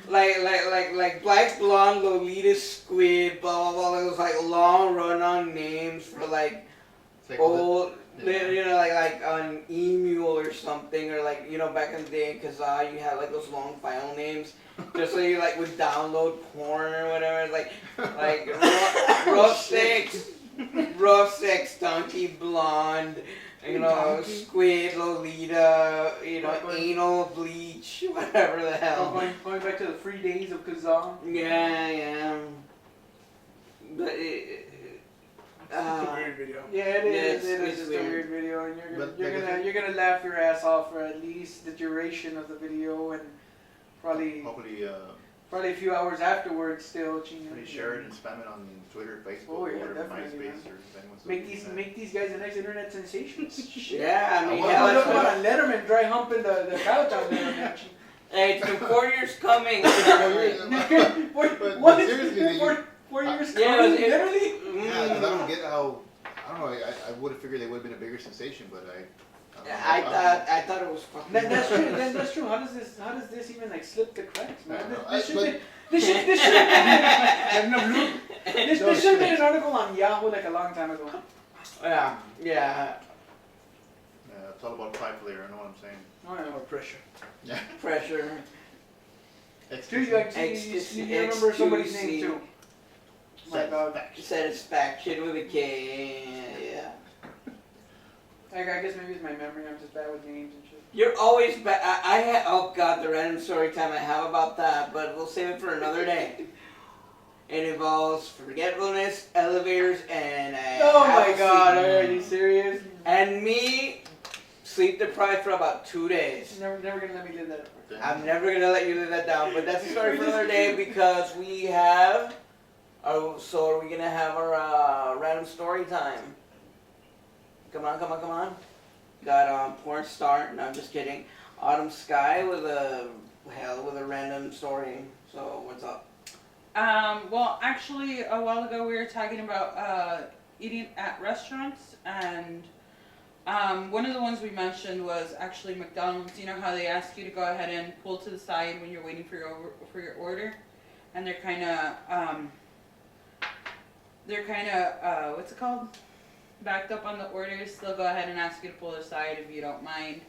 [SPEAKER 1] like Black Blonde, Lolita Squid, blah blah blah. Those like long run-on names for like old. Like on Emu or something, or like back in the day, because you had like those long file names, just so you like would download porn or whatever, like rough sex, donkey blonde, squid, Lolita, anal bleach, whatever the hell.
[SPEAKER 2] Going back to the free days of Kazaa.
[SPEAKER 1] Yeah. But
[SPEAKER 3] It's a weird video.
[SPEAKER 2] Yeah, it is.
[SPEAKER 1] Yes,
[SPEAKER 2] It is just a weird video, and you're gonna laugh your ass off for at least the duration of the video, and probably a few hours afterwards still.
[SPEAKER 4] Probably share it and spam it on Twitter, Facebook,
[SPEAKER 2] Oh, yeah,
[SPEAKER 4] or
[SPEAKER 2] definitely,
[SPEAKER 4] MySpace,
[SPEAKER 2] man.
[SPEAKER 4] or if anyone's
[SPEAKER 2] Make these guys the next internet sensations.
[SPEAKER 1] yeah, I mean,
[SPEAKER 2] Look at Letterman dry humping the couch on Letterman.
[SPEAKER 1] Hey, it's been 4 years coming.
[SPEAKER 4] But seriously,
[SPEAKER 2] 4 years
[SPEAKER 1] Yeah,
[SPEAKER 2] coming,
[SPEAKER 1] it-
[SPEAKER 2] literally.
[SPEAKER 4] Yeah, 'cause I don't get how. I don't know. I would have figured they would have been a bigger sensation, but
[SPEAKER 1] I thought it was fucking.
[SPEAKER 2] That's true. That's true. How does this even like slip the cracks, man? This should have been an article on Yahoo like a long time ago.
[SPEAKER 1] Yeah.
[SPEAKER 4] Yeah, it's all about five player. I know what I'm saying.
[SPEAKER 2] Oh yeah, more pressure.
[SPEAKER 4] Yeah.
[SPEAKER 1] Pressure.
[SPEAKER 2] Dude, you remember somebody's name too. My God.
[SPEAKER 1] Satisfaction with a K. Yeah.
[SPEAKER 2] Like, I guess maybe it's my memory. I'm just bad with names and shit.
[SPEAKER 1] You're always bad. I had. Oh God, the random story time I have about that, but we'll save it for another day. It involves forgetfulness, elevators, and
[SPEAKER 2] Oh my God, are you serious?
[SPEAKER 1] And me, sleep deprived for about 2 days.
[SPEAKER 2] Never gonna let me live that.
[SPEAKER 1] I'm never gonna let you live that down, but that's a story for another day because we have. So are we gonna have our random story time? Come on. Got porn star. No, I'm just kidding. Autumn Sky with a random story. So what's up?
[SPEAKER 5] Well, actually, a while ago we were talking about eating at restaurants, and One of the ones we mentioned was actually McDonald's. You know how they ask you to go ahead and pull to the side when you're waiting for your order, and they're kind of what's it called? Backed up on the orders. They'll go ahead and ask you to pull aside if you don't mind.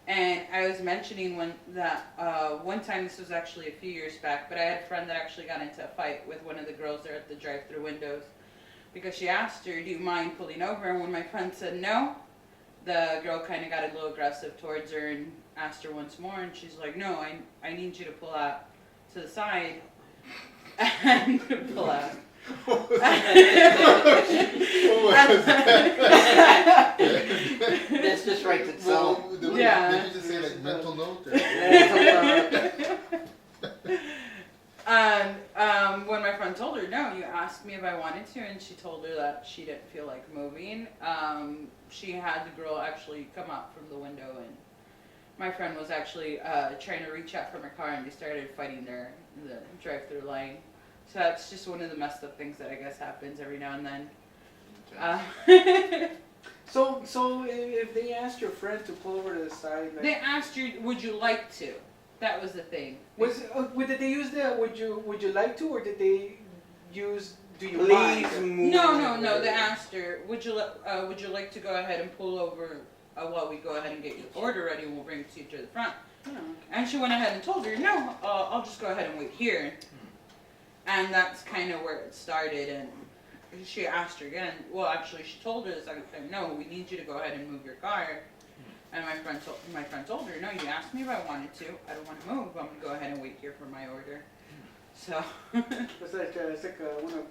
[SPEAKER 5] And I was mentioning one time, this was actually a few years back, but I had a friend that actually got into a fight with one of the girls there at the drive-thru windows because she asked her, "Do you mind pulling over?" And when my friend said no, the girl kind of got a little aggressive towards her and asked her once more, and she's like, "No, I need you to pull out to the side and pull out."
[SPEAKER 4] What was that?
[SPEAKER 1] That's just writes itself.
[SPEAKER 4] Well, did you just say like mental note? Or?
[SPEAKER 5] And when my friend told her, "No, you asked me if I wanted to," and she told her that she didn't feel like moving, she had the girl actually come out from the window, and my friend was actually trying to reach out from her car, and they started fighting there in the drive-thru line. So that's just one of the messed up things that I guess happens every now and then.
[SPEAKER 2] So if they asked your friend to pull over to the side, like,
[SPEAKER 5] They asked you, "Would you like to?" That was the thing.
[SPEAKER 2] did they use the would you like to, or did they use do you
[SPEAKER 1] Please
[SPEAKER 2] mind?
[SPEAKER 1] move.
[SPEAKER 5] No. They asked her, "Would you like to go ahead and pull over while we go ahead and get your order ready, and we'll bring it to you to the front?"
[SPEAKER 2] Oh, okay.
[SPEAKER 5] And she went ahead and told her, "No, I'll just go ahead and wait here." And that's kind of where it started. And she asked her again. Well, actually, she told her the second time, "No, we need you to go ahead and move your car." And my friend told her, "No, you asked me if I wanted to. I don't want to move. I'm gonna go ahead and wait here for my order." So.
[SPEAKER 2] It's like one of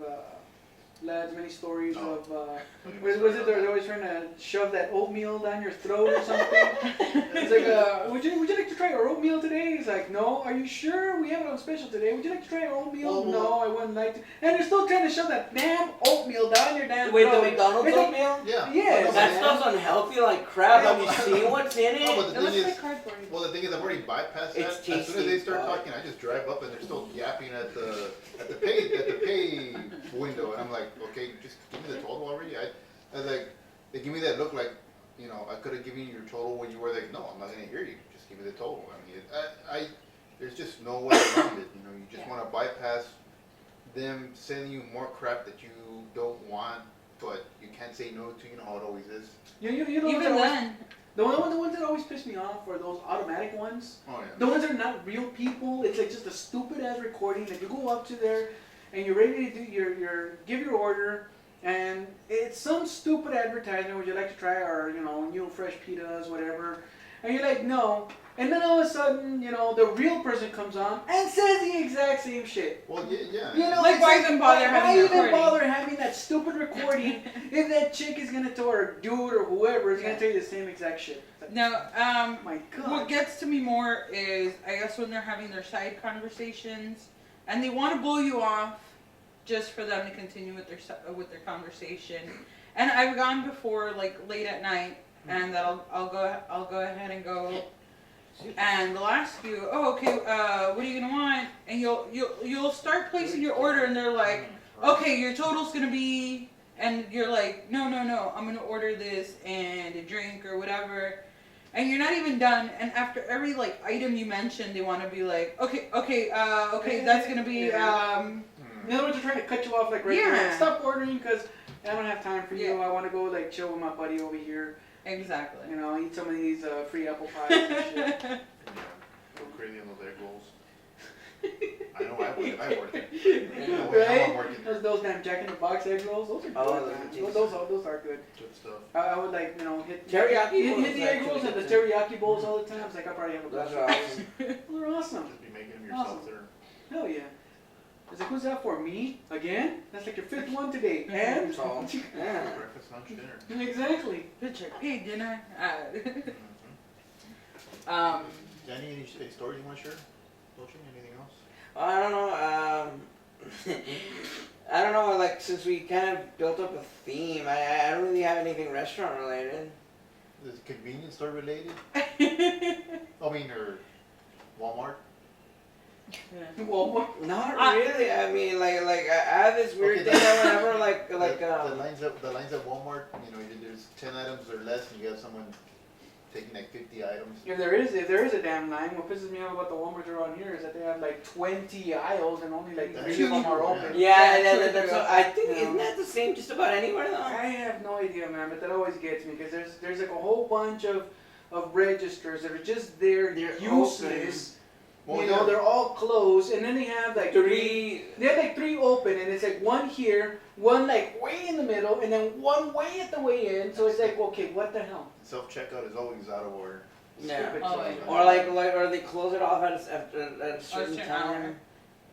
[SPEAKER 2] Lad's many stories
[SPEAKER 4] Oh.
[SPEAKER 2] of was it they're always trying to shove that oatmeal down your throat or something. It's like would you like to try our oatmeal today? He's like, "No." "Are you sure? We have it on special today. Would you like to try our oatmeal?" "No, I wouldn't like to." And they're still trying to shove that damn oatmeal down your damn
[SPEAKER 1] Wait,
[SPEAKER 2] throat.
[SPEAKER 1] the McDonald's
[SPEAKER 2] It's like-
[SPEAKER 1] oatmeal?
[SPEAKER 4] Yeah.
[SPEAKER 2] Yes.
[SPEAKER 1] That
[SPEAKER 2] man.
[SPEAKER 1] stuff's unhealthy like crap. Have you seen what's in
[SPEAKER 4] No, but
[SPEAKER 1] it?
[SPEAKER 4] the
[SPEAKER 5] It looks
[SPEAKER 4] thing
[SPEAKER 5] like
[SPEAKER 4] is,
[SPEAKER 5] cardboard.
[SPEAKER 4] well, the thing is, I've already bypassed that.
[SPEAKER 1] It's
[SPEAKER 4] As soon as they
[SPEAKER 1] tasty,
[SPEAKER 4] start
[SPEAKER 1] but-
[SPEAKER 4] talking, I just drive up and they're still yapping at the pay window, and I'm like, okay, just give me the total already. I was like, they give me that look like, you know, I could have given you your total when you were like, "No, I'm not gonna hear you. Just give me the total." I mean, there's just no way around it. You know, you just
[SPEAKER 5] Yeah.
[SPEAKER 4] want to bypass them sending you more crap that you don't want, but you can't say no to. You know how it always is.
[SPEAKER 2] You know
[SPEAKER 5] Even
[SPEAKER 2] what's always-
[SPEAKER 5] then,
[SPEAKER 2] the ones that always piss me off are those automatic ones.
[SPEAKER 4] Oh yeah.
[SPEAKER 2] The ones that are not real people. It's like just a stupid ass recording. Like you go up to there and you're ready to do give your order, and it's some stupid advertisement. "Would you like to try our new fresh pitas, whatever?" And you're like, "No." And then all of a sudden, the real person comes on and says the exact same shit.
[SPEAKER 4] Well, yeah.
[SPEAKER 5] Like,
[SPEAKER 2] it's
[SPEAKER 5] why even bother having the
[SPEAKER 2] Why even
[SPEAKER 5] recording?
[SPEAKER 2] bother having that stupid recording if that chick is gonna tell her dude or whoever is gonna tell you the same exact shit? Like,
[SPEAKER 5] no.
[SPEAKER 2] my God.
[SPEAKER 5] What gets to me more is, I guess, when they're having their side conversations, and they want to blow you off, just for them to continue with their conversation. And I've gone before, like late at night, and that I'll go ahead and go. And they'll ask you, "Oh, okay, what are you gonna want?" And you'll start placing your order, and they're like, "Okay, your total's gonna be," and you're like, "No, I'm gonna order this and a drink or whatever," and you're not even done. And after every like item you mention, they want to be like, "Okay, that's gonna be
[SPEAKER 2] In other words, they're trying to cut you off like right
[SPEAKER 5] Yeah.
[SPEAKER 2] there. Like, stop ordering because I don't have time for you.
[SPEAKER 5] Yeah.
[SPEAKER 2] I want to go like chill with my buddy over here.
[SPEAKER 5] exactly."
[SPEAKER 2] Eat some of these free apple pies and shit.
[SPEAKER 4] Yeah. Go crazy on those egg rolls. I know I work it. No way,
[SPEAKER 2] Right?
[SPEAKER 4] I'm working.
[SPEAKER 2] Those damn Jack in the Box egg rolls. Those are good.
[SPEAKER 1] Oh,
[SPEAKER 2] man.
[SPEAKER 1] those are
[SPEAKER 2] Those are good.
[SPEAKER 4] Good stuff.
[SPEAKER 2] I would like hit
[SPEAKER 1] Teriyaki bowls
[SPEAKER 2] hit the egg
[SPEAKER 1] actually
[SPEAKER 2] rolls and the
[SPEAKER 1] good
[SPEAKER 2] teriyaki bowls all the time. It's like I probably have a
[SPEAKER 1] Those
[SPEAKER 2] bunch.
[SPEAKER 1] are awesome.
[SPEAKER 2] They're awesome.
[SPEAKER 4] Just be making them yourself
[SPEAKER 2] Awesome.
[SPEAKER 4] there.
[SPEAKER 2] Hell yeah. It's like, who's that for? Me? Again? That's like your fifth one today. And?
[SPEAKER 1] So, yeah.
[SPEAKER 4] Breakfast, lunch, dinner.
[SPEAKER 2] Exactly.
[SPEAKER 5] Hey, dinner.
[SPEAKER 4] Mhm. Danny, any stories you want to share? Coaching, anything else?
[SPEAKER 1] I don't know. I don't know. Like since we kind of built up a theme, I don't really have anything restaurant related.
[SPEAKER 4] Is it convenience store related? I mean, or Walmart?
[SPEAKER 2] Walmart.
[SPEAKER 1] Not really. I mean, like I have this weird thing that whenever
[SPEAKER 4] the lines at Walmart, you know, there's 10 items or less, and you have someone taking like 50 items.
[SPEAKER 2] If there is a damn line, what pisses me off about the Walmarts around here is that they have like 20 aisles and only like 3 of them are open.
[SPEAKER 1] Yeah, that's I think isn't that the same just about anywhere though?
[SPEAKER 2] I have no idea, man, but that always gets me because there's like a whole bunch of registers that are just there,
[SPEAKER 1] They're
[SPEAKER 2] useless.
[SPEAKER 4] Well,
[SPEAKER 2] You know, they're all closed, and then they have like
[SPEAKER 1] Three.
[SPEAKER 2] They have like 3 open, and it's like one here, one like way in the middle, and then one way at the way in. So it's like, okay, what the hell?
[SPEAKER 4] Self-checkout is always out of order.
[SPEAKER 1] Yeah.
[SPEAKER 2] Stupid
[SPEAKER 5] Oh,
[SPEAKER 2] shit.
[SPEAKER 5] yeah.
[SPEAKER 1] Or like, or they close it off at a certain
[SPEAKER 5] certain
[SPEAKER 1] time.
[SPEAKER 5] hour.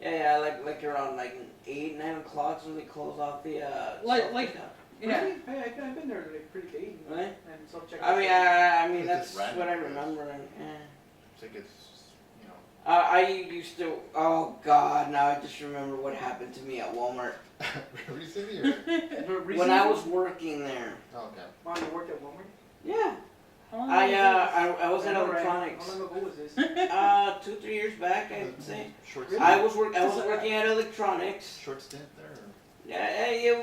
[SPEAKER 1] Yeah, like around like 8, 9 o'clock when they close off the.
[SPEAKER 5] Like-
[SPEAKER 1] self-checkout.
[SPEAKER 5] Yeah.
[SPEAKER 2] Really? Hey, I've been there like pretty late.
[SPEAKER 1] Really?
[SPEAKER 2] And self-checkout.
[SPEAKER 1] I mean
[SPEAKER 4] It's
[SPEAKER 1] that's
[SPEAKER 4] just random,
[SPEAKER 1] what I
[SPEAKER 4] I guess.
[SPEAKER 1] remember. And, yeah.
[SPEAKER 4] It's like it's, you know.
[SPEAKER 1] I used to. Oh God! Now I just remember what happened to me at Walmart
[SPEAKER 4] Recently or?
[SPEAKER 1] when I was working there.
[SPEAKER 4] Oh, okay.
[SPEAKER 2] Wow, you worked at Walmart?
[SPEAKER 1] Yeah,
[SPEAKER 5] How long
[SPEAKER 1] I was in
[SPEAKER 2] know, right?
[SPEAKER 1] electronics.
[SPEAKER 2] How long ago was this?
[SPEAKER 1] 2-3 years back, I'd say.
[SPEAKER 4] Short
[SPEAKER 2] Really?
[SPEAKER 4] stint.
[SPEAKER 1] I was working at electronics.
[SPEAKER 4] Short stint there. Or?
[SPEAKER 1] Yeah.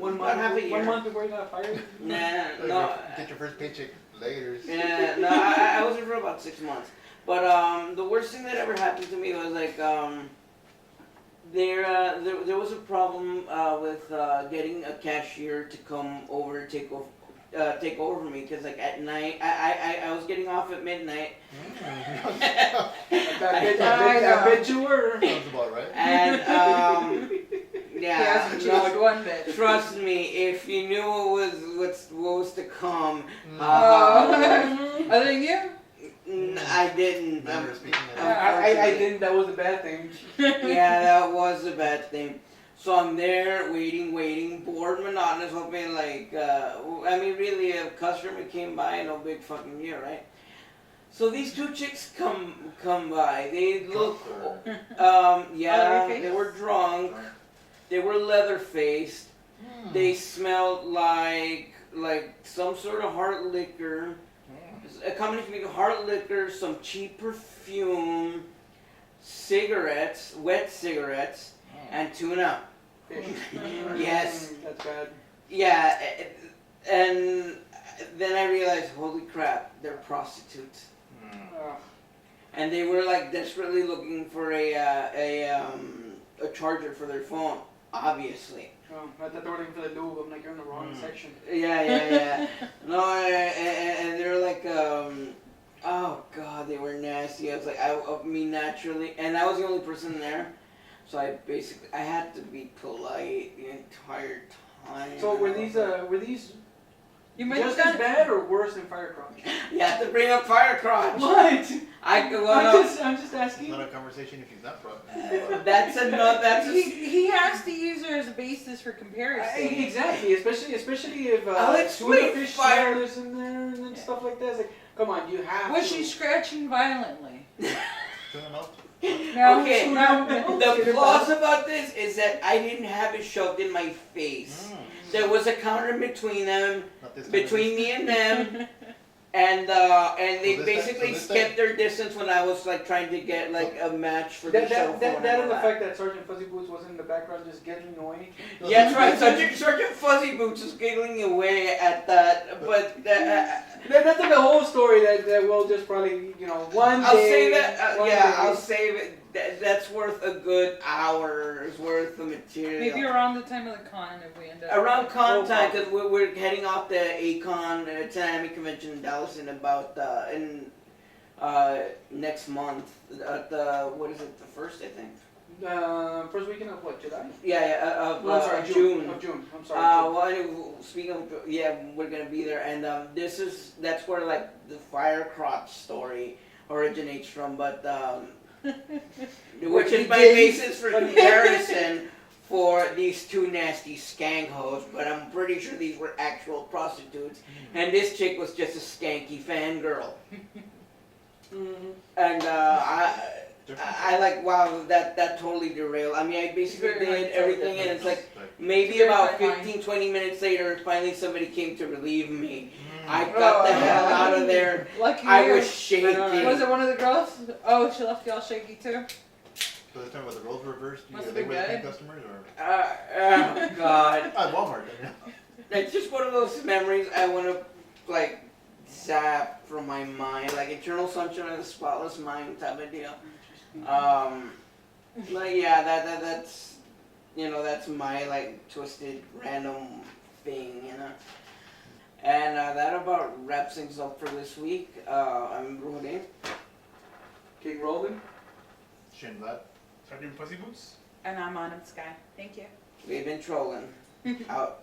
[SPEAKER 2] One
[SPEAKER 1] about
[SPEAKER 2] month.
[SPEAKER 1] half a year.
[SPEAKER 2] 1 month before you got fired.
[SPEAKER 1] Nah,
[SPEAKER 4] Like,
[SPEAKER 1] no.
[SPEAKER 4] Get your first paycheck later.
[SPEAKER 1] Yeah, no, I was there for about 6 months. But the worst thing that ever happened to me was like there was a problem with getting a cashier to come over take over me because like at night I was getting off at midnight
[SPEAKER 2] I bet you were.
[SPEAKER 4] Sounds about right.
[SPEAKER 1] and yeah,
[SPEAKER 5] He hasn't one bit.
[SPEAKER 1] trust me, if you knew what was to come,
[SPEAKER 5] Other than you?
[SPEAKER 1] I didn't.
[SPEAKER 4] Manner of speaking.
[SPEAKER 2] I didn't. That was a bad thing.
[SPEAKER 1] Yeah, that was a bad thing. So I'm there waiting, bored, monotonous, hoping like, I mean, really, a customer came by, no big fucking deal, right? So these 2 chicks come by. They look, yeah, they were drunk. They were leather-faced. They smelled like some sort of hard liquor. A combination between hard liquor, some cheap perfume, cigarettes, wet cigarettes, and tuna.
[SPEAKER 2] Fish.
[SPEAKER 1] Yes.
[SPEAKER 2] That's bad.
[SPEAKER 1] Yeah, and then I realized, holy crap, they're prostitutes. And they were like desperately looking for a charger for their phone, obviously.
[SPEAKER 2] I thought they were looking for the lube. I'm like, you're in the wrong section.
[SPEAKER 1] Yeah. No, and they're like, oh God, they were nasty. I was like, me naturally, and I was the only person there, so I had to be polite the entire time.
[SPEAKER 2] So were these
[SPEAKER 5] You might
[SPEAKER 2] just
[SPEAKER 5] have
[SPEAKER 2] as
[SPEAKER 5] done
[SPEAKER 2] bad or worse than fire crotch?
[SPEAKER 1] You have to bring up fire crotch.
[SPEAKER 2] What?
[SPEAKER 1] I could well,
[SPEAKER 2] I'm just
[SPEAKER 4] It's
[SPEAKER 2] asking.
[SPEAKER 4] not a conversation if he's not brought.
[SPEAKER 1] that's
[SPEAKER 5] he has to use her as a basis for comparison.
[SPEAKER 2] Exactly, especially if
[SPEAKER 1] I'll
[SPEAKER 2] tuna
[SPEAKER 1] explain
[SPEAKER 2] fish
[SPEAKER 1] fire.
[SPEAKER 2] smell is in there and then stuff like that. It's like, come on, you have
[SPEAKER 5] Was
[SPEAKER 2] to.
[SPEAKER 5] she scratching violently?
[SPEAKER 4] Tuna melt?
[SPEAKER 5] No.
[SPEAKER 1] Okay,
[SPEAKER 5] No.
[SPEAKER 1] the flaws about this is that I didn't have it shoved in my face. There was a counter between them,
[SPEAKER 4] Not this time,
[SPEAKER 1] between me and them, and they
[SPEAKER 4] So this
[SPEAKER 1] basically
[SPEAKER 4] time- so this
[SPEAKER 1] kept
[SPEAKER 4] time-
[SPEAKER 1] their distance when I was like trying to get like a match for the
[SPEAKER 2] That
[SPEAKER 1] cell phone.
[SPEAKER 2] and
[SPEAKER 1] and all
[SPEAKER 2] the
[SPEAKER 1] that.
[SPEAKER 2] fact that Sergeant Fuzzy Boots was in the background just getting annoying.
[SPEAKER 1] Yeah, that's right. Sergeant Fuzzy Boots was giggling away at that, but
[SPEAKER 2] That's like a whole story that we'll just probably, one day.
[SPEAKER 1] I'll say that.
[SPEAKER 2] one
[SPEAKER 1] Yeah,
[SPEAKER 2] day.
[SPEAKER 1] I'll save it. That's worth a good hour's worth of material.
[SPEAKER 5] Maybe around the time of the con if we end up.
[SPEAKER 1] Around con time, because we're heading off the ACON Dynamic Convention in Dallas in about next month. At the what is it? The first, I think.
[SPEAKER 2] First weekend of what, July?
[SPEAKER 1] Of
[SPEAKER 2] No, I'm sorry,
[SPEAKER 1] June.
[SPEAKER 2] Of June. I'm sorry. June.
[SPEAKER 1] Well, anyway, speaking of, we're gonna be there, and that's where like the fire crotch story originates from, but which is my basis for comparison for these 2 nasty skank hoes, but I'm pretty sure these were actual prostitutes, and this chick was just a skanky fangirl. And I like, wow, that totally derailed. I mean, I basically
[SPEAKER 5] Very
[SPEAKER 1] did
[SPEAKER 5] hard
[SPEAKER 1] everything, and it's like maybe
[SPEAKER 5] Very
[SPEAKER 1] about
[SPEAKER 5] hard line.
[SPEAKER 1] 15, 20 minutes later, finally somebody came to relieve me. I got the hell out of there.
[SPEAKER 5] Lucky
[SPEAKER 1] I
[SPEAKER 5] you.
[SPEAKER 1] was shaking.
[SPEAKER 5] Was it one of the girls? Oh, she left you all shaky too?
[SPEAKER 4] So this time with the roles reversed, do you
[SPEAKER 5] Must have
[SPEAKER 4] they
[SPEAKER 5] been
[SPEAKER 4] were the same
[SPEAKER 5] good.
[SPEAKER 4] customers or?
[SPEAKER 1] Oh God.
[SPEAKER 4] At Walmart.
[SPEAKER 1] That's just one of those memories I want to like zap from my mind, like Eternal Sunshine of the Spotless Mind type of deal. Like yeah, that's that's my like twisted random thing, And that about wraps things up for this week. I'm Rudy.
[SPEAKER 2] King Roland.
[SPEAKER 4] Shin Vlad.
[SPEAKER 3] Sergeant Pussy Boots.
[SPEAKER 5] And I'm Autumn Sky. Thank you.
[SPEAKER 1] We've been trolling. Out.